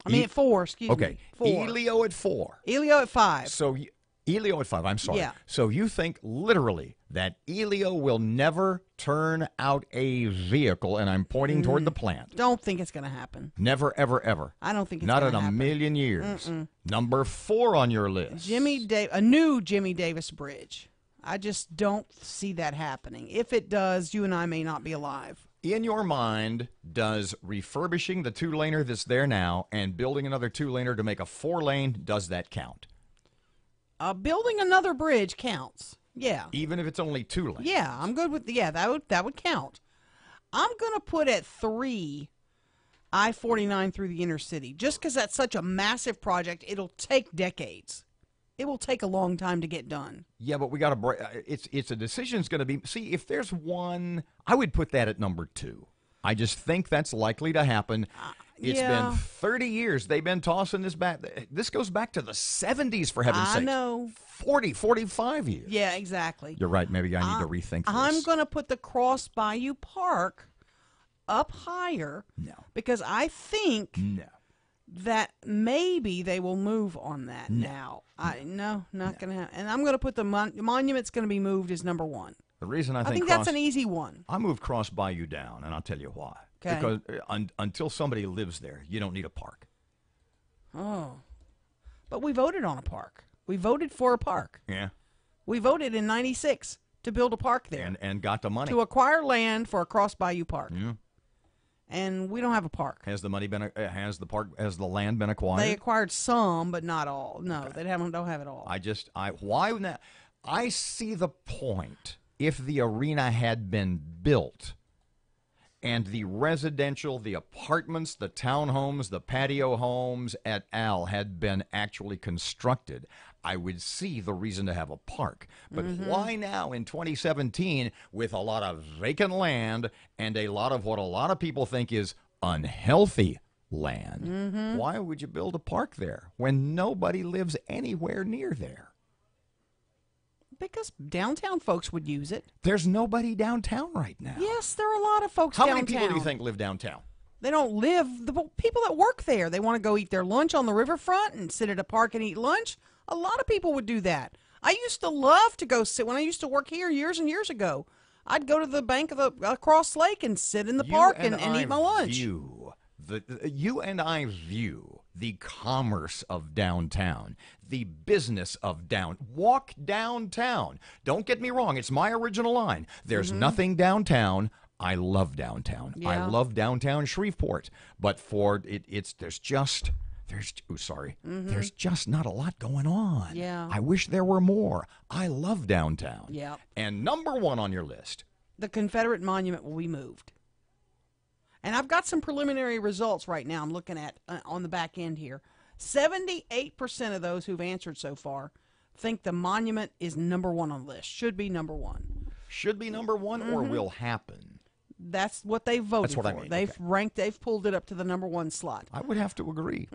At 4, excuse me. Okay, 4. Elio at 4. Elio at 5. So Elio at 5, I'm sorry. Yeah. So you think literally that Elio will never turn out a vehicle, and I'm pointing toward the plant. Don't think it's going to happen. Never, ever, ever. I don't think it's not going to in happen. a million years. Number 4 on your list. A new Jimmy Davis Bridge. I just don't see that happening. If it does, you and I may not be alive. In your mind, does refurbishing the 2-laner that's there now and building another 2-laner to make a 4-lane, does that count? Building another bridge counts. Yeah. Even if it's only 2 lanes? Yeah, I'm good with, that would count. I'm going to put at 3 I-49 through the inner city. Just because that's such a massive project, it'll take decades. It will take a long time to get done. Yeah, but we got to. It's a decision's going to be. See, if there's one, I would put that at number 2. I just think that's likely to happen. It's been 30 years they've been tossing this back. This goes back to the 70s, for heaven's sake. I know. 40, 45 years. Yeah, exactly. You're right. Maybe I need to rethink this. I'm going to put the Cross Bayou Park up higher. No. Because I think that maybe they will move on that now. Not going to happen. And I'm going to put the monument's going to be moved as number 1. The reason I think that's an easy one. I moved Cross Bayou down, and I'll tell you why. Okay. Because until somebody lives there, you don't need a park. Oh. But we voted on a park. We voted for a park. Yeah. We voted in 96 to build a park there. And got the money. To acquire land for a Cross Bayou Park. Yeah. And we don't have a park. Has the money been? Has the land been acquired? They acquired some, but not all. No, they don't have it all. Why now? I see the point. If the arena had been built, and the residential, the apartments, the townhomes, the patio homes et al. Had been actually constructed, I would see the reason to have a park. But why now in 2017, with a lot of vacant land and a lot of what a lot of people think is unhealthy land, why would you build a park there when nobody lives anywhere near there? Because downtown folks would use it. There's nobody downtown right now. Yes, there are a lot of folks downtown. How many people do you think live downtown? They don't live. The people that work there, they want to go eat their lunch on the riverfront and sit at a park and eat lunch. A lot of people would do that. I used to love to go sit, when I used to work here years and years ago, I'd go to the bank of across lake and sit in the park and eat my lunch. You and I view the commerce of downtown, the business of walk downtown. Don't get me wrong, it's my original line. There's nothing downtown. I love downtown. Yeah. I love downtown Shreveport. But there's just not a lot going on. Yeah. I wish there were more. I love downtown. Yeah. And number 1 on your list. The Confederate Monument will be moved. And I've got some preliminary results right now I'm looking at on the back end here. 78% of those who've answered so far think the monument is number 1 on the list. Should be number 1. Should be number 1 or will happen? That's what they voted for. That's what I mean. They've ranked, they've pulled it up to the number 1 slot. I would have to agree.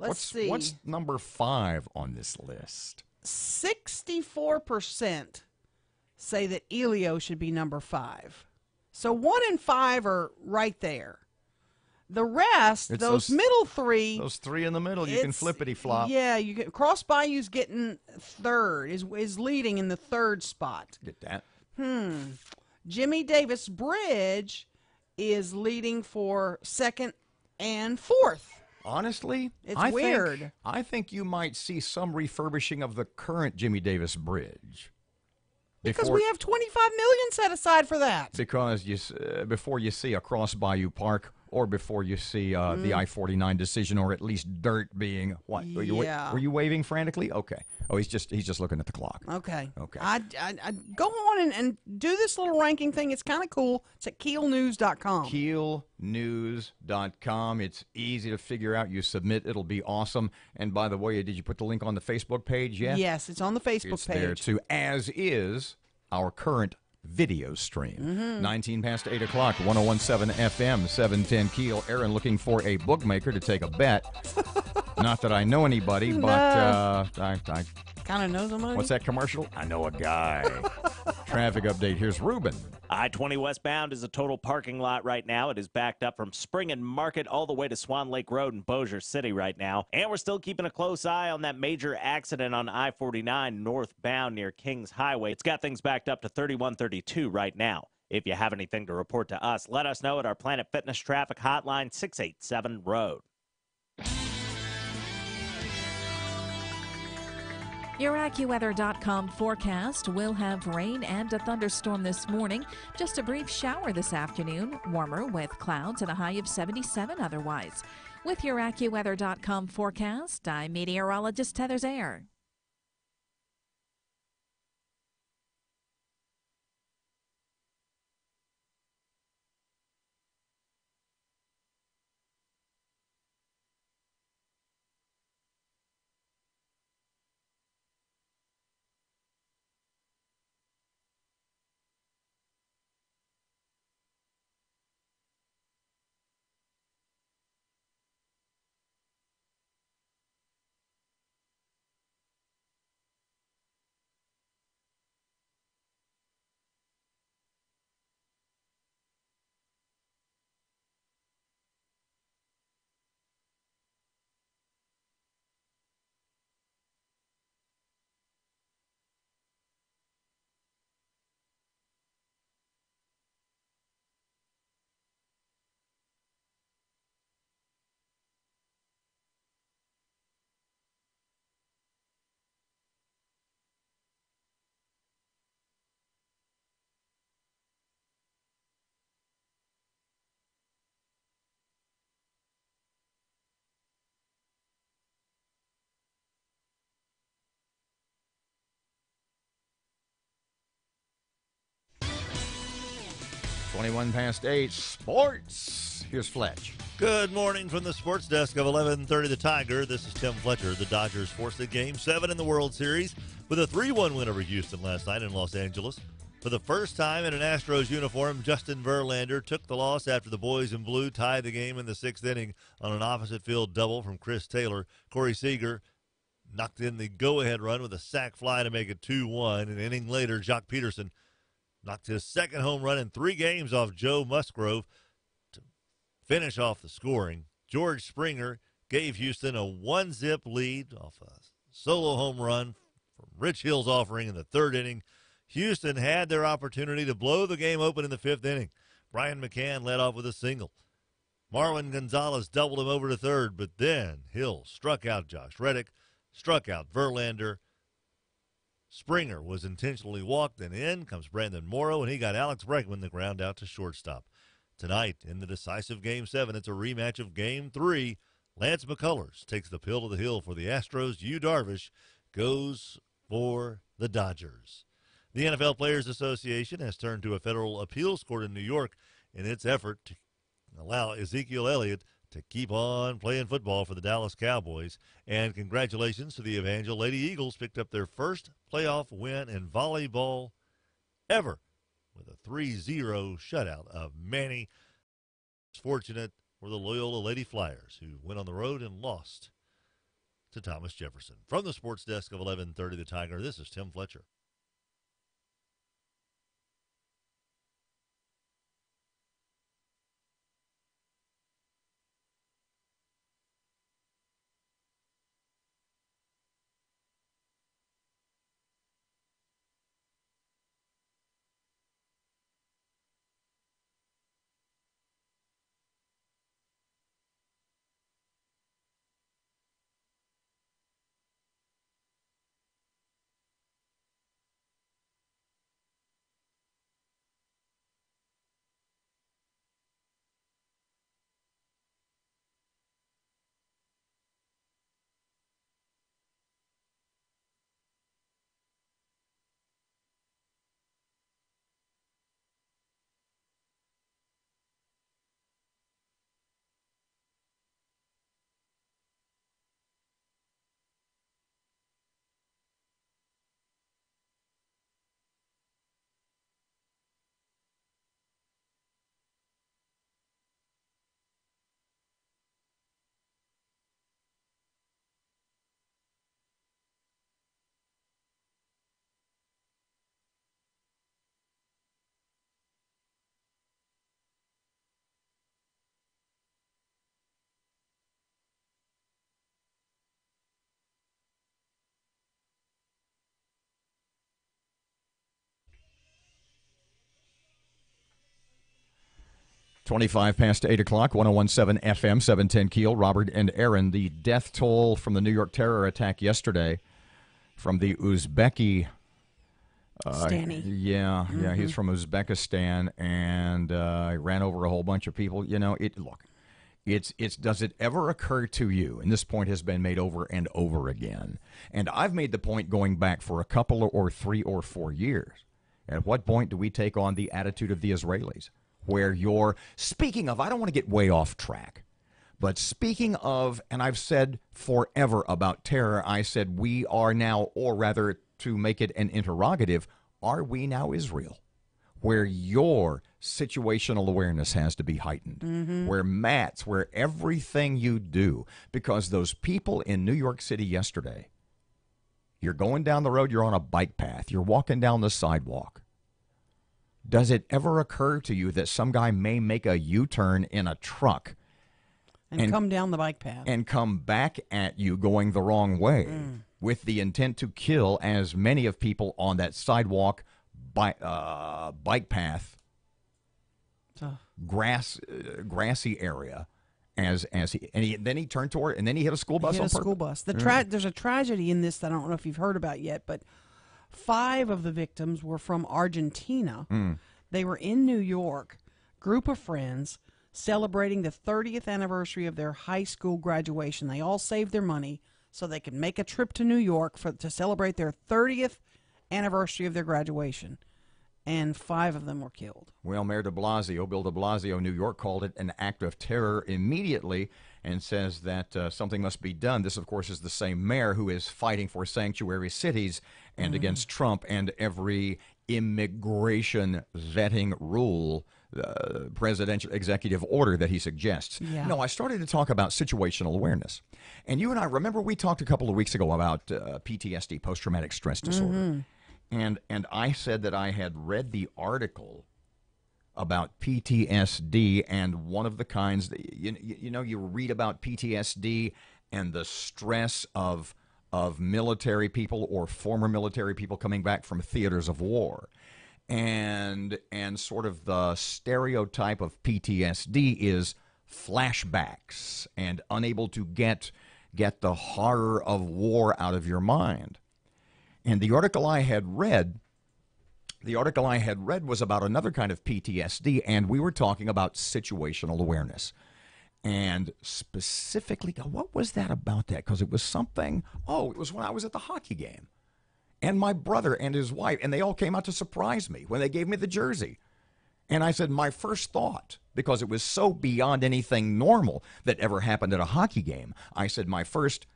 Let's see. What's number 5 on this list? 64% say that Elio should be number 5. So 1 and 5 are right there. The rest, It's those middle 3. Those 3 in the middle, you can flippity-flop. Yeah, you get Cross Bayou's getting third, is leading in the third spot. Get that. Jimmy Davis Bridge is leading for second and fourth. Honestly, It's weird. I think you might see some refurbishing of the current Jimmy Davis Bridge. Because we have $25 million set aside for that. Because before you see a Cross Bayou Park, or before you see the I-49 decision, or at least dirt being what? Were you waving frantically? Okay. Oh, he's just looking at the clock. Okay. Okay. I go on and do this little ranking thing. It's kind of cool. It's at KEELnews.com. KEELnews.com. It's easy to figure out. You submit, it'll be awesome. And by the way, did you put the link on the Facebook page yet? Yes, it's on the Facebook it's page. There too, as is our current video stream. 19 past 8 o'clock, 101.7 FM, 710 Keel. Erin looking for a bookmaker to take a bet. Not that I know anybody, but I kind of know somebody. What's that commercial? I know a guy. Traffic update. Here's Ruben. I-20 westbound is a total parking lot right now. It is backed up from Spring and Market all the way to Swan Lake Road in Bossier City right now. And we're still keeping a close eye on that major accident on I-49 northbound near Kings Highway. It's got things backed up to 3132 right now. If you have anything to report to us, let us know at our Planet Fitness traffic hotline, 687-ROAD. Your AccuWeather.com forecast will have rain and a thunderstorm this morning. Just a brief shower this afternoon. Warmer with clouds and a high of 77 otherwise. With your AccuWeather.com forecast, I'm meteorologist Heather Zayer. Twenty-one past 8. Sports. Here's Fletch. Good morning from the sports desk of 1130 The Tiger. This is Tim Fletcher. The Dodgers forced a Game 7 in the World Series with a 3-1 win over Houston last night in Los Angeles. For the first time in an Astros uniform, Justin Verlander took the loss after the boys in blue tied the game in the 6th inning on an opposite field double from Chris Taylor. Corey Seager knocked in the go-ahead run with a sac fly to make it 2-1. An inning later, Jock Peterson knocked his second home run in 3 games off Joe Musgrove to finish off the scoring. George Springer gave Houston a 1-zip lead off a solo home run from Rich Hill's offering in the 3rd inning. Houston had their opportunity to blow the game open in the 5th inning. Brian McCann led off with a single. Marwin Gonzalez doubled him over to 3rd, but then Hill struck out Josh Reddick, struck out Verlander. Springer was intentionally walked, and in comes Brandon Morrow, and he got Alex Bregman the ground out to shortstop. Tonight, in the decisive Game 7, it's a rematch of Game 3. Lance McCullers takes the pill to the hill for the Astros. Yu Darvish goes for the Dodgers. The NFL Players Association has turned to a federal appeals court in New York in its effort to allow Ezekiel Elliott to keep on playing football for the Dallas Cowboys. And congratulations to the Evangel Lady Eagles, picked up their first playoff win in volleyball ever with a 3-0 shutout of Manny. Fortunate for the Loyola Lady Flyers, who went on the road and lost to Thomas Jefferson. From the sports desk of 1130 The Tiger, this is Tim Fletcher. Twenty-five past 8 o'clock, 101.7 FM, 710 Keel. Robert and Erin, the death toll from the New York terror attack yesterday from the Uzbeki. Stani. Yeah, he's from Uzbekistan, and he ran over a whole bunch of people. You know, it's does it ever occur to you, and this point has been made over and over again, and I've made the point going back for a couple or 3 or 4 years, at what point do we take on the attitude of the Israelis? Where you're, speaking of, I don't want to get way off track, but speaking of, and I've said forever about terror, I said we are now, or rather to make it an interrogative, are we now Israel? Where your situational awareness has to be heightened, where Matt's, where everything you do, because those people in New York City yesterday, you're going down the road, you're on a bike path, you're walking down the sidewalk. Does it ever occur to you that some guy may make a U-turn in a truck and come down the bike path and come back at you going the wrong way with the intent to kill as many of people on that sidewalk, bike path, grassy area as he then he turned toward, and then he hit a school bus. School bus. There's a tragedy in this that I don't know if you've heard about yet, but 5 of the victims were from Argentina. They were in New York, group of friends, celebrating the 30th anniversary of their high school graduation. They all saved their money so they could make a trip to New York to celebrate their 30th anniversary of their graduation. And 5 of them were killed. Well, Mayor de Blasio, Bill de Blasio, New York, called it an act of terror immediately and says that something must be done. This, of course, is the same mayor who is fighting for sanctuary cities and against Trump and every immigration vetting rule, presidential executive order that he suggests. Yeah. No, I started to talk about situational awareness. And you and I, remember we talked a couple of weeks ago about PTSD, post-traumatic stress disorder. And I said that I had read the article about PTSD, and one of the kinds that, you read about PTSD and the stress of military people or former military people coming back from theaters of war, and sort of the stereotype of PTSD is flashbacks and unable to get the horror of war out of your mind. And the article I had read was about another kind of PTSD, and we were talking about situational awareness. And specifically, what was that about that? Because it was something, it was when I was at the hockey game. And my brother and his wife, and they all came out to surprise me when they gave me the jersey. And I said, my first thought, because it was so beyond anything normal that ever happened at a hockey game, I said, my first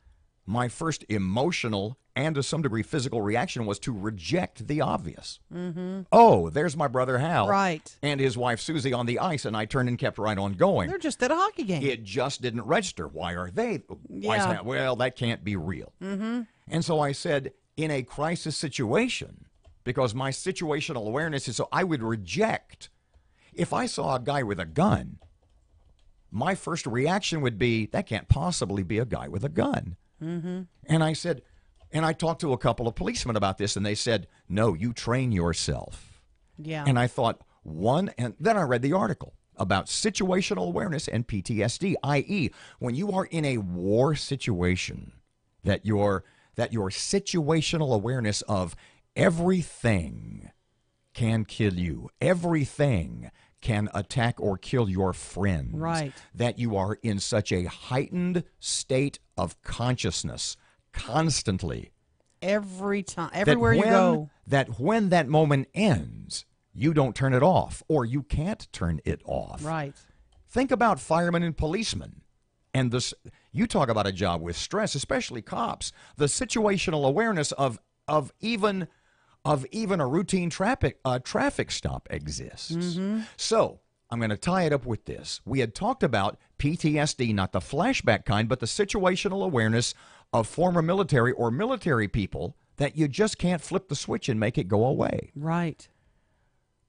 my first emotional and to some degree physical reaction was to reject the obvious. Mm-hmm. Oh, there's my brother Hal Right. and his wife Susie on the ice, and I turned and kept right on going. They're just at a hockey game. It just didn't register. Why are they? Why is Yeah. that? Well, that can't be real. Mm-hmm. And so I said, in a crisis situation, because my situational awareness is so, I would reject. If I saw a guy with a gun, my first reaction would be, that can't possibly be a guy with a gun. Mm-hmm. And I said, and I talked to a couple of policemen about this, and they said, no, you train yourself. Yeah. And I thought, and then I read the article about situational awareness and PTSD, i.e., when you are in a war situation, that your situational awareness of everything can kill you, everything can attack or kill your friends, right? That you are in such a heightened state of consciousness constantly, every time, everywhere you go, that when that moment ends, you don't turn it off, or you can't turn it off. Right. Think about firemen and policemen. And this, you talk about a job with stress, especially cops. The situational awareness of even a routine traffic stop exists. Mm-hmm. So I'm going to tie it up with this. We had talked about PTSD, not the flashback kind, but the situational awareness of former military or military people that you just can't flip the switch and make it go away. Right.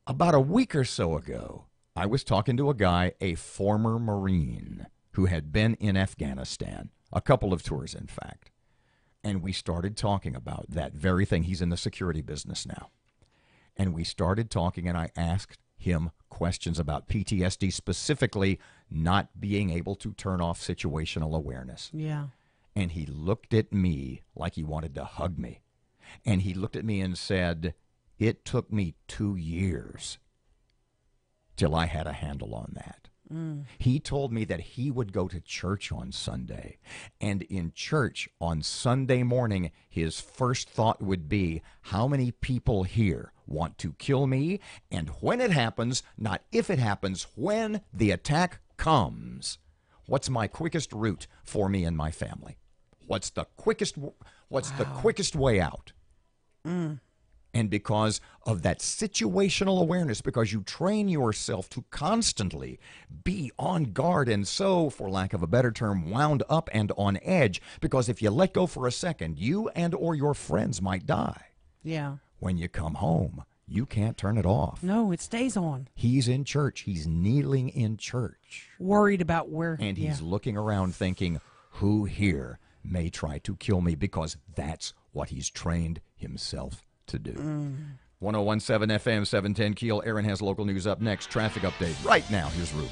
About a week or so ago, I was talking to a guy, a former Marine, who had been in Afghanistan, a couple of tours, in fact. And we started talking about that very thing. He's in the security business now. And we started talking, and I asked him questions about PTSD, specifically not being able to turn off situational awareness. Yeah. And he looked at me like he wanted to hug me. And he looked at me and said, it took me 2 years till I had a handle on that. Mm. He told me that he would go to church on Sunday, and in church on Sunday morning, his first thought would be, how many people here want to kill me? And when it happens, not if it happens, when the attack comes, what's my quickest route for me and my family? What's the quickest way out? Mm. And because of that situational awareness, because you train yourself to constantly be on guard and so, for lack of a better term, wound up and on edge, because if you let go for a second, you and or your friends might die. Yeah. When you come home, you can't turn it off. No, it stays on. He's in church. He's kneeling in church. Worried about where. And he's looking around thinking, who here may try to kill me? Because that's what he's trained himself to do. 1017 FM, 710 Keel. Erin has local news up next. Traffic update right now. Here's Ruben.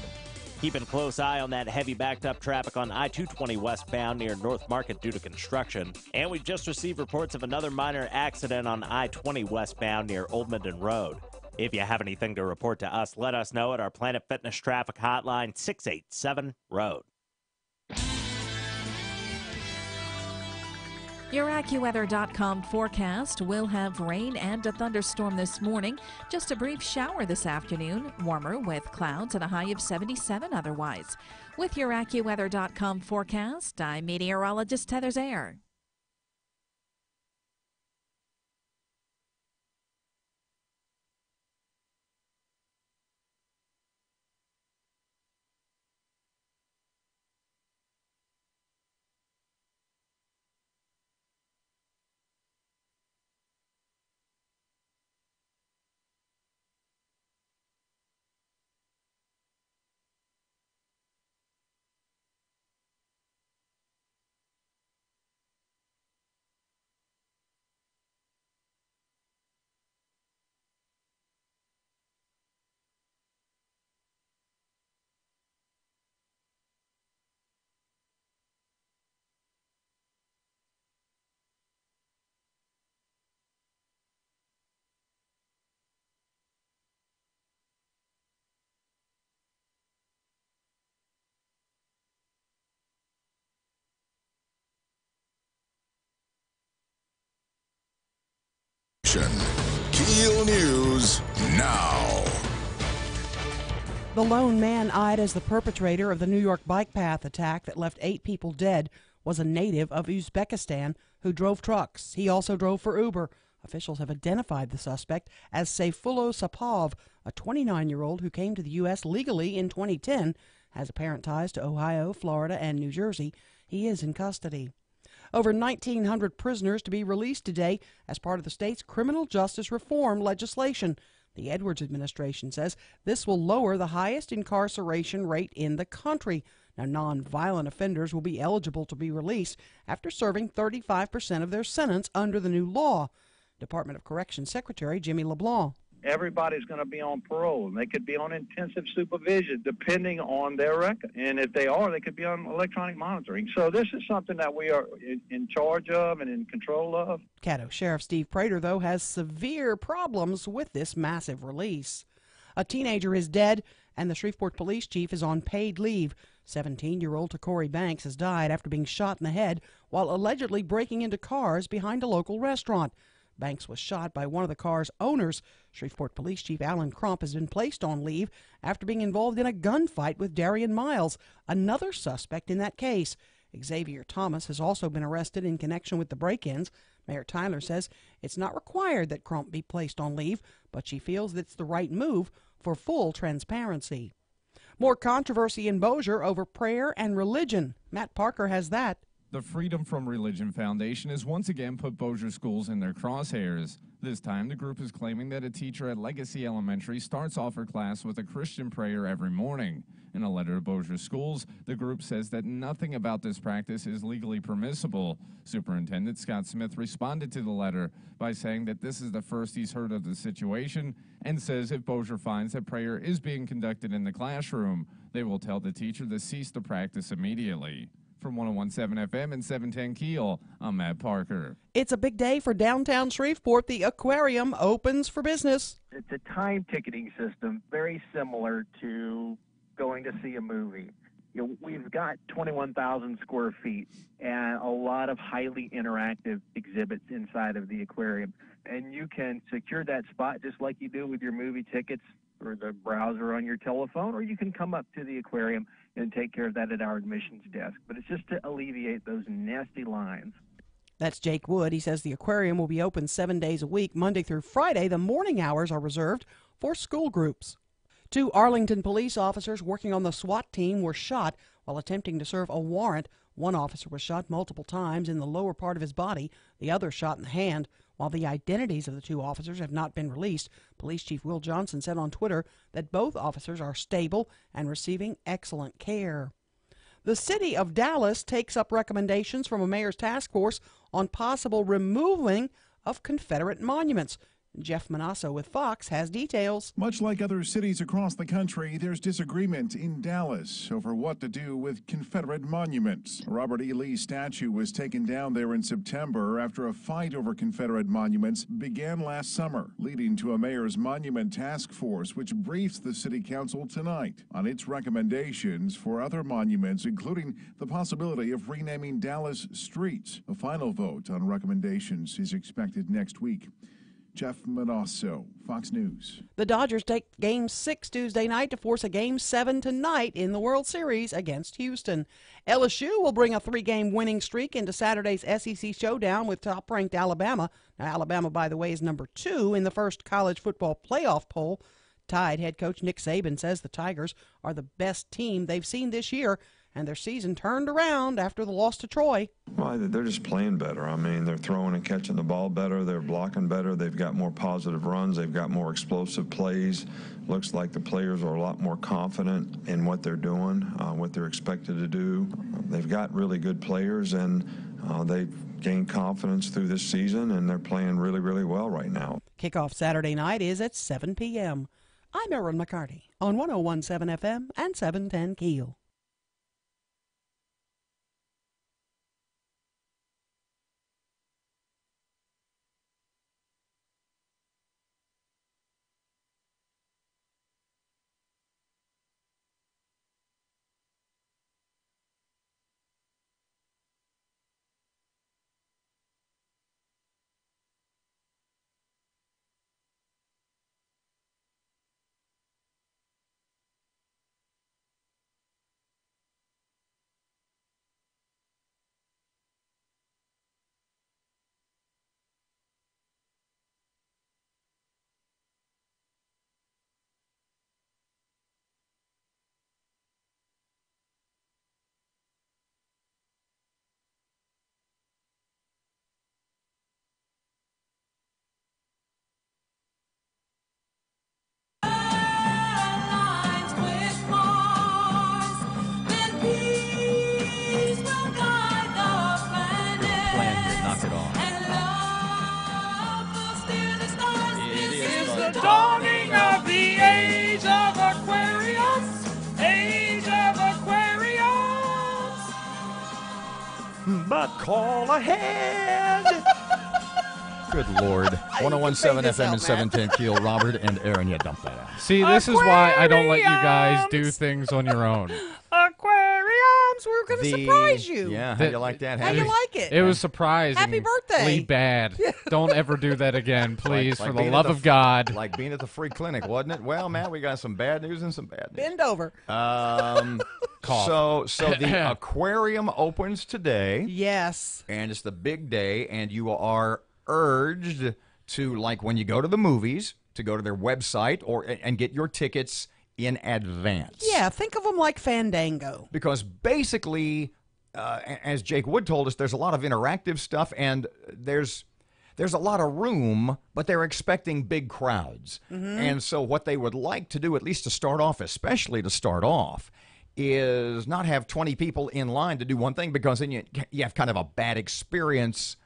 Keeping a close eye on that heavy backed up traffic on I-220 westbound near North Market due to construction. And we just received reports of another minor accident on I-20 westbound near Old Minden Road. If you have anything to report to us, let us know at our Planet Fitness traffic hotline, 687-ROAD. Your AccuWeather.com forecast will have rain and a thunderstorm this morning. Just a brief shower this afternoon. Warmer with clouds and a high of 77 otherwise. With your AccuWeather.com forecast, I'm meteorologist Heather Zayer. KEEL News now. The lone man eyed as the perpetrator of the New York bike path attack that left 8 people dead was a native of Uzbekistan who drove trucks. He also drove for Uber. Officials have identified the suspect as Sayfullo Sapov, a 29-year-old who came to the U.S. legally in 2010, has apparent ties to Ohio, Florida, and New Jersey. He is in custody. Over 1,900 prisoners to be released today as part of the state's criminal justice reform legislation. The Edwards administration says this will lower the highest incarceration rate in the country. Now, nonviolent offenders will be eligible to be released after serving 35% of their sentence under the new law. Department of Corrections Secretary Jimmy LeBlanc. Everybody's going to be on parole, and they could be on intensive supervision depending on their record. And if they are, they could be on electronic monitoring. So this is something that we are in charge of and in control of. Caddo Sheriff Steve Prater, though, has severe problems with this massive release. A teenager is dead, and the Shreveport police chief is on paid leave. 17-year-old Takori Banks has died after being shot in the head while allegedly breaking into cars behind a local restaurant. Banks was shot by one of the car's owners. Shreveport Police Chief Alan Crump has been placed on leave after being involved in a gunfight with Darian Miles, another suspect in that case. Xavier Thomas has also been arrested in connection with the break-ins. Mayor Tyler says it's not required that Crump be placed on leave, but she feels it's the right move for full transparency. More controversy in Bossier over prayer and religion. Matt Parker has that. The Freedom from Religion Foundation has once again put Bossier schools in their crosshairs. This time, the group is claiming that a teacher at Legacy Elementary starts off her class with a Christian prayer every morning. In a letter to Bossier schools, the group says that nothing about this practice is legally permissible. Superintendent Scott Smith responded to the letter by saying that this is the first he's heard of the situation and says if Bossier finds that prayer is being conducted in the classroom, they will tell the teacher to cease the practice immediately. From 101.7 FM and 710 KEEL, I'm Matt Parker. It's a big day for downtown Shreveport. The aquarium opens for business. It's a time ticketing system very similar to going to see a movie. We've got 21,000 square feet and a lot of highly interactive exhibits inside of the aquarium. And you can secure that spot just like you do with your movie tickets or the browser on your telephone, or you can come up to the aquarium and take care of that at our admissions desk. But it's just to alleviate those nasty lines. That's Jake Wood. He says the aquarium will be open 7 days a week, Monday through Friday. The morning hours are reserved for school groups. 2 Arlington police officers working on the SWAT team were shot while attempting to serve a warrant. One officer was shot multiple times in the lower part of his body, the other shot in the hand. While the identities of the 2 officers have not been released, Police Chief Will Johnson said on Twitter that both officers are stable and receiving excellent care. The city of Dallas takes up recommendations from a mayor's task force on possible removing of Confederate monuments. Jeff Manasso with Fox has details. Much like other cities across the country, there's disagreement in Dallas over what to do with Confederate monuments. A Robert E. Lee statue was taken down there in September after a fight over Confederate monuments began last summer, leading to a mayor's monument task force, which briefs the city council tonight on its recommendations for other monuments, including the possibility of renaming Dallas streets. A final vote on recommendations is expected next week. Jeff Manasso, Fox News. The Dodgers take Game 6 Tuesday night to force a Game 7 tonight in the World Series against Houston. LSU will bring a 3-game winning streak into Saturday's SEC showdown with top-ranked Alabama. Now, Alabama, by the way, is number 2 in the first college football playoff poll. Tide head coach Nick Saban says the Tigers are the best team they've seen this year, and their season turned around after the loss to Troy. Well, they're just playing better. I mean, they're throwing and catching the ball better. They're blocking better. They've got more positive runs. They've got more explosive plays. Looks like the players are a lot more confident in what they're doing, what they're expected to do. They've got really good players, and they've gained confidence through this season, and they're playing really, really well right now. Kickoff Saturday night is at 7 p.m. I'm Erin McCarty on 101.7 FM and 710 KEEL. dawning of the age of Aquarius. Age of Aquarius. But call ahead. Good Lord. 101.7 FM and 710 Keel. Robert and Erin, you dump that out. See, this is why I don't let you guys do things on your own. Aquariums, we're going to surprise you. Yeah, how you like that? How you like it? It was surprising. Happy birthday. Bad. Don't ever do that again, please, Like for the being love at of God. Like being at the free clinic, wasn't it? Well, Matt, we got some bad news and some bad news. Bend over. So the aquarium opens today. Yes. And it's the big day, and you are urged to, like when you go to the movies, to go to their website and get your tickets in advance. Yeah, think of them like Fandango. Because basically, as Jake Wood told us, there's a lot of interactive stuff, and there's a lot of room, but they're expecting big crowds. Mm-hmm. And so what they would like to do, at least to start off, especially to start off, is not have 20 people in line to do one thing, because then you have kind of a bad experience,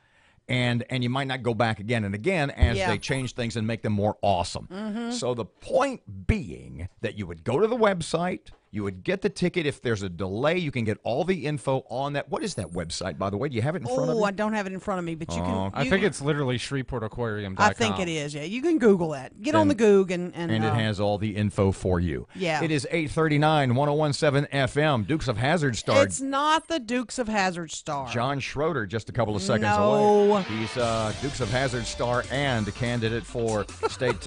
and you might not go back again and again as they change things and make them more awesome. Mm-hmm. So the point being that you would go to the website, you would get the ticket. If there's a delay, you can get all the info on that. What is that website, by the way? Do you have it in front of you? I don't have it in front of me, but you can. I think it's literally ShreveportAquarium.com. I think it is, yeah. You can Google that. Get on the Goog and it has all the info for you. Yeah. It is 8:39, 101.7 FM. Dukes of Hazzard star. It's not the Dukes of Hazzard star. John Schroeder, just a couple of seconds No. away. He's Dukes of Hazzard star and a candidate for State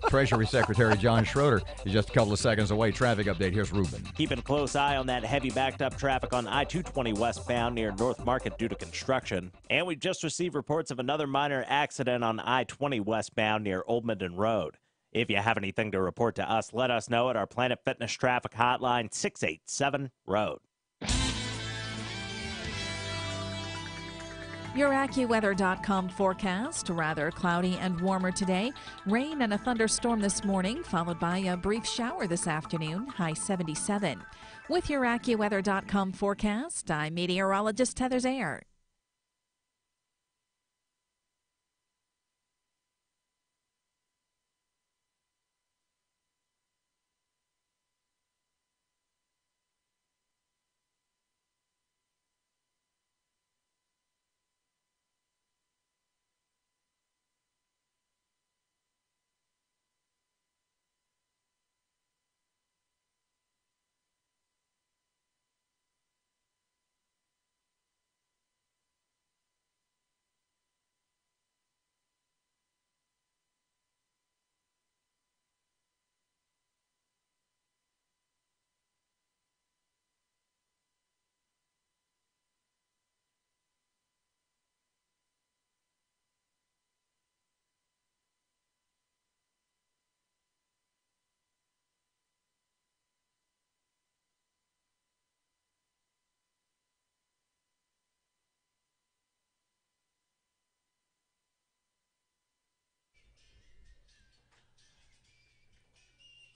Treasury Secretary John Schroeder. He's just a couple of seconds away. Traffic update. Here's Ruben. Keeping a close eye on that heavy backed up traffic on I-220 westbound near North Market due to construction. And we've just received reports of another minor accident on I-20 westbound near Old Minden Road. If you have anything to report to us, let us know at our Planet Fitness traffic hotline, 687-ROAD. Your AccuWeather.com forecast, rather cloudy and warmer today. Rain and a thunderstorm this morning, followed by a brief shower this afternoon, high 77. With your AccuWeather.com forecast, I'm meteorologist Heather Zayer.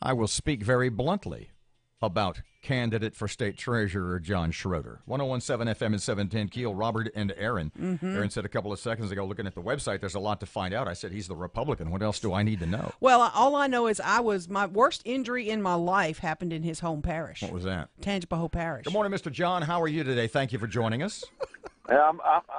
I will speak very bluntly about candidate for state treasurer John Schroeder. 101.7 FM and 710 Keel, Robert and Erin. Mm-hmm. Erin said a couple of seconds ago, looking at the website, there's a lot to find out. I said, he's the Republican. What else do I need to know? Well, all I know is my worst injury in my life happened in his home parish. What was that? Tangipahoa Parish. Good morning, Mr. John. How are you today? Thank you for joining us. Yeah,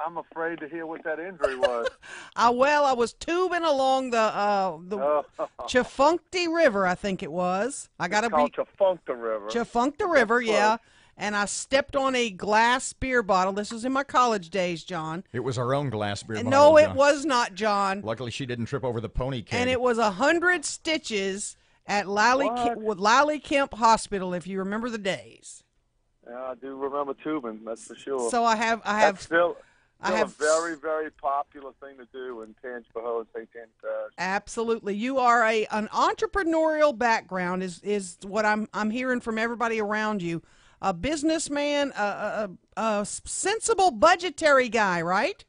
I'm afraid to hear what that injury was. I was tubing along the Chafuncty River, I think it was. Chafuncta River. Chafuncta River, yeah. And I stepped on a glass beer bottle. This was in my college days, John. It was her own glass beer bottle. No, it John. was not, John. Luckily, she didn't trip over the pony keg. And it was 100 stitches at Lally Kemp Hospital, if you remember the days. Yeah, I do remember tubing, that's for sure. So I have still a very, very popular thing to do in Tangipahoa and St. Tammany Parish. Absolutely. You are an entrepreneurial background is what I'm hearing from everybody around you. A businessman, a sensible budgetary guy, right?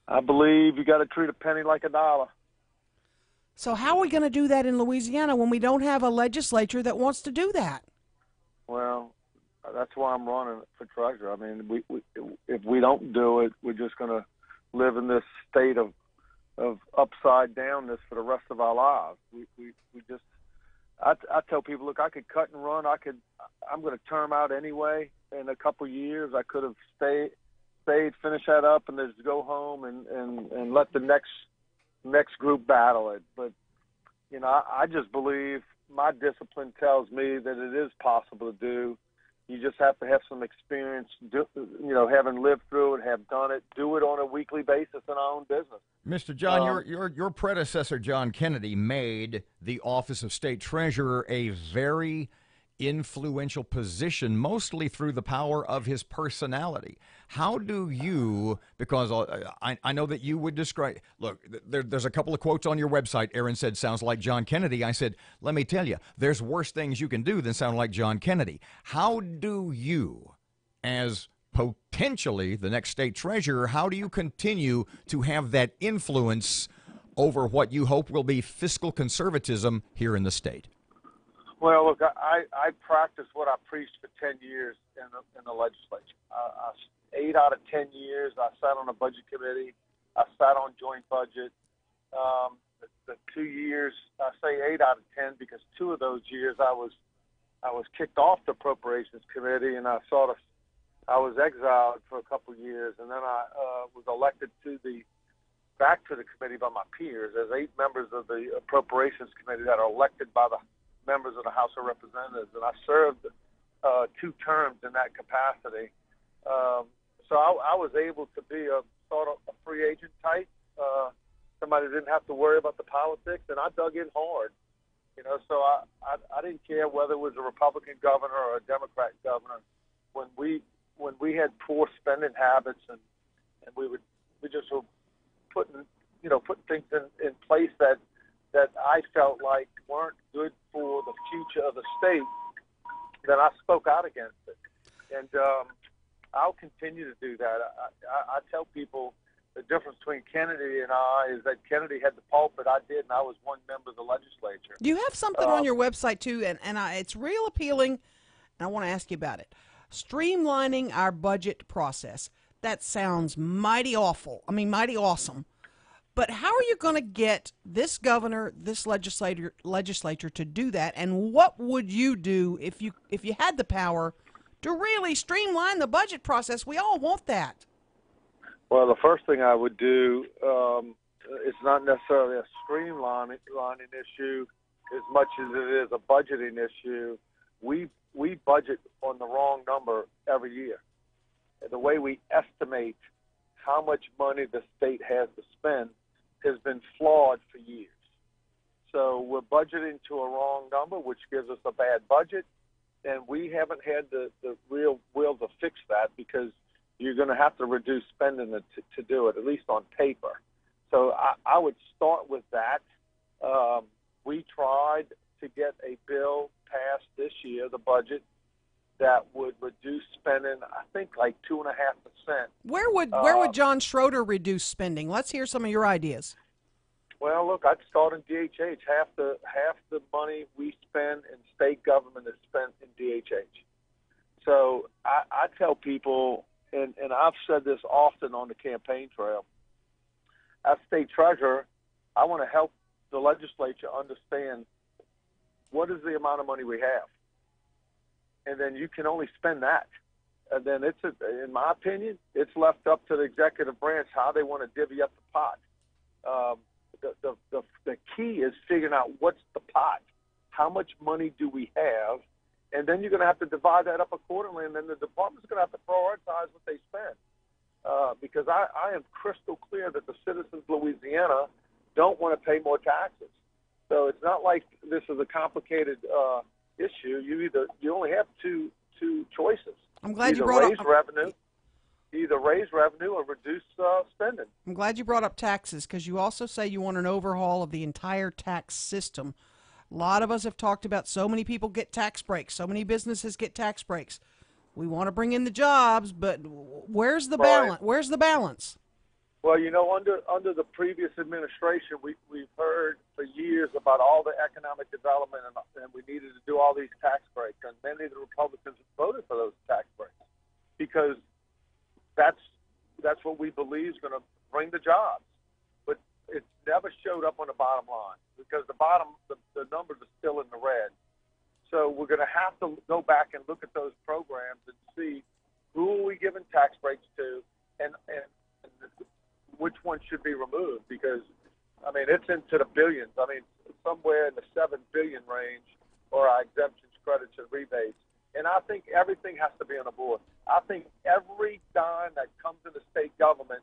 I believe you got to treat a penny like a dollar. So how are we going to do that in Louisiana when we don't have a legislature that wants to do that? Well, that's why I'm running for treasurer. I mean, if we don't do it, we're just going to live in this state of upside downness for the rest of our lives. We just, I tell people, look, I could cut and run. I'm going to term out anyway in a couple years. I could have stayed, finish that up, and just go home and let the next group battle it. But, you know, I just believe my discipline tells me that it is possible to do. You just have to have some experience, having lived through it, have done it, do it on a weekly basis in our own business. Mr. John, your predecessor, John Kennedy, made the office of State Treasurer a very influential position, mostly through the power of his personality. How do you, because I know that you would describe, look, there's a couple of quotes on your website. Erin said, sounds like John Kennedy. I said, let me tell you, there's worse things you can do than sound like John Kennedy. How do you, as potentially the next state treasurer, how do you continue to have that influence over what you hope will be fiscal conservatism here in the state? Well, look, I practiced what I preached for 10 years in the legislature. 8 out of 10 years, I sat on a budget committee. I sat on joint budget. The 2 years, I say 8 out of 10 because 2 of those years I was kicked off the appropriations committee, and I was exiled for a couple of years, and then I was elected back to the committee by my peers as 8 members of the appropriations committee that are elected by the members of the House of Representatives, and I served 2 terms in that capacity. So I was able to be a sort of a free agent type, somebody that didn't have to worry about the politics, and I dug in hard. So I didn't care whether it was a Republican governor or a Democrat governor. When we had poor spending habits, and we just were putting things in place that I felt like weren't good for the future of the state, then I spoke out against it. And I'll continue to do that. I tell people the difference between Kennedy and I is that Kennedy had the pulpit, I did, and I was one member of the legislature. You have something on your website, too, and it's real appealing, and I want to ask you about it. Streamlining our budget process. That sounds mighty awful. I mean, mighty awesome. But how are you going to get this governor, this legislature to do that? And what would you do if you had the power to really streamline the budget process? We all want that. Well, the first thing I would do, it's not necessarily a streamlining issue as much as it is a budgeting issue. We budget on the wrong number every year. The way we estimate how much money the state has to spend has been flawed for years. So we're budgeting to a wrong number, which gives us a bad budget, and we haven't had the real will to fix that because you're going to have to reduce spending to do it, at least on paper. So I would start with that. We tried to get a bill passed this year, the budget, that would reduce spending, I think, like 2.5%. Where would John Schroeder reduce spending? Let's hear some of your ideas. Well, look, I'd start in DHH. Half the money we spend in state government is spent in DHH. So I tell people, and I've said this often on the campaign trail, as state treasurer, I want to help the legislature understand what is the amount of money we have. And then you can only spend that. And then in my opinion, it's left up to the executive branch how they want to divvy up the pot. The key is figuring out what's the pot, how much money do we have, and then you're going to have to divide that up accordingly, and then the department's going to have to prioritize what they spend. Because I am crystal clear that the citizens of Louisiana don't want to pay more taxes. So it's not like this is a complicated issue. You only have two choices. I'm glad you brought up revenue. Either raise revenue or reduce spending. I'm glad you brought up taxes because you also say you want an overhaul of the entire tax system. A lot of us have talked about so many people get tax breaks, so many businesses get tax breaks. We want to bring in the jobs, but where's the balance? Where's the balance? Well, under the previous administration, we've heard for years about all the economic development and we needed to do all these tax breaks, and many of the Republicans voted for those tax breaks because that's what we believe is going to bring the jobs. But it's never showed up on the bottom line because the numbers are still in the red. So we're going to have to go back and look at those programs and see who are we giving tax breaks to and which one should be removed because, I mean, it's into the billions. I mean, somewhere in the $7 billion range for our exemptions, credits, and rebates. And I think everything has to be on the board. I think every dime that comes in the state government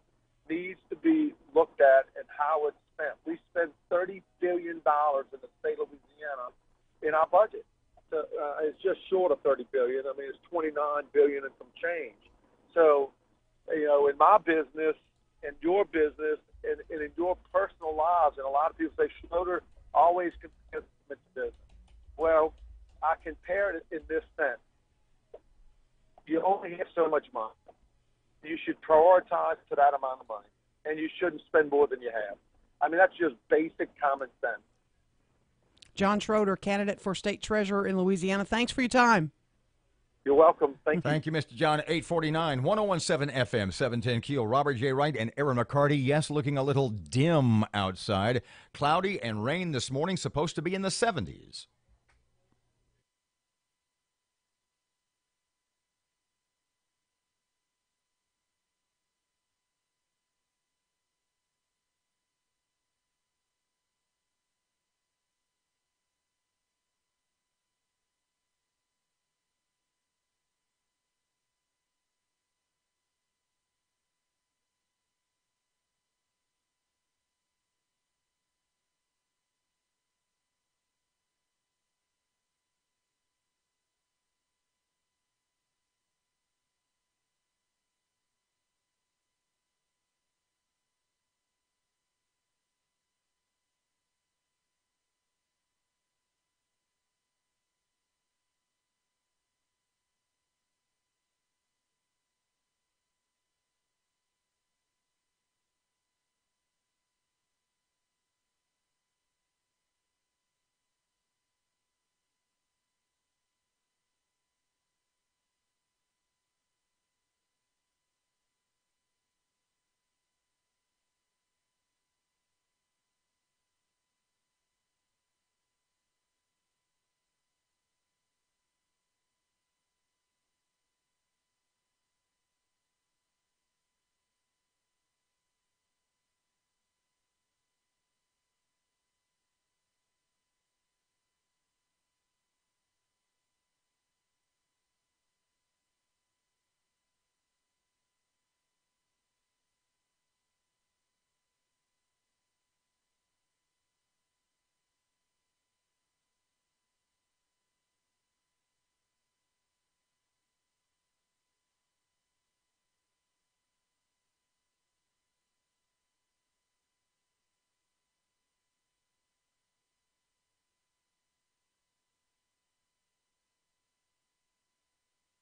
needs to be looked at and how it's spent. We spend $30 billion in the state of Louisiana in our budget. It's just short of $30 billion. I mean, it's $29 billion and some change. So, you know, in my business, in your business, and in your personal lives, and a lot of people say Schroeder always compares to business. Well, I compare it in this sense. You only have so much money. You should prioritize to that amount of money, and you shouldn't spend more than you have. I mean, that's just basic common sense. John Schroeder, candidate for state treasurer in Louisiana. Thanks for your time. You're welcome. Thank you. Thank you, Mr. John. 849, 1017 FM, 710 Keel. Robert J. Wright and Erin McCarty. Yes, looking a little dim outside. Cloudy and rain this morning, supposed to be in the 70s.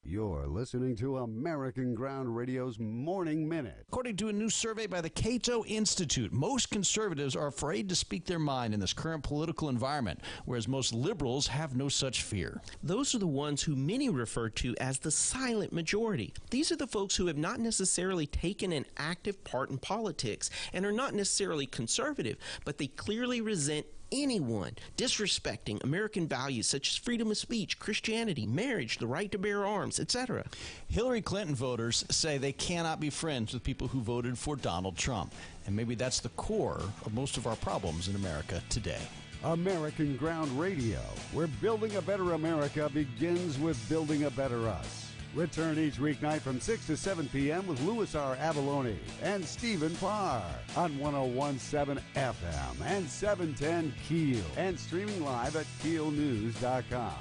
You're listening to American Ground Radio's Morning Minute. According to a new survey by the Cato Institute, most conservatives are afraid to speak their mind in this current political environment, whereas most liberals have no such fear. Those are the ones who many refer to as the silent majority. These are the folks who have not necessarily taken an active part in politics and are not necessarily conservative, but they clearly resent anyone disrespecting American values such as freedom of speech, Christianity, marriage, the right to bear arms, etc. Hillary Clinton voters say they cannot be friends with people who voted for Donald Trump. And maybe that's the core of most of our problems in America today. American Ground Radio, where building a better America begins with building a better us. Return each weeknight from 6 to 7 p.m. with Louis R. Avalone and Stephen Parr on 101.7 FM and 710 KEEL and streaming live at KEELnews.com.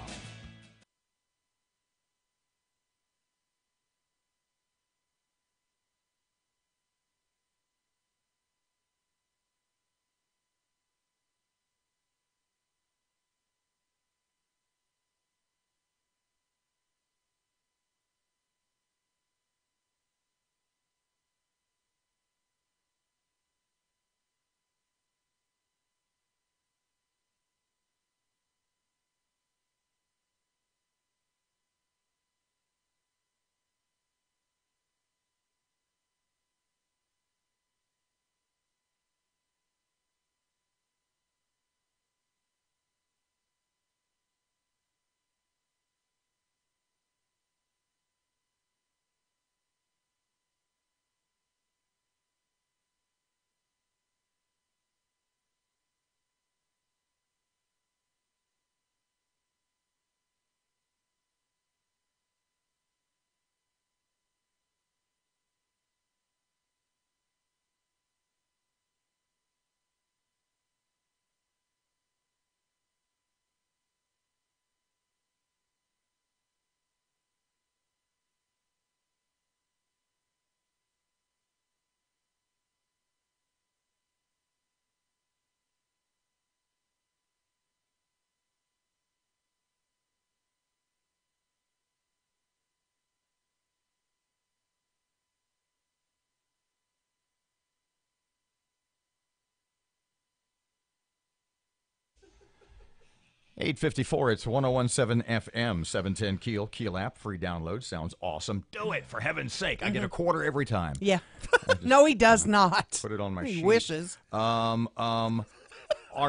854, it's 101.7 FM, 710 KEEL. KEEL app, free download. Sounds awesome. Do it, for heaven's sake. I get a quarter every time. Yeah. No, he does not. Put it on my sheet. He wishes. Are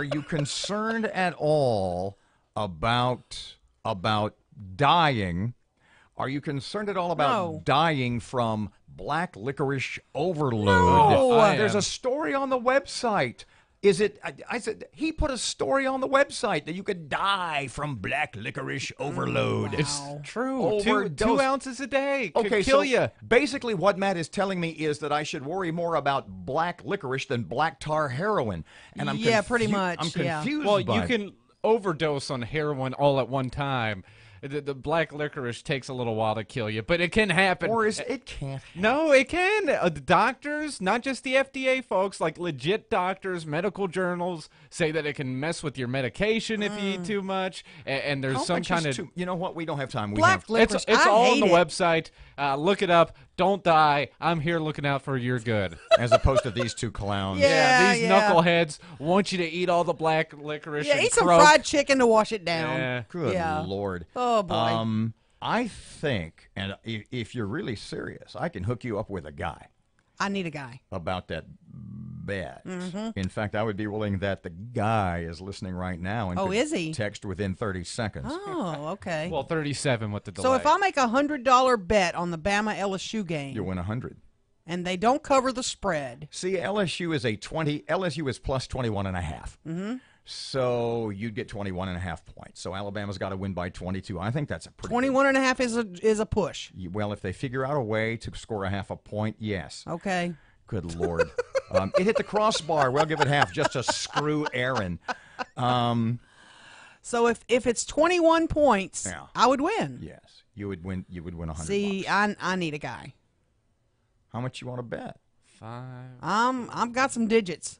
you concerned at all about dying? Are you concerned at all about dying from black licorice overload? No. There's a story on the website. Is it? I said he put a story on the website that you could die from black licorice overload. Wow. It's true. Overdose. 2 ounces a day could Okay, kill so you. basically what Matt is telling me is that I should worry more about black licorice than black tar heroin. And I'm pretty much. I'm confused. Well, by you it. can overdose on heroin all at one time. The black licorice takes a little while to kill you, but it can happen. Or it can't. No, it can. The doctors, not just the FDA folks, like legit doctors, medical journals say that it can mess with your medication if you eat too much. And there's How some much kind is of you know what? We don't have time. We Black have licorice. it's I all on hate the it. website. Look it up. Don't die. I'm here looking out for your good. as opposed to these two clowns. These knuckleheads want you to eat all the black licorice. Yeah, and eat some croak. fried chicken to wash it down. Yeah. Good Yeah. Lord. Oh, boy. I think, and if you're really serious, I can hook you up with a guy I need a guy. about that bet. Mhm. In fact, I would be willing that the guy is listening right now and Oh, could is he? text within 30 seconds. Oh, okay. Well, 37 with the delay. So if I make a $100 bet on the Bama LSU game, You win 100. and they don't cover the spread, See, LSU is LSU is plus 21.5. mm-hmm. So you'd get 21.5 points. So Alabama's got to win by 22. I think that's a pretty 21.5 is a push. good. Well, if they figure out a way to score a half a point, yes. Okay. Good Lord. It hit the crossbar. We'll give it half just to screw Erin. So if it's 21 points, Yeah. I would win. Yes. You would win 100 See, bucks. I need a guy. How much you want to bet? 5. I've got some digits.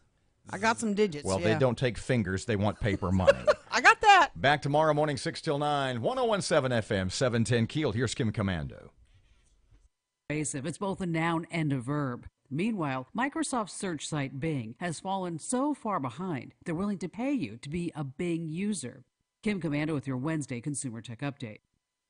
I got some digits. Well, yeah. they don't take fingers. They want paper money. I got that. Back tomorrow morning, 6 till 9, 101.7 FM, 710 KEEL. Here's Kim Commando. Evasive. It's both a noun and a verb. Meanwhile, Microsoft's search site Bing has fallen so far behind, they're willing to pay you to be a Bing user. Kim Commando with your Wednesday Consumer Tech Update.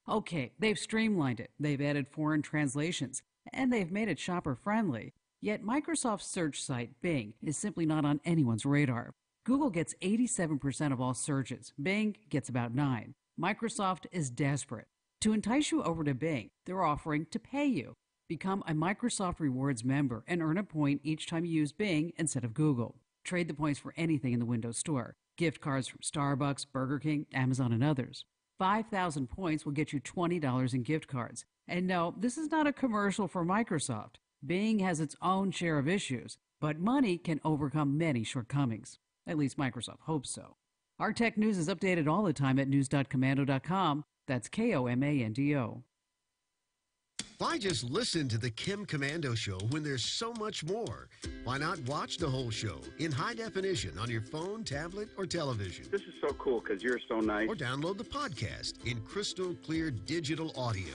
Okay, they've streamlined it, they've added foreign translations, and they've made it shopper-friendly. Yet Microsoft's search site Bing is simply not on anyone's radar. Google gets 87% of all searches. Bing gets about 9%. Microsoft is desperate. To entice you over to Bing, they're offering to pay you. Become a Microsoft Rewards member and earn a point each time you use Bing instead of Google. Trade the points for anything in the Windows Store. Gift cards from Starbucks, Burger King, Amazon, and others. 5,000 points will get you $20 in gift cards. And no, this is not a commercial for Microsoft. Bing has its own share of issues, but money can overcome many shortcomings. At least Microsoft hopes so. Our tech news is updated all the time at news.commando.com. That's KOMANDO. Why just listen to the Kim Commando Show when there's so much more? Why not watch the whole show in high definition on your phone, tablet, or television? This is so cool because you're so nice. Or download the podcast in crystal clear digital audio.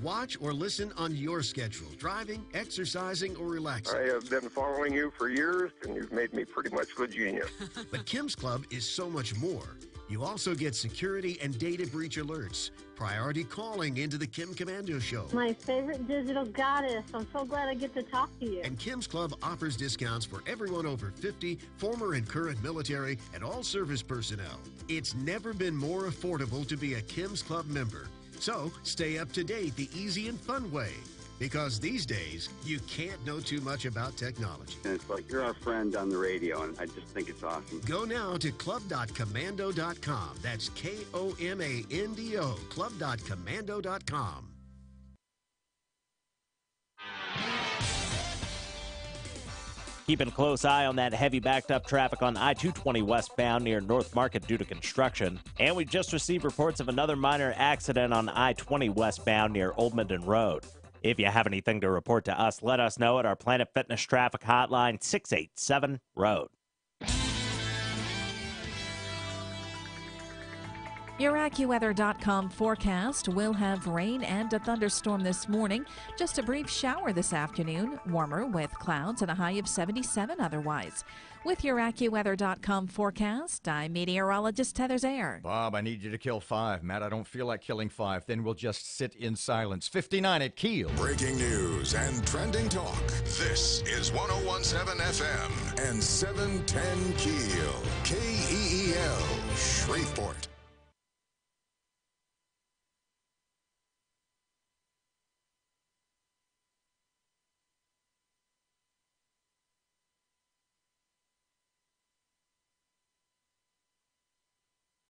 Watch or listen on your schedule, driving, exercising, or relaxing. I have been following you for years, and you've made me pretty much good genius. But Kim's Club is so much more. You also get security and data breach alerts, priority calling into the Kim Commando Show. My favorite digital goddess. I'm so glad I get to talk to you. And Kim's Club offers discounts for everyone over 50, former and current military, and all service personnel. It's never been more affordable to be a Kim's Club member. So stay up to date the easy and fun way. Because these days, you can't know too much about technology. And it's like you're our friend on the radio, and I just think it's awesome. Go now to club.commando.com. That's KOMANDO, club.commando.com. Keeping a close eye on that heavy backed up traffic on I-220 westbound near North Market due to construction. And we just received reports of another minor accident on I-20 westbound near Old Minden Road. If you have anything to report to us, let us know at our Planet Fitness traffic hotline, 687-ROAD. Your AccuWeather.com forecast will have rain and a thunderstorm this morning. Just a brief shower this afternoon. Warmer with clouds and a high of 77 otherwise. With your AccuWeather.com forecast, I'm meteorologist Heather Zayer. Bob, I need you to kill 5. Matt, I don't feel like killing 5. Then we'll just sit in silence. 59 at Keel. Breaking news and trending talk. This is 101.7 FM and 710 Keel. KEEL, Shreveport.